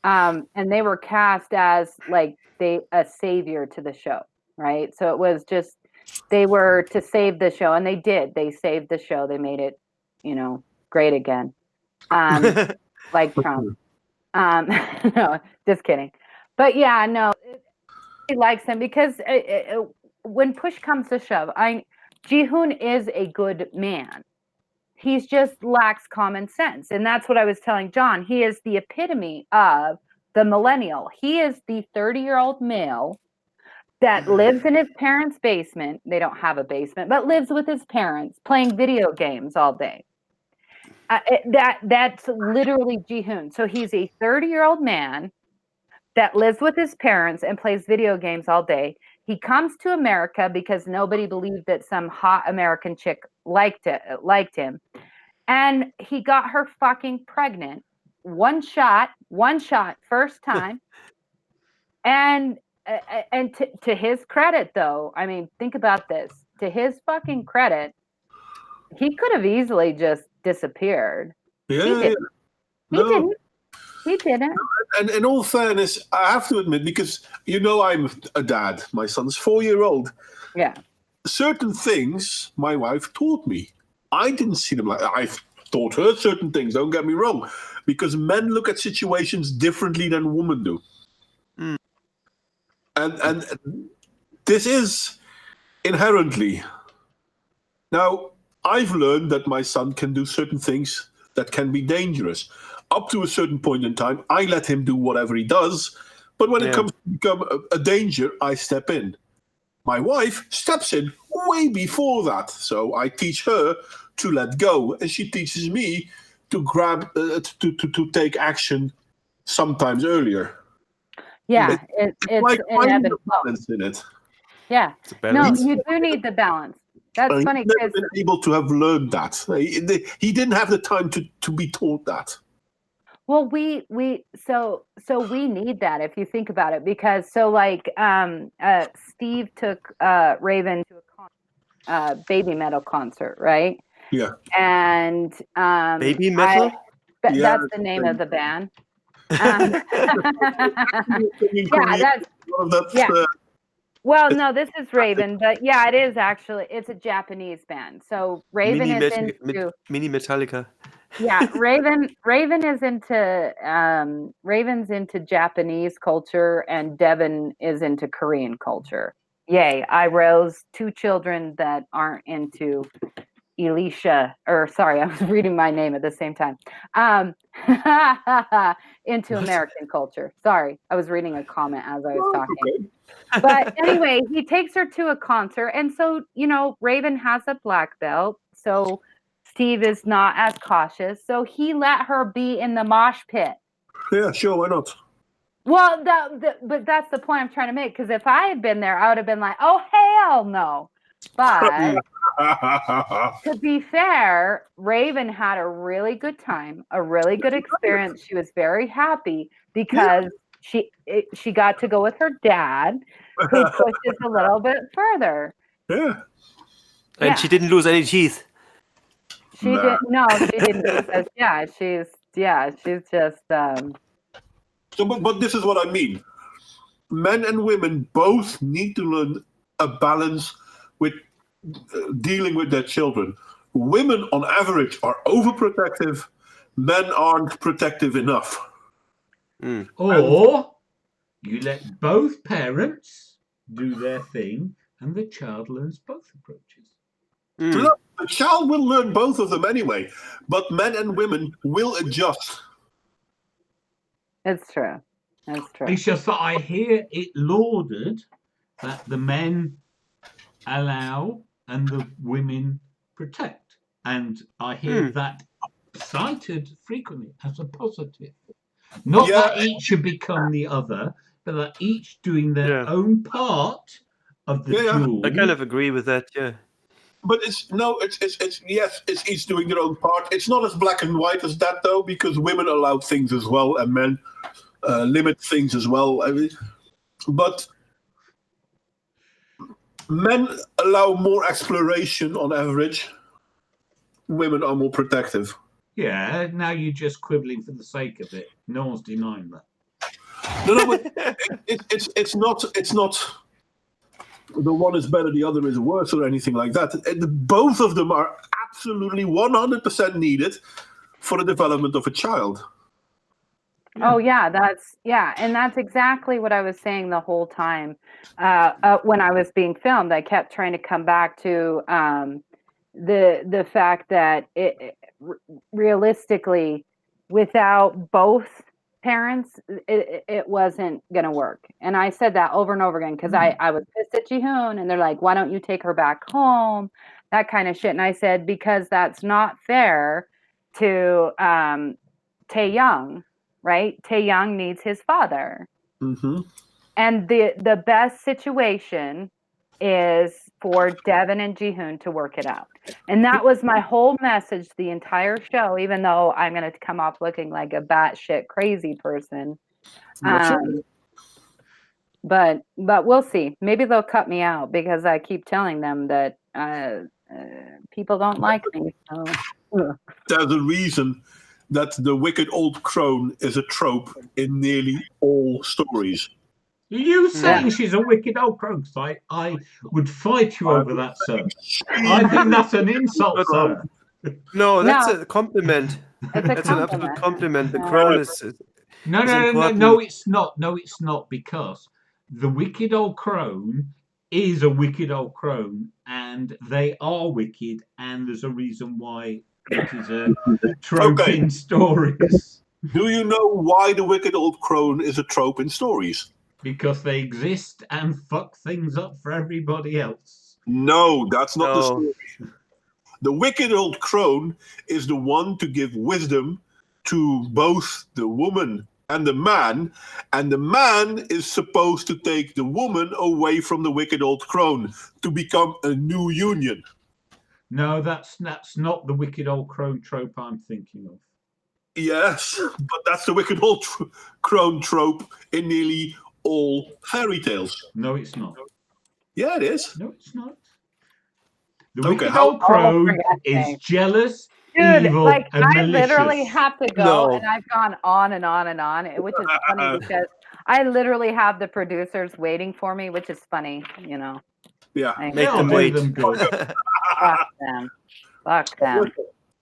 And they were cast as like a savior to the show, right? So it was just they were to save the show, and they did. They saved the show. They made it, great again. Like Trump. No, just kidding. But yeah, no, he likes him because when push comes to shove, Ji-hoon is a good man. He's just lacks common sense. And that's what I was telling John. He is the epitome of the millennial. He is the 30-year-old male that lives in his parents' basement. They don't have a basement, but lives with his parents playing video games all day. That's literally Ji-hoon. So he's a 30-year-old man that lives with his parents and plays video games all day. He comes to America because nobody believed that some hot American chick liked him. And he got her fucking pregnant. One shot, first time. And to his credit, though, I mean, think about this. To his fucking credit, he could have easily just disappeared. Yeah. He didn't. And in all fairness, I have to admit, because I'm a dad. My son's 4-year-old. Yeah. Certain things my wife taught me. I didn't see them like I've taught her certain things, don't get me wrong, because men look at situations differently than women do. Mm. And this is inherently. Now, I've learned that my son can do certain things that can be dangerous. Up to a certain point in time, I let him do whatever he does. But when it comes to become a danger, I step in. My wife steps in way before that. So I teach her to let go. And she teaches me to grab, to take action sometimes earlier. Yeah, it's like an ebb and balance in it. Yeah. No, you do need the balance. That's funny because because been able to have learned that. He didn't have the time to be taught that. Well, we need that if you think about it, because Steve took Raven to a Baby Metal concert, right? Yeah. And Baby Metal? That's the name of the band. Well, no, this is Raven, but yeah, it is actually. It's a Japanese band. So Raven is into Mini Metallica. Yeah, Raven is into Raven's into Japanese culture, and Devin is into Korean culture. Yay! I rose 2 children that aren't into Elisha, or sorry, I was reading my name at the same time. Into American culture. Sorry, I was reading a comment as I was talking. Okay. But anyway, he takes her to a concert, and so Raven has a black belt, so Steve is not as cautious, so he let her be in the mosh pit. Yeah, sure, why not? Well, but that's the point I'm trying to make, because if I had been there, I would have been like, oh, hell no. But to be fair, Raven had a really good time, a really good experience. She was very happy because she got to go with her dad, who pushes a little bit further. Yeah. And she didn't lose any teeth. She didn't. No, she didn't. Because, she's just. So, but this is what I mean. Men and women both need to learn a balance with dealing with their children. Women, on average, are overprotective. Men aren't protective enough. Mm. Or you let both parents do their thing, and the child learns both approaches. Mm. Look, the child will learn both of them anyway, but men and women will adjust. It's true. That's true. It's just that I hear it lauded that the men allow and the women protect. And I hear that cited frequently as a positive. Not that each should become the other, but that each doing their own part of the duel. I kind of agree with that, yeah. But it's yes, it's each doing their own part. It's not as black and white as that though, because women allow things as well, and men limit things as well. I mean, but men allow more exploration on average. Women are more protective. Yeah, now you're just quibbling for the sake of it. No one's denying that. No, but it's not. The one is better, the other is worse, or anything like that. Both of them are absolutely 100% needed for the development of a child. Oh yeah, and that's exactly what I was saying the whole time. When I was being filmed, I kept trying to come back to the fact that realistically, without both parents, it wasn't gonna work. And I said that over and over again because I was pissed at Jihoon, and they're like, "Why don't you take her back home?" That kind of shit. And I said, because that's not fair to Taeyoung. Right? Taeyoung needs his father. Mm-hmm. And the best situation is for Devin and Jihoon to work it out. And that was my whole message the entire show, even though I'm going to come off looking like a batshit crazy person. But we'll see. Maybe they'll cut me out because I keep telling them that people don't like me. So. There's a reason that the wicked old crone is a trope in nearly all stories. Are you saying she's a wicked old crone? I would fight you over that, sir. I think that's an insult, sir. No, that's a compliment. It's That's an absolute compliment. The crone is No, it's not. No, it's not, because the wicked old crone is a wicked old crone, and they are wicked, and there's a reason why it is a trope in stories. Do you know why the wicked old crone is a trope in stories? Because they exist and fuck things up for everybody else. No, that's not the story. The wicked old crone is the one to give wisdom to both the woman and the man is supposed to take the woman away from the wicked old crone to become a new union. No, that's not the wicked old crone trope I'm thinking of. Yes, but that's the wicked old crone trope in nearly all fairy tales. No, it's not. Yeah, it is. No, it's not. The wicked old crone is jealous, evil, and malicious. I literally have to go, and I've gone on and on and on, which is funny because I literally have the producers waiting for me, which is funny, you know. Yeah, make them wait. Fuck them.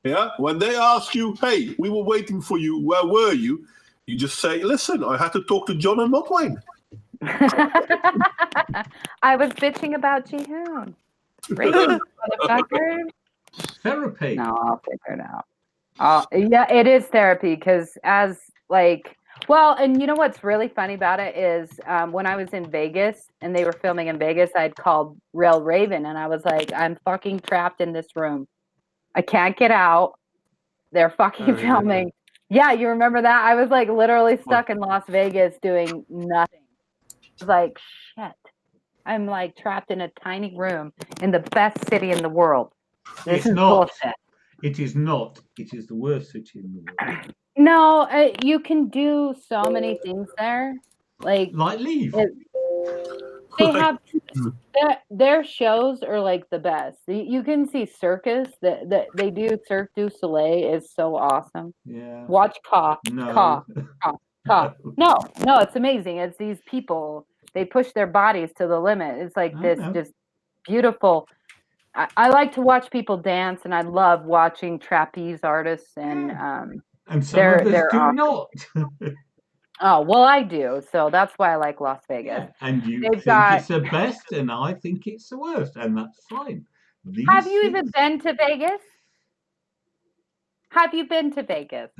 Yeah, when they ask you, hey, we were waiting for you, where were you? You just say, listen, I had to talk to John and Modwain. I was bitching about Jihoon. Motherfucker. Therapy. No, I'll figure it out. Yeah, it is therapy because and you know what's really funny about it is when I was in Vegas and they were filming in Vegas, I'd called Real Raven and I was like, I'm fucking trapped in this room. I can't get out. They're fucking filming. Yeah, you remember that? I was like literally stuck in Las Vegas doing nothing. I was like, shit. I'm like trapped in a tiny room in the best city in the world. This is bullshit. It is not. It is the worst city in the world. No, you can do so many things there. Like leave. They have their shows are like the best. You can see circus that they do. Cirque du Soleil is so awesome. Yeah. Watch Caw. No, it's amazing. It's these people. They push their bodies to the limit. It's like this just beautiful. I like to watch people dance, and I love watching trapeze artists and some of us do not. Oh, well, I do. So that's why I like Las Vegas. Yeah, and you think it's the best, and I think it's the worst, and that's fine. Have you even been to Vegas? Have you been to Vegas?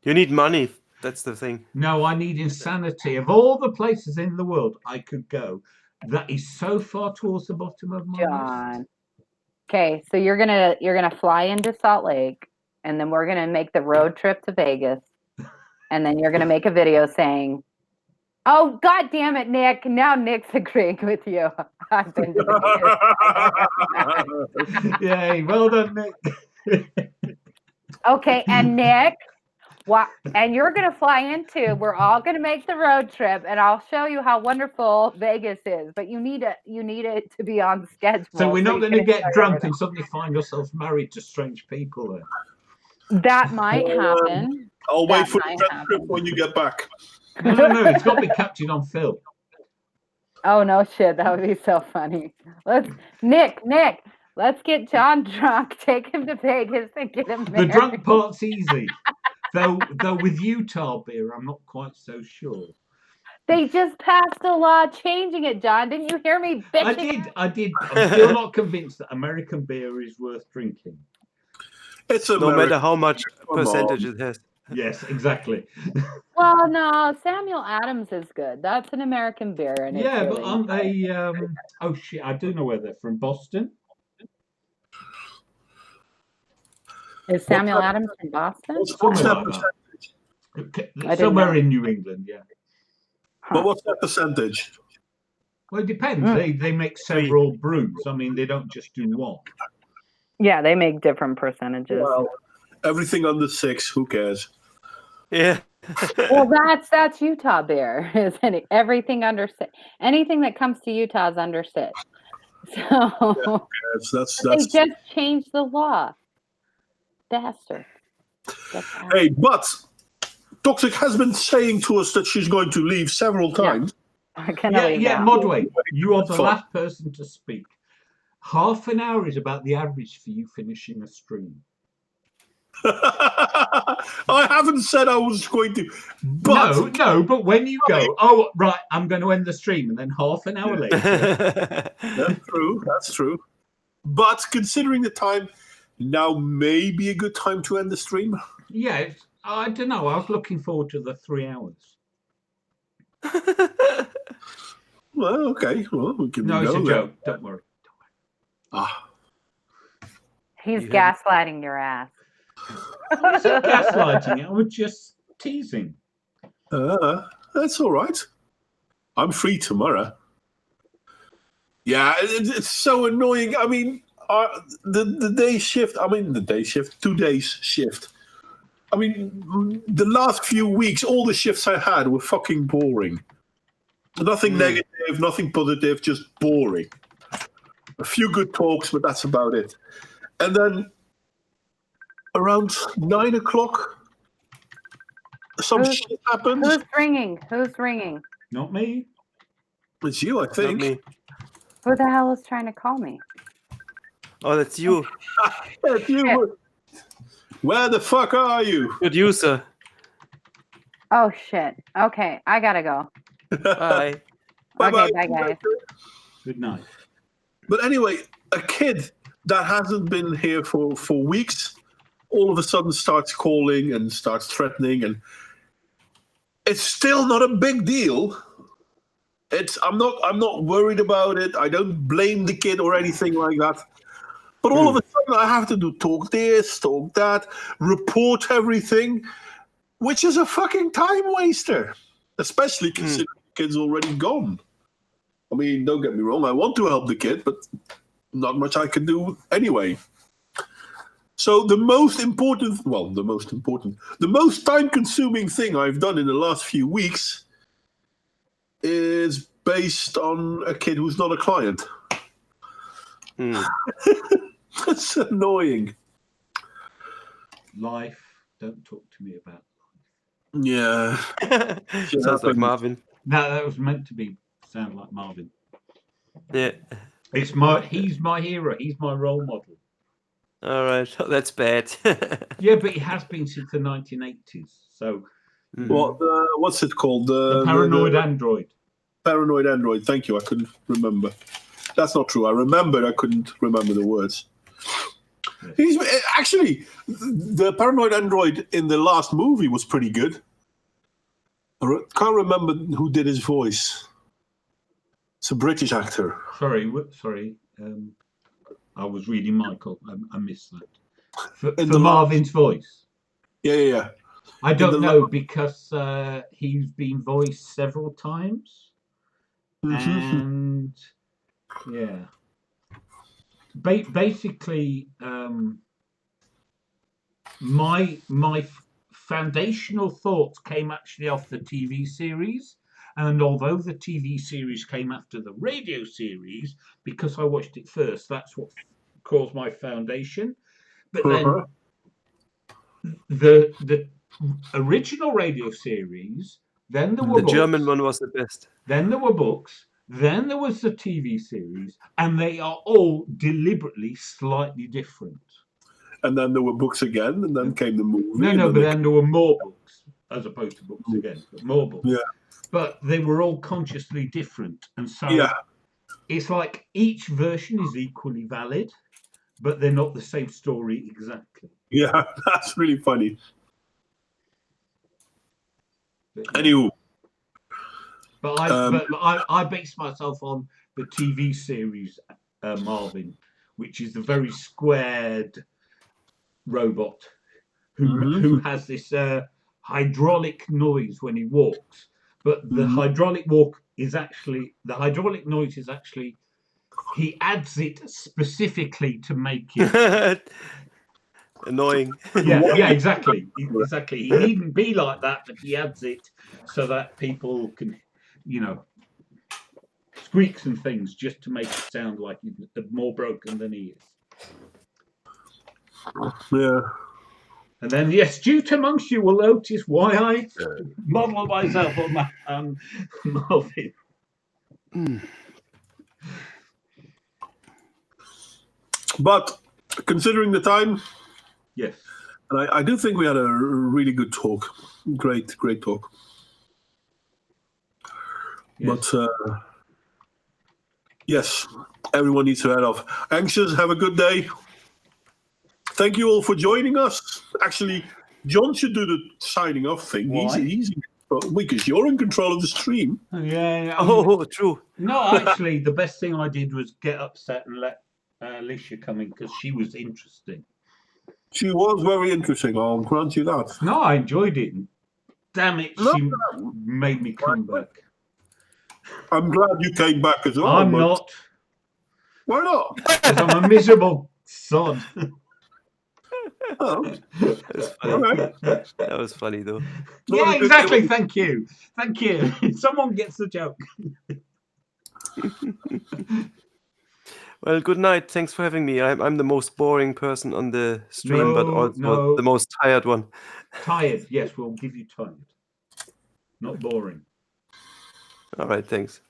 You need money. That's the thing. No, I need insanity. Of all the places in the world I could go, that is so far towards the bottom of my list. Okay, so you're gonna fly into Salt Lake, and then we're gonna make the road trip to Vegas. And then you're going to make a video saying, Oh, God damn it, Nick. Now Nick's agreeing with you. I've been debated. Yay, well done, Nick. Okay, and Nick, and you're going to fly into, we're all going to make the road trip, and I'll show you how wonderful Vegas is. But you need it to be on schedule. So we're not you going to can get enjoy drunk everything. and suddenly find ourselves married to strange people then. That might happen. I'll wait That for the might transcript happen. when you get back. No, it's got to be captured on film. Oh, no shit. That would be so funny. Nick, let's get John drunk, take him to Vegas, and get him The married. drunk part's easy. Though with Utah beer, I'm not quite so sure. They just passed a law changing it, John. Didn't you hear me bitching? I did. I'm still not convinced that American beer is worth drinking. It's No American. matter how much Come percentage on. it has. Yes, exactly. Well, no, Samuel Adams is good. That's an American beer, and Yeah, it's but really aren't nice. they? Oh shit! I do know where they're from. Boston. Is Samuel Adams from Boston? What's Somewhere that like percentage? that. didn't Somewhere know. in New England. Yeah. But what's that percentage? Well, it depends. They make several brews. I mean, they don't just do one. Yeah, they make different percentages. Well, everything under 6, who cares? Yeah. Well, that's Utah beer. Isn't everything under 6? Anything that comes to Utah is under 6. So That's they just changed the law. Bastard. Hey, but Toxic has been saying to us that she's going to leave several times. Yeah, Modwain, you are the Fine. last person to speak. Half an hour is about the average for you finishing a stream. I haven't said I was going to, but No, but when you go, oh, right, I'm going to end the stream, and then half an hour later. That's true. But considering the time, now may be a good time to end the stream. Yeah, I don't know. I was looking forward to the 3 hours. Well, okay. Well, we can No, it's go a there. joke. Don't worry. He's gaslighting your ass. I wasn't gaslighting. I was just teasing. That's all right. I'm free tomorrow. Yeah, it's so annoying. I mean, the day shift. I mean, the day shift. 2 days shift. I mean, the last few weeks, all the shifts I had were fucking boring. Nothing negative, nothing positive, just boring. A few good talks, but that's about it. And then around 9 o'clock, some shit happens. Who's ringing? Not me. It's you, I think. Me. Who the hell is trying to call me? Oh, that's you, It's you. Where the fuck are you? producer. Oh, shit. Okay, I gotta go. Bye. Bye-bye. Okay, bye, guys. Good night. But anyway, a kid that hasn't been here for weeks all of a sudden starts calling and starts threatening, and it's still not a big deal. I'm not worried about it. I don't blame the kid or anything like that. But all of a sudden I have to do talk this, talk that, report everything, which is a fucking time waster, especially considering the kid's already gone. I mean, don't get me wrong, I want to help the kid, but not much I can do anyway. So the most time-consuming thing I've done in the last few weeks is based on a kid who's not a client. That's annoying. Life. Don't talk to me about life. Yeah. Sounds like Marvin. No, that was meant to sound like Marvin. Yeah. He's my hero. He's my role model. All right. That's bad. Yeah, but he has been since the 1980s. So What's it called? the paranoid android. Paranoid android. Thank you. I couldn't remember. That's not true. I remembered. I couldn't remember the words. Yes. He's actually the paranoid android in the last movie was pretty good. I can't remember who did his voice. It's a British actor. Sorry. I was reading Michael. I missed that. For In the Marvin's voice. Yeah. I In don't the know because he's been voiced several times, Mhm. and yeah, basically, my foundational thoughts came actually off the TV series, and although the TV series came after the radio series, because I watched it first, that's what caused my foundation. But then Uh-huh. the original radio series, then there were The German books, one was the best. then there were books, then there was the TV series, and they are all deliberately slightly different. And then there were books again, and then came the movie. No, and no, then but they then there were more books as opposed to books again, but more books. Yeah. But they were all consciously different, and so Yeah. it's like each version is equally valid, but they're not the same story exactly. Yeah, that's really funny. But, yeah. Anywho, But I base myself on the TV series Marvin, which is the very squared robot who has this hydraulic noise when he walks. But the hydraulic noise is actually he adds it specifically to make it Annoying. yeah, exactly. He needn't be like that, but he adds it so that people can, squeaks and things just to make it sound like he's more broken than he is. Yeah. And then the astute amongst you will notice why I model myself on that Marvin. But considering the time, yes, and I do think we had a really good talk. Great talk. yes. But yes, everyone needs to head off. Anxious, have a good day. Thank you all for joining us. Actually, John should do the signing off thing. Why? He's because you're in control of the stream. Yeah. Oh, true. No, actually, the best thing I did was get upset and let Alicia come in because she was interesting. She was very interesting, I'll grant you that. No, I enjoyed it. Damn it, No. she made me come back. I'm glad you came back as well. I'm but not, Why not? because I'm a miserable sod. Oh, That's funny. all right. That was funny though. Yeah, exactly. Thank you. Someone gets the joke. Well, good night. Thanks for having me. I'm the most boring person on the stream, but also the most tired one. Tired. Yes, we'll give you tired. Not boring. All right, thanks.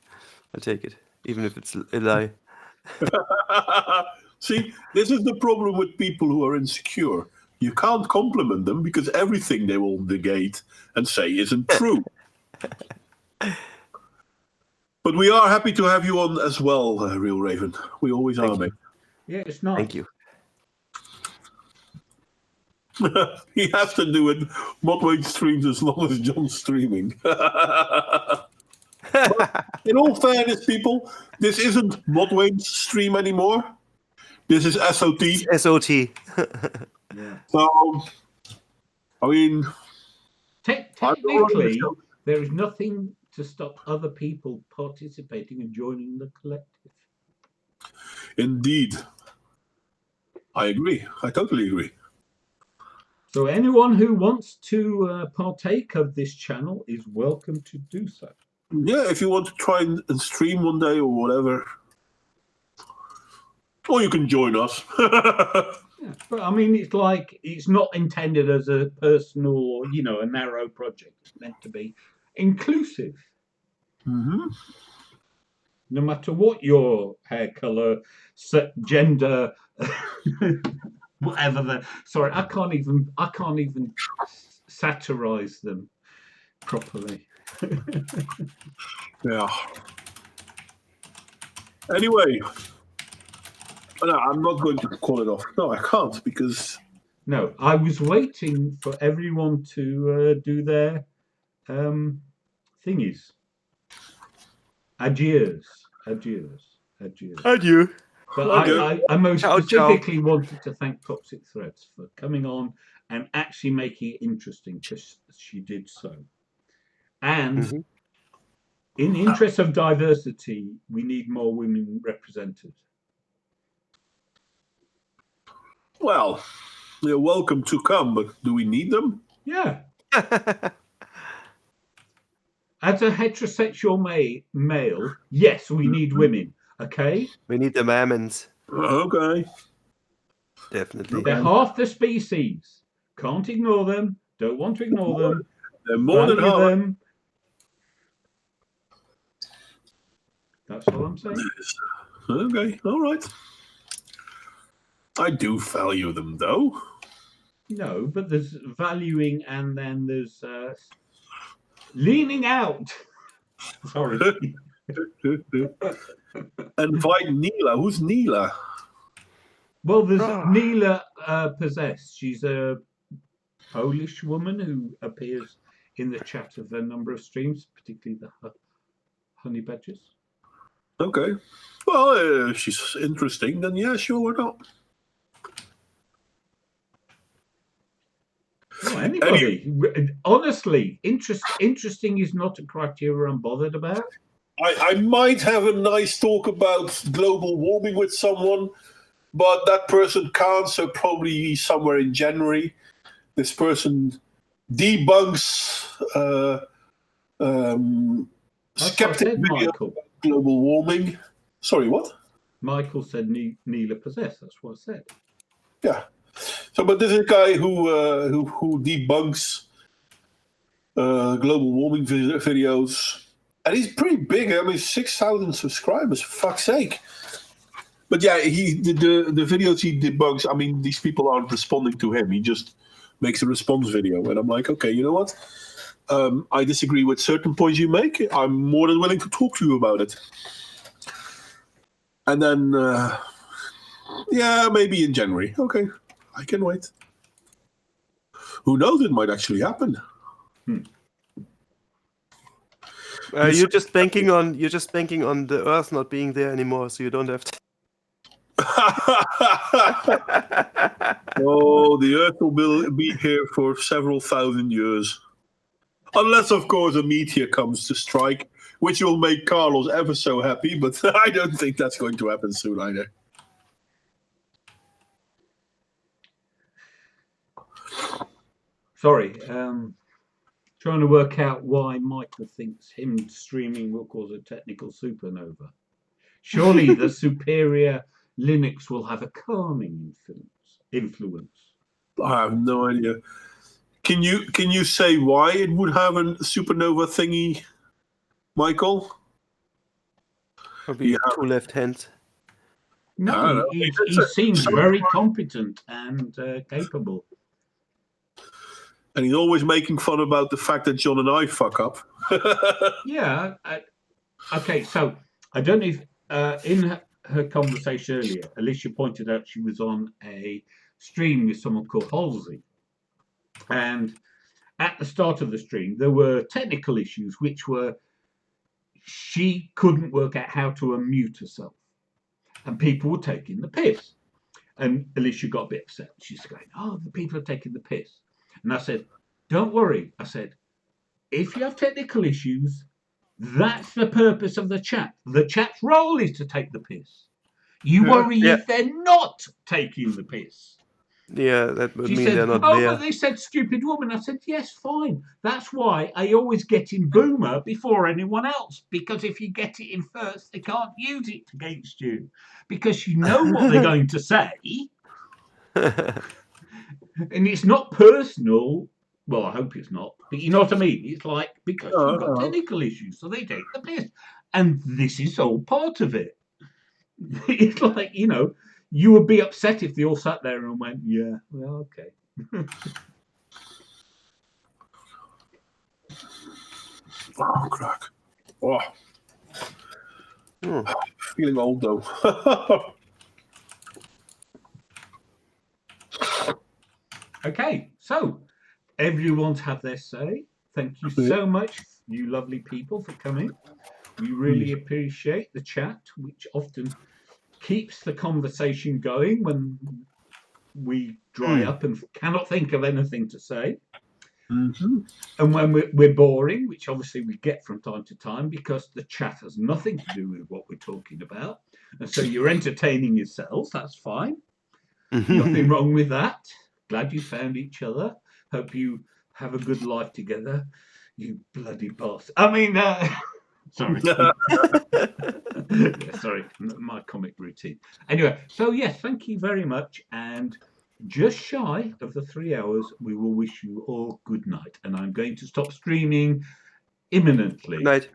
I'll take it, even if it's a lie. See, this is the problem with people who are insecure. You can't compliment them because everything they will negate and say isn't true. But we are happy to have you on as well, Real Raven. We always are, mate. Yeah, it's not. Thank you. He has to do it. Modwain streams as long as John's streaming. But in all fairness, people, this isn't Modwain's stream anymore. This is SOT. SOT. Yeah. So, I mean, Technically, there is nothing to stop other people participating and joining the collective. Indeed. I agree. I totally agree. So anyone who wants to partake of this channel is welcome to do so. Yeah, if you want to try and stream one day or whatever. Or you can join us. Yeah, but I mean, it's not intended as a personal or, a narrow project. It's meant to be inclusive. Mm-hmm. No matter what your hair color, gender, whatever sorry, I can't even satirize them properly. Yeah. Anyway, no, I'm not going to call it off. No, I can't because... No, I was waiting for everyone to do their thingies. Adieus. Adieu. But I most specifically wanted to thank Toxic Threads for coming on and actually making it interesting, because she did so. And Mhm. in the interest of diversity, we need more women represented. Well, they're welcome to come, but do we need them? Yeah. As a heterosexual male, yes, we need women. Okay? We need the mammons, Okay. definitely. They're half the species. Can't ignore them. Don't want to ignore them. They're more than Value half. them. That's all I'm saying. Okay, all right. I do value them, though. No, but there's valuing, and then there's leaning out. Sorry. Invite Neela. Who's Neela? Well, there's Neela Possessed. She's a Polish woman who appears in the chat of a number of streams, particularly the Honey Badgers. Okay. Well, if she's interesting, then yeah, sure, why not? Oh, anybody. Honestly, interesting is not a criteria I'm bothered about. I might have a nice talk about global warming with someone, but that person can't, so probably somewhere in January. This person debunks skeptic video Michael. about global warming. Sorry, what? Michael said Neela Possessed. That's what I said. Yeah. So, but this is a guy who debunks global warming videos, and he's pretty big. I mean, 6,000 subscribers. For fuck's sake! But yeah, the videos he debunks. I mean, these people aren't responding to him. He just makes a response video, and I'm like, okay, you know what? I disagree with certain points you make. I'm more than willing to talk to you about it. And then, yeah, maybe in January. Okay, I can wait. Who knows? It might actually happen. You're just banking on the Earth not being there anymore, so you don't have to. Oh, the Earth will be here for several thousand years. Unless, of course, a meteor comes to strike, which will make Carlos ever so happy, but I don't think that's going to happen soon either. Sorry, trying to work out why Michael thinks him streaming will cause a technical supernova. Surely the superior Linux will have a calming influence. I have no idea. Can you say why it would have a supernova thingy, Michael? Probably two left hands. No, he seems very competent and capable. And he's always making fun about the fact that John and I fuck up. Yeah. Okay, so I don't know if in her conversation earlier, Alicia pointed out she was on a stream with someone called Halsey. And at the start of the stream, there were technical issues, which were she couldn't work out how to unmute herself. And people were taking the piss. And Alicia got a bit upset. She's going, oh, the people are taking the piss. And I said, don't worry. I said, if you have technical issues, that's the purpose of the chat. The chat's role is to take the piss. You worry if they're not taking the piss. Yeah, that would mean said, they're not there. there. But they said stupid woman. I said, yes, fine. That's why I always get in Boomer before anyone else. Because if you get it in first, they can't use it against you. Because you know what they're going to say. And it's not personal. Well, I hope it's not. But you know what I mean? It's like, because you've got technical issues, so they take the piss. And this is all part of it. It's like, you know, you would be upset if they all sat there and went, yeah, well, okay. Oh, crack. Oh. Feeling old, though. Okay, so everyone's had their say. Thank you so much, you lovely people, for coming. We really appreciate the chat, which often keeps the conversation going when we dry up and cannot think of anything to say. Mm-hmm. And when we're boring, which obviously we get from time to time because the chat has nothing to do with what we're talking about. And so you're entertaining yourselves. That's fine. Nothing wrong with that. Glad you found each other. Hope you have a good life together. You bloody boss. I mean, sorry. Sorry, my comic routine. Anyway, so yes, thank you very much. And just shy of the 3 hours, we will wish you all good night. And I'm going to stop streaming imminently. Good night.